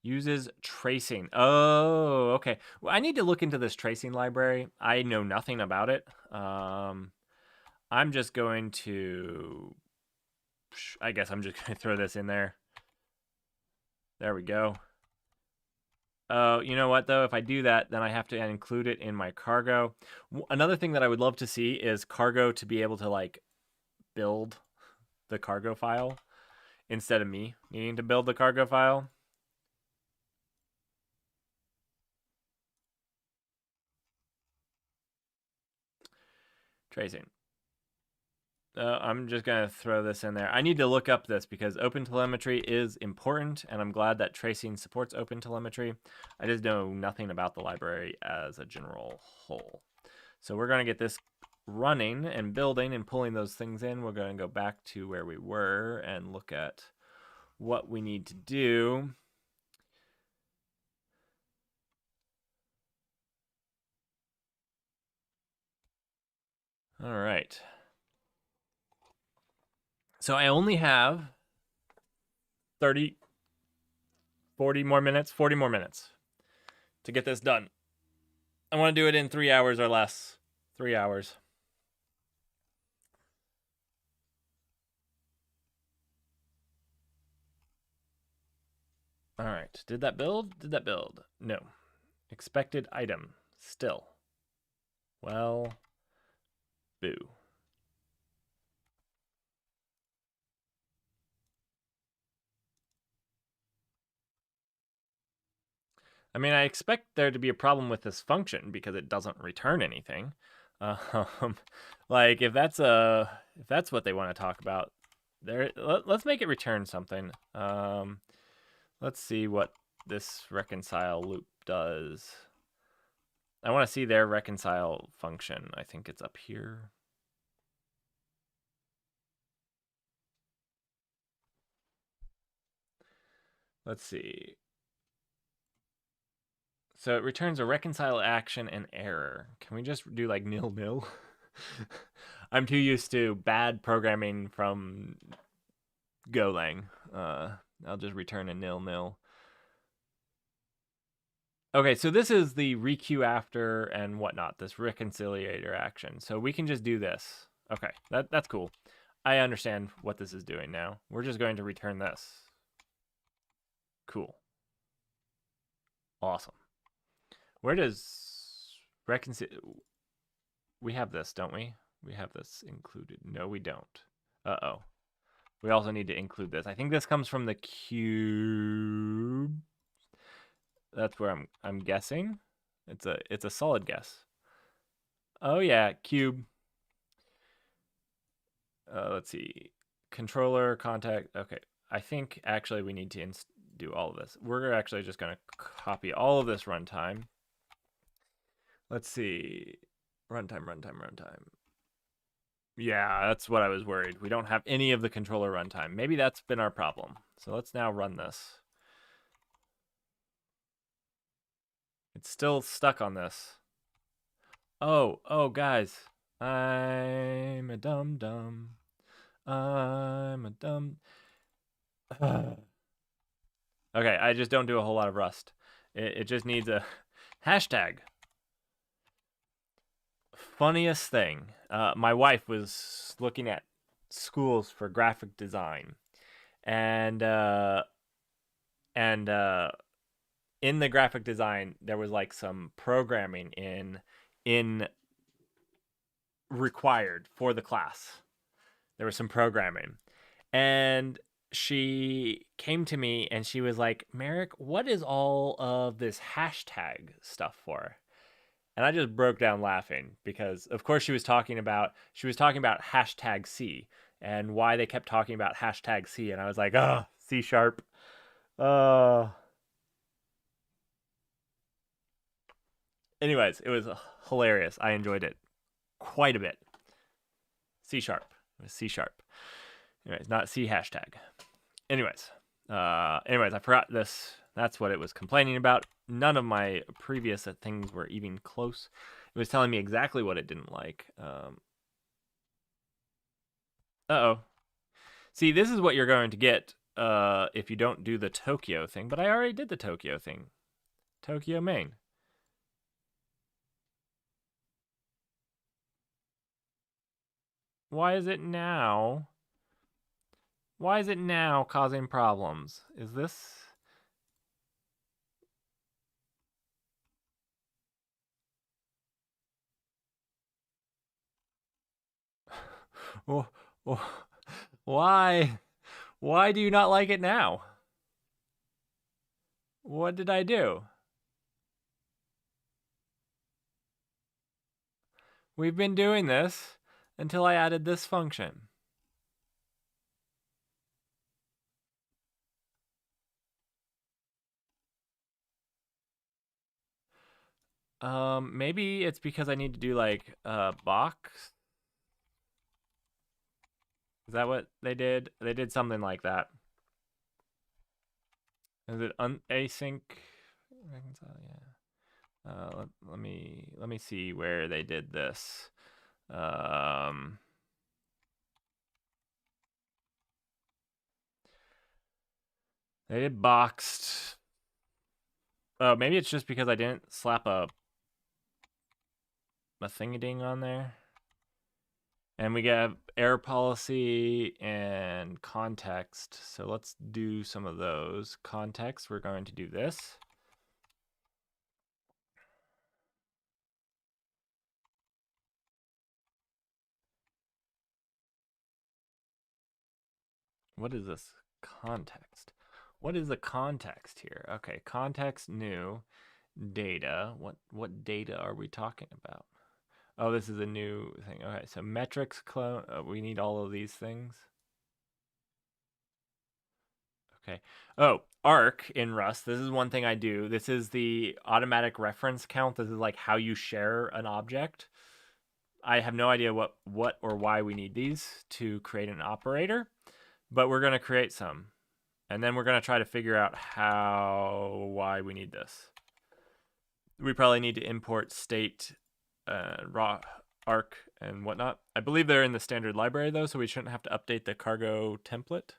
Uses tracing. Oh, okay. Well, I need to look into this tracing library. I know nothing about it. I'm just going to... I guess I'm just going to throw this in there. There we go. Oh, you know what, though? If I do that, then I have to include it in my cargo. Another thing that I would love to see is cargo to be able to, like, build the cargo file instead of me needing to build the cargo file. Tracing. I'm just going to throw this in there. I need to look up this because OpenTelemetry is important, and I'm glad that tracing supports OpenTelemetry. I just know nothing about the library as a general whole. So we're going to get this running and building and pulling those things in. We're going to go back to where we were and look at what we need to do. All right. So I only have 30, 40 more minutes to get this done. I want to do it in 3 hours or less. 3 hours. All right. Did that build? Did that build? No. Expected item. Still. Well, boo. I mean, I expect there to be a problem with this function because it doesn't return anything. Like if that's what they want to talk about, let's make it return something. Let's see what this reconcile loop does. I want to see their reconcile function. I think it's up here. Let's see. So it returns a reconcile action and error. Can we just do like nil? I'm too used to bad programming from Golang. I'll just return a nil. Okay, so this is the requeue after and whatnot, this reconciliator action. So we can just do this. Okay, that's cool. I understand what this is doing now. We're just going to return this. Cool. Awesome. Where does reconcile... We have this, don't we? We have this included. No, we don't. Uh-oh. We also need to include this. I think this comes from the cube. That's where I'm guessing. It's a solid guess. Oh yeah, cube. Let's see. Controller, contact. Okay. I think actually we need to do all of this. We're actually just going to copy all of this runtime. Let's see. Runtime. Yeah, that's what I was worried. We don't have any of the controller runtime. Maybe that's been our problem. So let's now run this. It's still stuck on this. Oh, guys. I'm a dum-dum. I'm a dumb. Okay, I just don't do a whole lot of Rust. It just needs a hashtag. Funniest thing, my wife was looking at schools for graphic design, and in the graphic design there was like some programming in required for the class. There was some programming, and she came to me and she was like, Merrick, what is all of this hashtag stuff for? And I just broke down laughing because of course she was talking about hashtag C and why they kept talking about hashtag C, and I was like, oh, C#. Anyways, it was hilarious. I enjoyed it quite a bit. C#. It was C#. Anyways, not C hashtag. Anyways, I forgot this. That's what it was complaining about. None of my previous things were even close. It was telling me exactly what it didn't like. Uh-oh. See, this is what you're going to get if you don't do the Tokyo thing. But I already did the Tokyo thing. Tokyo main. Why is it now? Why is it now causing problems? Is this... Why? Why do you not like it now? What did I do? We've been doing this until I added this function. Maybe it's because I need to do like box. Is that what they did? They did something like that. Is it async? Reconcile, yeah. Let me see where they did this. They did boxed. Oh, maybe it's just because I didn't slap a thingy-ding on there. And we get error policy and context. So let's do some of those. Context, we're going to do this. What is this? Context. What is the context here? Okay, context new data. What data are we talking about? Oh, this is a new thing. Okay, so metrics clone. We need all of these things. Okay. Oh, arc in Rust. This is one thing I do. This is the automatic reference count. This is like how you share an object. I have no idea what or why we need these to create an operator, but we're going to create some. And then we're going to try to figure out why we need this. We probably need to import state, raw arc and whatnot. I believe they're in the standard library though, so we shouldn't have to update the cargo template.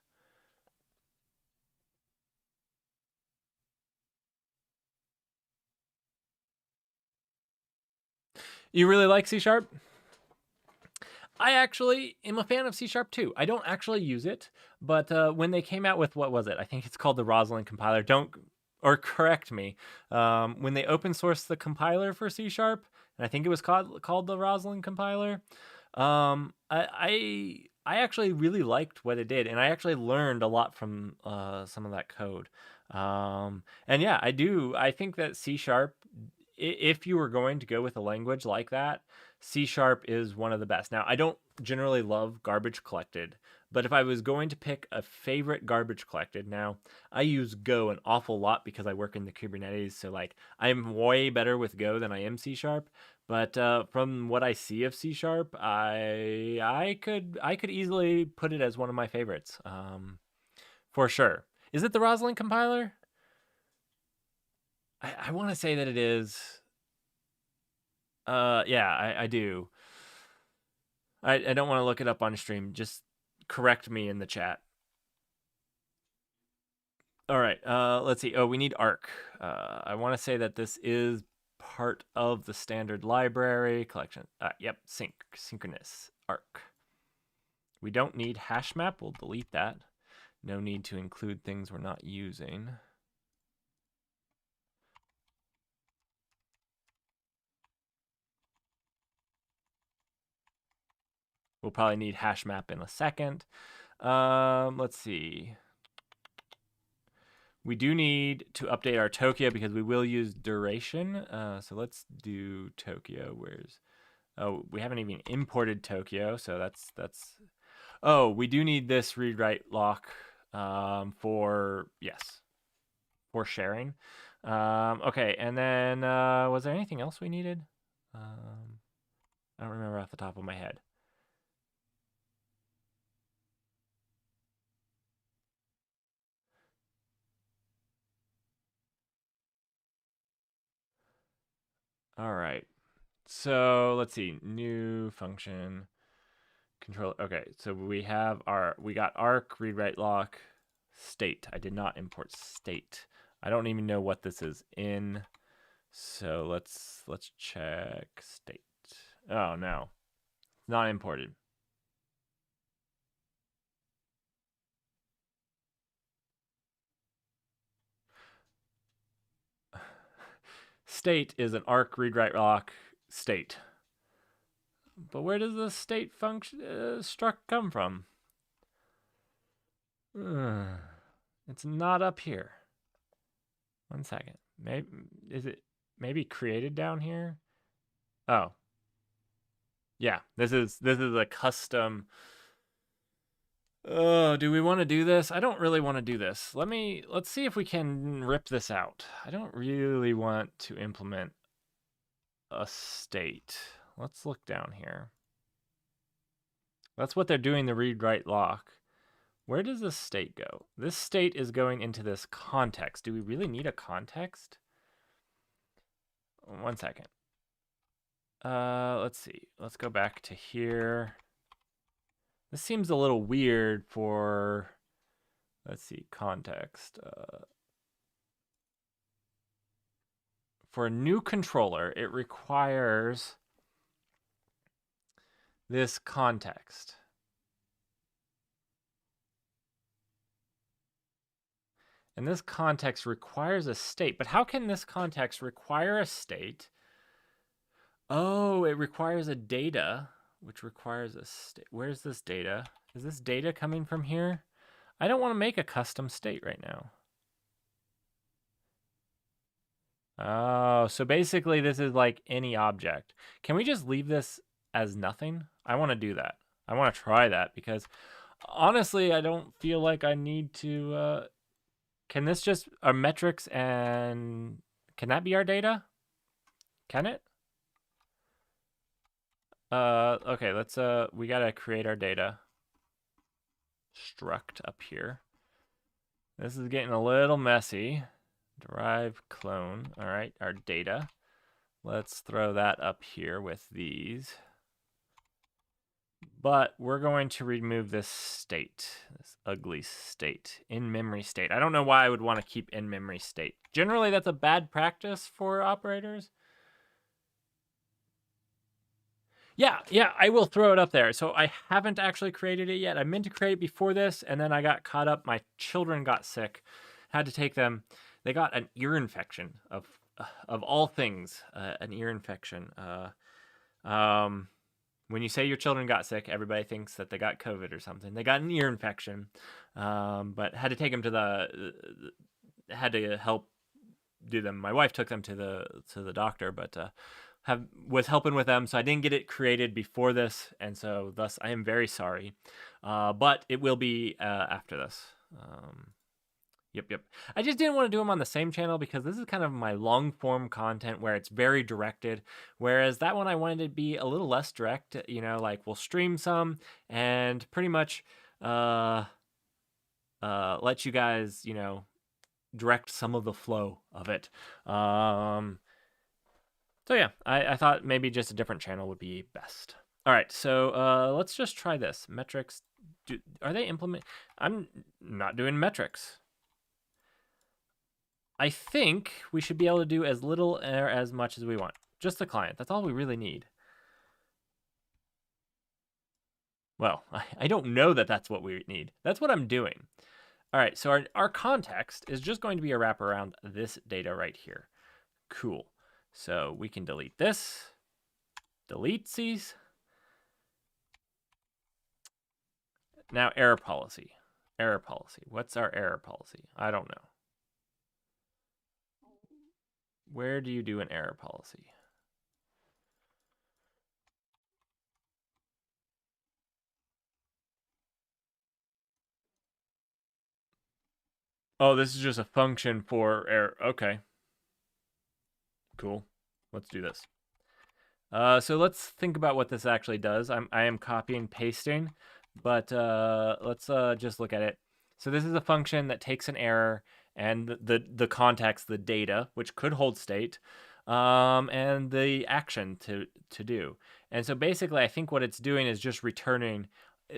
You really like C#? I actually am a fan of C# too. I don't actually use it, but when they came out with, what was it? I think it's called the Roslyn compiler. Correct me. When they open sourced the compiler for C#, and I think it was called the Roslyn compiler, I actually really liked what it did, and I actually learned a lot from some of that code. And yeah, I think that C sharp, if you were going to go with a language like that, C sharp is one of the best. Now, I don't generally love garbage collected, but if I was going to pick a favorite garbage collected, now I use Go an awful lot because I work in the Kubernetes, so like I'm way better with Go than I am C sharp. But from what I see of C sharp, I could easily put it as one of my favorites, for sure. Is it the Roslyn compiler? I want to say that it is. Yeah, I do. I don't want to look it up on stream. Just correct me in the chat. All right. Let's see. Oh, we need arc. I want to say that this is part of the standard library collection. Yep. Synchronous arc. We don't need hash map. We'll delete that. No need to include things we're not using. We'll probably need hash map in a second. Let's see. We do need to update our Tokyo because we will use duration. So let's do Tokyo. Oh, we haven't even imported Tokyo, so that's. Oh, we do need this read write lock for sharing. Okay, and then was there anything else we needed? I don't remember off the top of my head. All right. So let's see. New function control. Okay, so we got arc, read write lock, state. I did not import state. I don't even know what this is in. So let's check state. Oh no. Not imported. State is an arc, read write lock, state. But where does the state function struct come from? It's not up here. 1 second. Maybe is it maybe created down here? Oh. Yeah, this is a custom. Oh, do we want to do this? I don't really want to do this. Let's see if we can rip this out. I don't really want to implement a state. Let's look down here. That's what they're doing, the read write lock. Where does this state go? This state is going into this context. Do we really need a context? 1 second. Let's see. Let's go back to here. This seems a little weird for, let's see, context. For a new controller, it requires this context. And this context requires a state. But how can this context require a state? Oh, it requires a data, which requires a state. Where's this data? Is this data coming from here? I don't want to make a custom state right now. Oh, so basically this is like any object. Can we just leave this as nothing? I want to do that. I want to try that because honestly, I don't feel like I need to. Can this just our metrics and can that be our data? Can it? Okay, let's we gotta create our data struct up here. This is getting a little messy. Derive clone. All right, our data. Let's throw that up here with these. But we're going to remove this state, this ugly state, in-memory state. I don't know why I would want to keep in-memory state. Generally, that's a bad practice for operators. Yeah, I will throw it up there. So I haven't actually created it yet. I meant to create it before this, and then I got caught up. My children got sick, had to take them. They got an ear infection of all things, an ear infection. when you say your children got sick, everybody thinks that they got COVID or something. They got an ear infection, but had to take them had to help do them. My wife took them to the doctor, but was helping with them, so I didn't get it created before this, and so thus I am very sorry. But it will be after this. Yep. I just didn't want to do them on the same channel because this is kind of my long form content where it's very directed. Whereas that one I wanted to be a little less direct. Like we'll stream some and pretty much let you guys, direct some of the flow of it. So yeah, I thought maybe just a different channel would be best. All right, so let's just try this. Metrics, are they implement? I'm not doing metrics. I think we should be able to do as little or as much as we want. Just the client. That's all we really need. Well, I don't know that that's what we need. That's what I'm doing. All right, so our context is just going to be a wrap around this data right here. Cool. So we can delete this. Delete these. Now error policy. Error policy. What's our error policy? I don't know. Where do you do an error policy? Oh, this is just a function for error. Okay. Cool. Let's do this. So let's think about what this actually does. I am copying, pasting, but let's just look at it. So this is a function that takes an error and the context, the data, which could hold state, and the action to do. And so basically, I think what it's doing is just returning.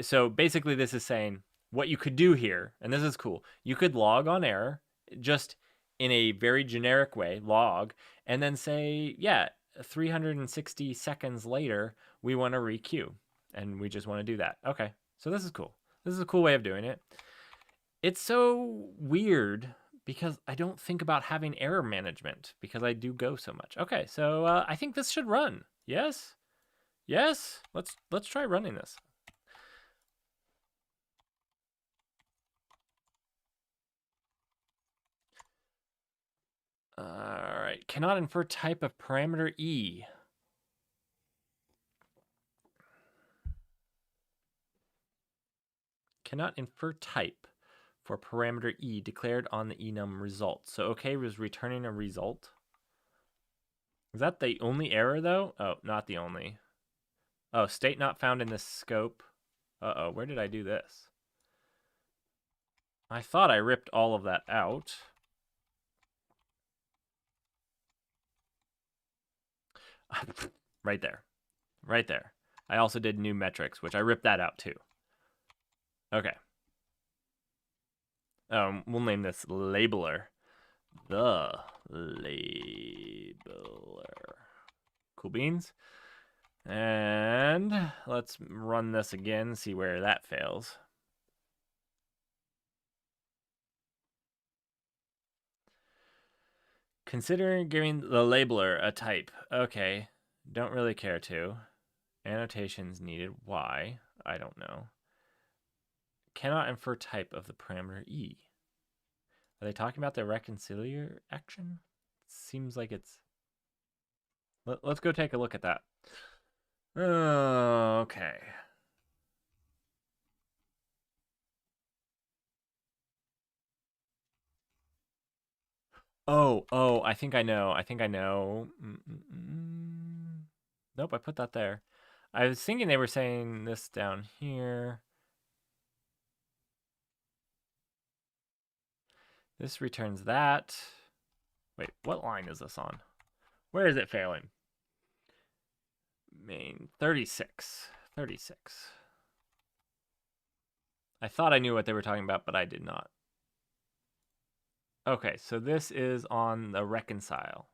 So basically, this is saying what you could do here, and this is cool. You could log on error just in a very generic way, log, and then say, yeah, 360 seconds later, we want to requeue, and we just want to do that. Okay, so this is cool. This is a cool way of doing it. It's so weird because I don't think about having error management because I do Go so much. Okay, so I think this should run. Yes? Yes? Let's try running this. All right, cannot infer type of parameter E. Cannot infer type for parameter E declared on the enum result. So OK was returning a result. Is that the only error though? Oh, not the only. Oh, state not found in this scope. Uh-oh, where did I do this? I thought I ripped all of that out. Right there. Right there. I also did new metrics, which I ripped that out too. Okay. We'll name this labeler. The labeler. Cool beans. And let's run this again, see where that fails. Considering giving the labeler a type. Okay, don't really care to. Annotations needed. Why? I don't know. Cannot infer type of the parameter E. Are they talking about the reconciliar action? Seems like it's... Let's go take a look at that. Okay. Oh, I think I know. Nope, I put that there. I was thinking they were saying this down here. This returns that. Wait, what line is this on? Where is it failing? Main 36. 36. I thought I knew what they were talking about, but I did not. Okay, so this is on the reconcile.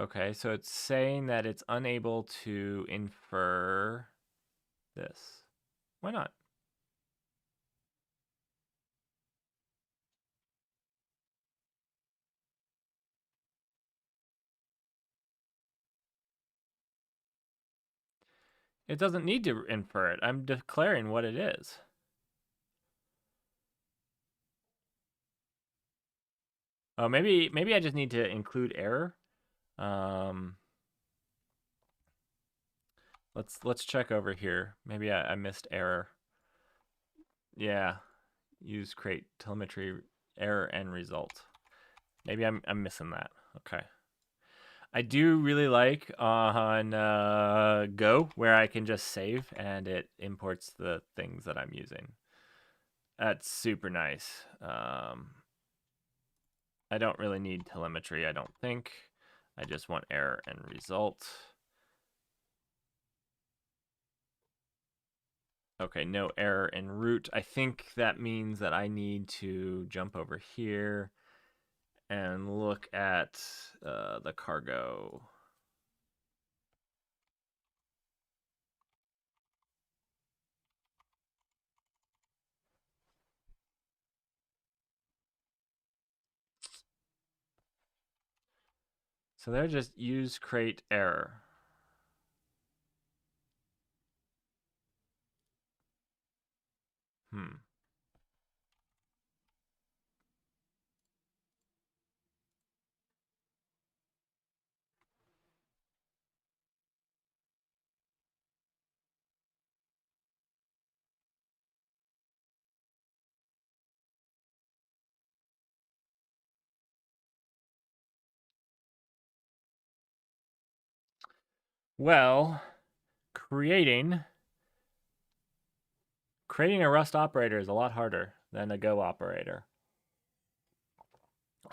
Okay, so it's saying that it's unable to infer this. Why not? It doesn't need to infer it. I'm declaring what it is. Oh, maybe I just need to include error. Let's check over here. Maybe I missed error. Yeah, use create telemetry error and result. Maybe I'm missing that. Okay. I do really like on Go where I can just save and it imports the things that I'm using. That's super nice. I don't really need telemetry, I don't think. I just want error and result. Okay, no error in root. I think that means that I need to jump over here and look at the cargo. So they're just use crate error. Well, creating a Rust operator is a lot harder than a Go operator.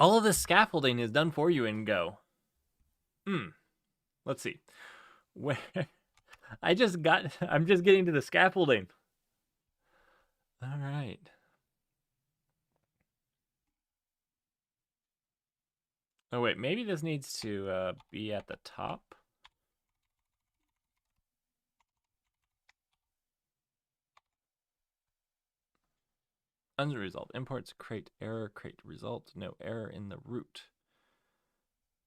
All of this scaffolding is done for you in Go. Let's see. Where I'm just getting to the scaffolding. All right. Oh wait, maybe this needs to be at the top. Unresult imports crate error, crate result, no error in the root.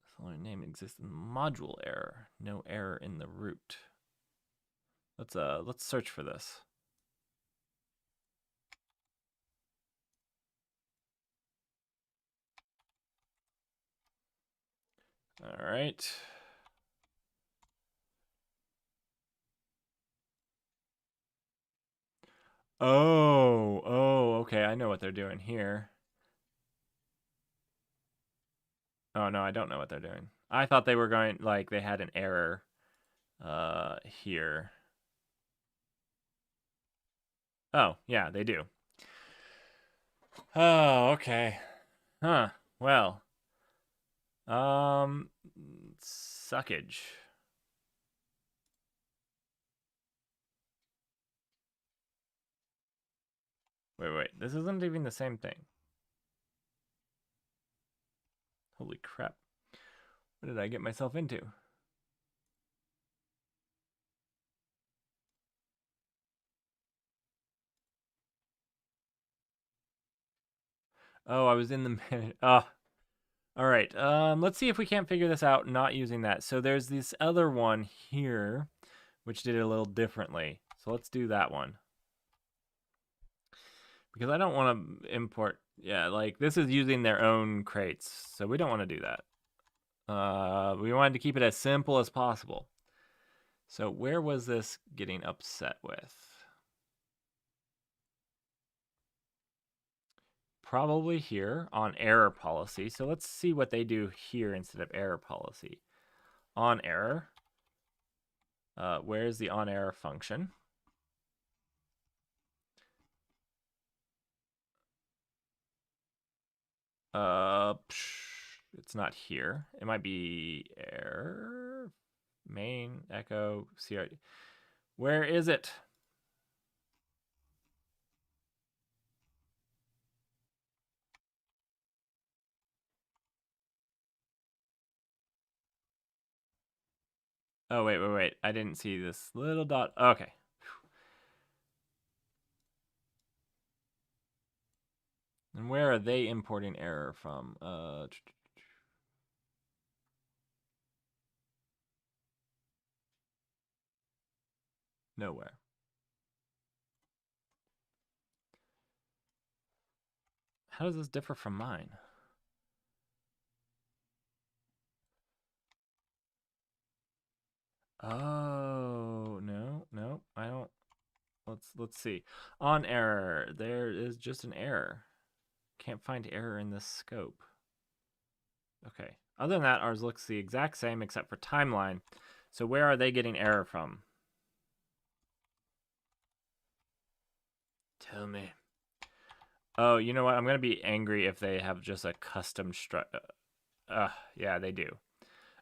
The following name exists in the module error, no error in the root. Let's search for this. All right. Oh, okay. I know what they're doing here. Oh no, I don't know what they're doing. I thought they were going like they had an error here. Oh, yeah, they do. Oh, okay. Huh. Well. Suckage. Wait. This isn't even the same thing. Holy crap. What did I get myself into? Oh, I was in the all right. Let's see if we can't figure this out not using that. So there's this other one here, which did it a little differently. So let's do that one. Because I don't want to import. Yeah, like this is using their own crates, so we don't want to do that. We wanted to keep it as simple as possible. So where was this getting upset with? Probably here on error policy. So let's see what they do here instead of error policy. On error. Where's the on error function? It's not here. It might be error main echo Certi. Where is it? Oh, wait. I didn't see this little dot. Okay. And where are they importing error from? Nowhere. How does this differ from mine? Oh, no, I don't. Let's see. On error, there is just an error. Can't find error in this scope. Okay. Other than that, ours looks the exact same except for timeline. So where are they getting error from? Tell me. Oh, you know what? I'm going to be angry if they have just a custom yeah, they do.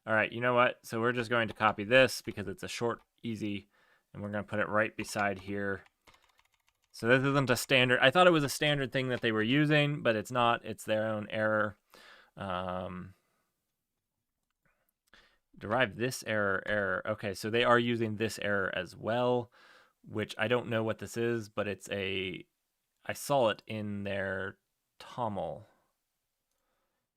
All right, you know what? So we're just going to copy this because it's a short, easy, and we're going to put it right beside here. So this isn't a standard. I thought it was a standard thing that they were using, but it's not. It's their own error. Derive this error. Okay, so they are using this error as well, which I don't know what this is, but it's a... I saw it in their TOML.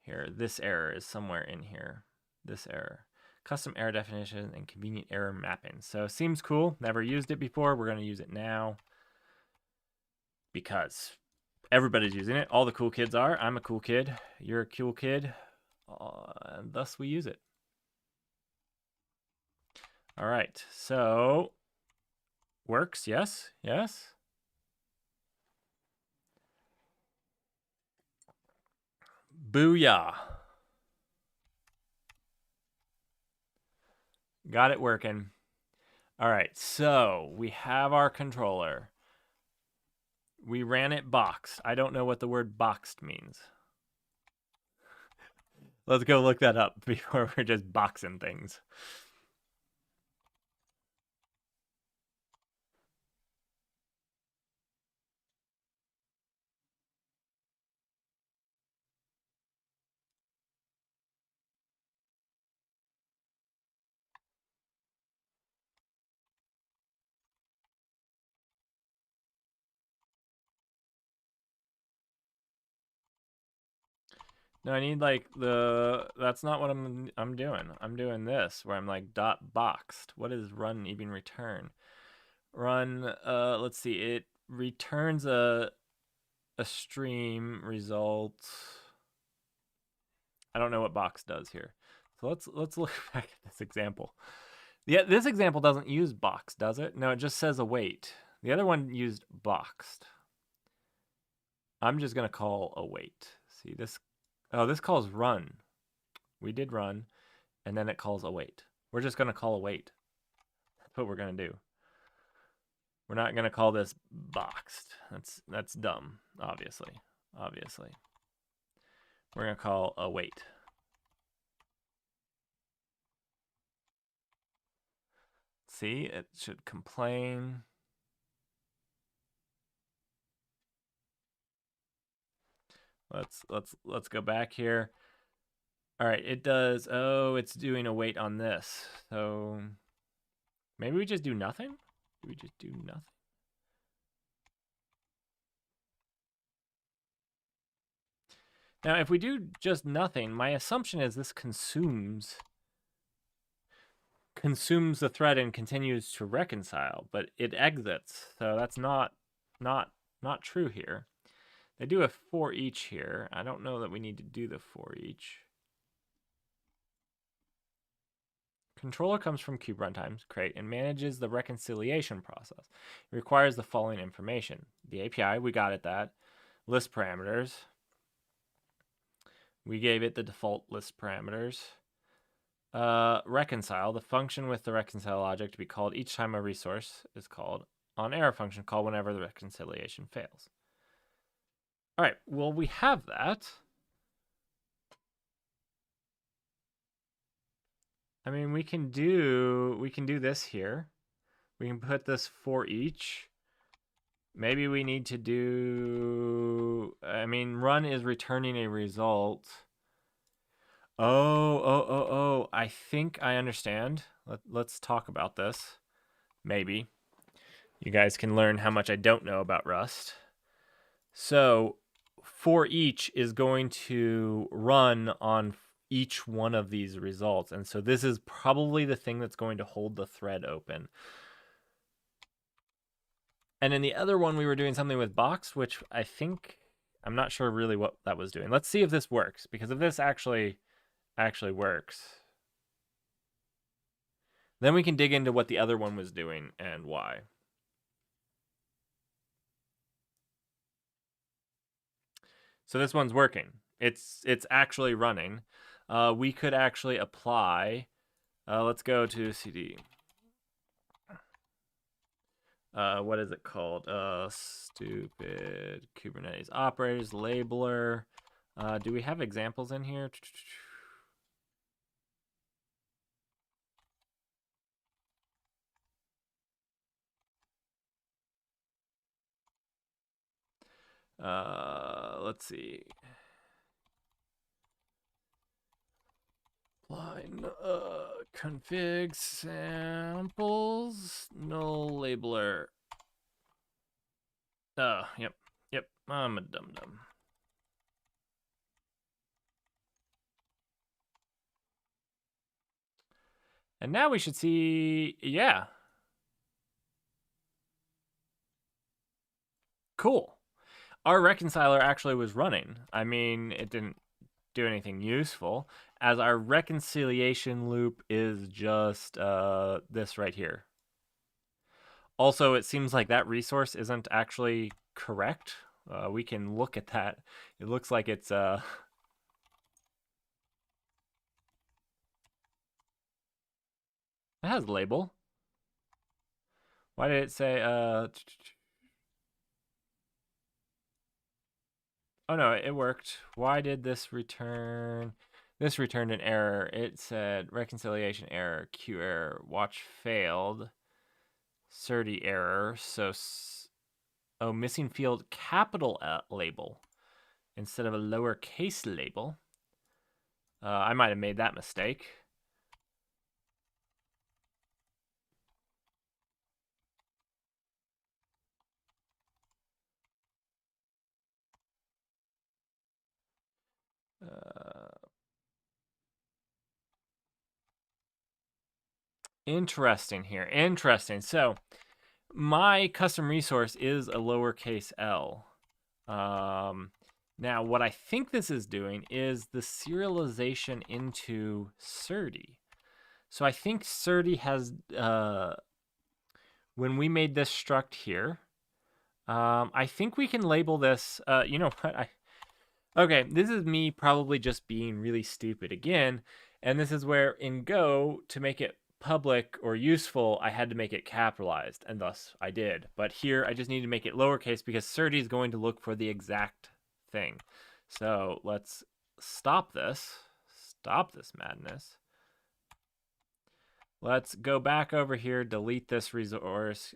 Here, this error is somewhere in here. This error. Custom error definition and convenient error mapping. So seems cool. Never used it before. We're going to use it now because everybody's using it. All the cool kids are. I'm a cool kid. You're a cool kid. And thus we use it. All right. So works. Yes. Yes. Booyah. Got it working. All right, so we have our controller. We ran it boxed. I don't know what the word boxed means. Let's go look that up before we're just boxing things. No, I need like that's not what I'm doing. I'm doing this where I'm like dot boxed. What is run even return? Run let's see. It returns a stream result. I don't know what box does here. So let's look back at this example. Yeah, this example doesn't use box, does it? No, it just says await. The other one used boxed. I'm just going to call await. See this? Oh, this calls run. We did run, and then it calls await. We're just going to call await. That's what we're going to do. We're not going to call this boxed. That's dumb, obviously. Obviously. We're going to call await. See, it should complain. Let's go back here. All right, it does. Oh, it's doing a wait on this. So maybe we just do nothing? We just do nothing. Now, if we do just nothing, my assumption is this consumes the thread and continues to reconcile, but it exits. So that's not true here. They do a for each here. I don't know that we need to do the for each. Controller comes from kube runtimes, create, and manages the reconciliation process. It requires the following information. The API, we got it that. List parameters. We gave it the default list parameters. Reconcile, the function with the reconcile object to be called each time a resource is called. On error function, call whenever the reconciliation fails. All right, well, we have that. I mean, we can do this here. We can put this for each. Maybe we need to do, I mean, run is returning a result. Oh, I think I understand. Let's talk about this. Maybe. You guys can learn how much I don't know about Rust. So, for each is going to run on each one of these results. And so this is probably the thing that's going to hold the thread open. And in the other one, we were doing something with box, which I'm not sure really what that was doing. Let's see if this works, because if this actually works, then we can dig into what the other one was doing and why. So this one's working. It's actually running. We could actually apply. Let's go to CD. What is it called? Stupid Kubernetes operators, labeler. Do we have examples in here? Let's see. Line config samples, null labeler. Yep. I'm a dum-dum. And now we should see, yeah. Cool. Our reconciler actually was running. I mean, it didn't do anything useful, as our reconciliation loop is just this right here. Also, it seems like that resource isn't actually correct. We can look at that. It looks like it's it has a label. Why did it say oh no, it worked. Why did this return? This returned an error. It said reconciliation error, Q error, watch failed, Certi error. So, missing field capital label instead of a lowercase label. I might have made that mistake. Interesting here. Interesting. So my custom resource is a lowercase l. Now, what I think this is doing is the serialization into Certi. So I think Certi has, when we made this struct here, I think we can label this, you know what, okay, this is me probably just being really stupid again, and this is where in Go, to make it public or useful, I had to make it capitalized, and thus I did. But here, I just need to make it lowercase because Certi is going to look for the exact thing. So let's stop this madness. Let's go back over here, delete this resource,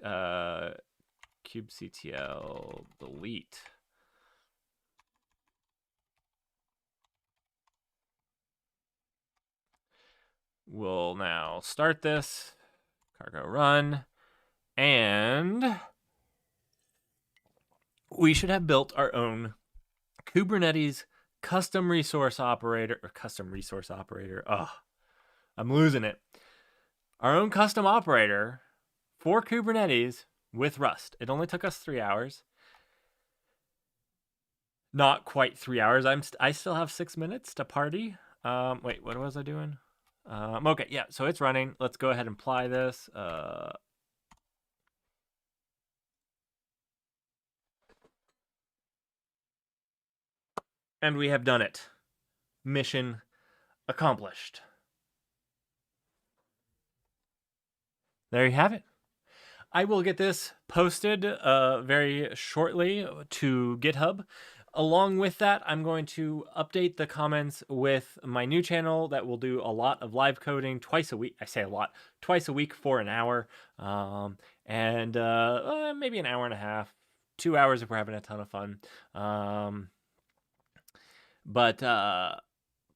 kubectl delete. We'll now start this, cargo run, and we should have built our own Kubernetes custom resource operator. Oh, I'm losing it. Our own custom operator for Kubernetes with Rust. It only took us 3 hours. Not quite 3 hours. I still have 6 minutes to party. Wait, what was I doing? Okay, yeah, so it's running. Let's go ahead and apply this. And we have done it. Mission accomplished. There you have it. I will get this posted very shortly to GitHub. Along with that, I'm going to update the comments with my new channel that will do a lot of live coding twice a week. I say a lot, twice a week for an hour, and maybe an hour and a half, 2 hours if we're having a ton of fun. But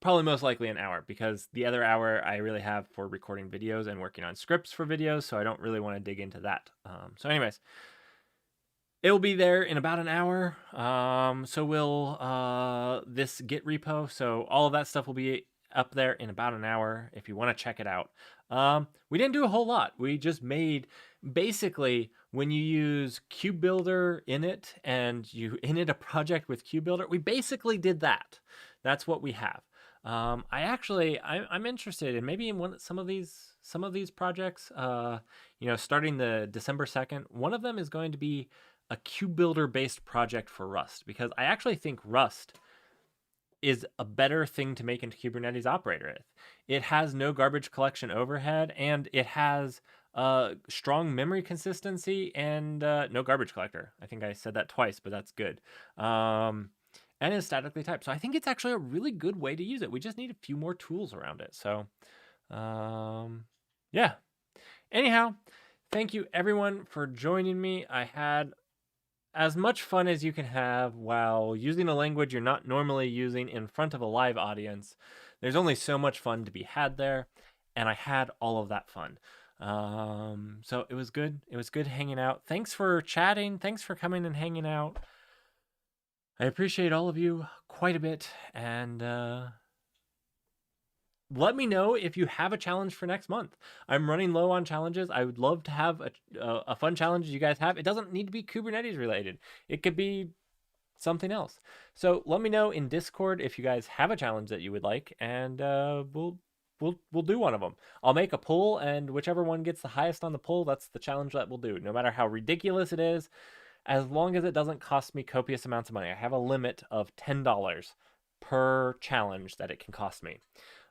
probably most likely an hour, because the other hour I really have for recording videos and working on scripts for videos, so I don't really want to dig into that. So anyways, it'll be there in about an hour. So will this Git repo. So all of that stuff will be up there in about an hour if you want to check it out. We didn't do a whole lot. We just made, basically, when you use KubeBuilder init and you init a project with KubeBuilder, we basically did that. That's what we have. I'm interested in maybe in some of these projects. Starting the December 2nd, one of them is going to be a KubeBuilder based project for Rust, because I actually think Rust is a better thing to make into Kubernetes operator with. It has no garbage collection overhead, and it has strong memory consistency and no garbage collector. I think I said that twice, but that's good. And is statically typed. So I think it's actually a really good way to use it. We just need a few more tools around it. So yeah. Anyhow, thank you everyone for joining me. I had as much fun as you can have while using a language you're not normally using in front of a live audience. There's only so much fun to be had there, and I had all of that fun. So it was good. It was good hanging out. Thanks for chatting. Thanks for coming and hanging out. I appreciate all of you quite a bit, and let me know if you have a challenge for next month. I'm running low on challenges. I would love to have a fun challenge you guys have. It doesn't need to be Kubernetes related. It could be something else. So let me know in Discord if you guys have a challenge that you would like, and we'll do one of them. I'll make a poll, and whichever one gets the highest on the poll, that's the challenge that we'll do. No matter how ridiculous it is, as long as it doesn't cost me copious amounts of money. I have a limit of $10 per challenge that it can cost me.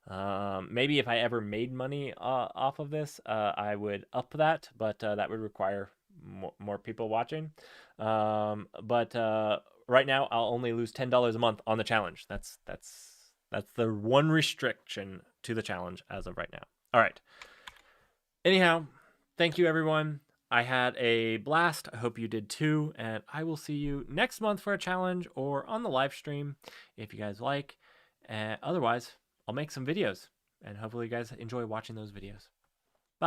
Maybe if I ever made money off of this, I would up that, but that would require more people watching. But right now, I'll only lose $10 a month on the challenge. That's the one restriction to the challenge as of right now. All right. Anyhow, thank you, everyone. I had a blast. I hope you did too. And I will see you next month for a challenge or on the live stream if you guys like. Otherwise, I'll make some videos, and hopefully you guys enjoy watching those videos.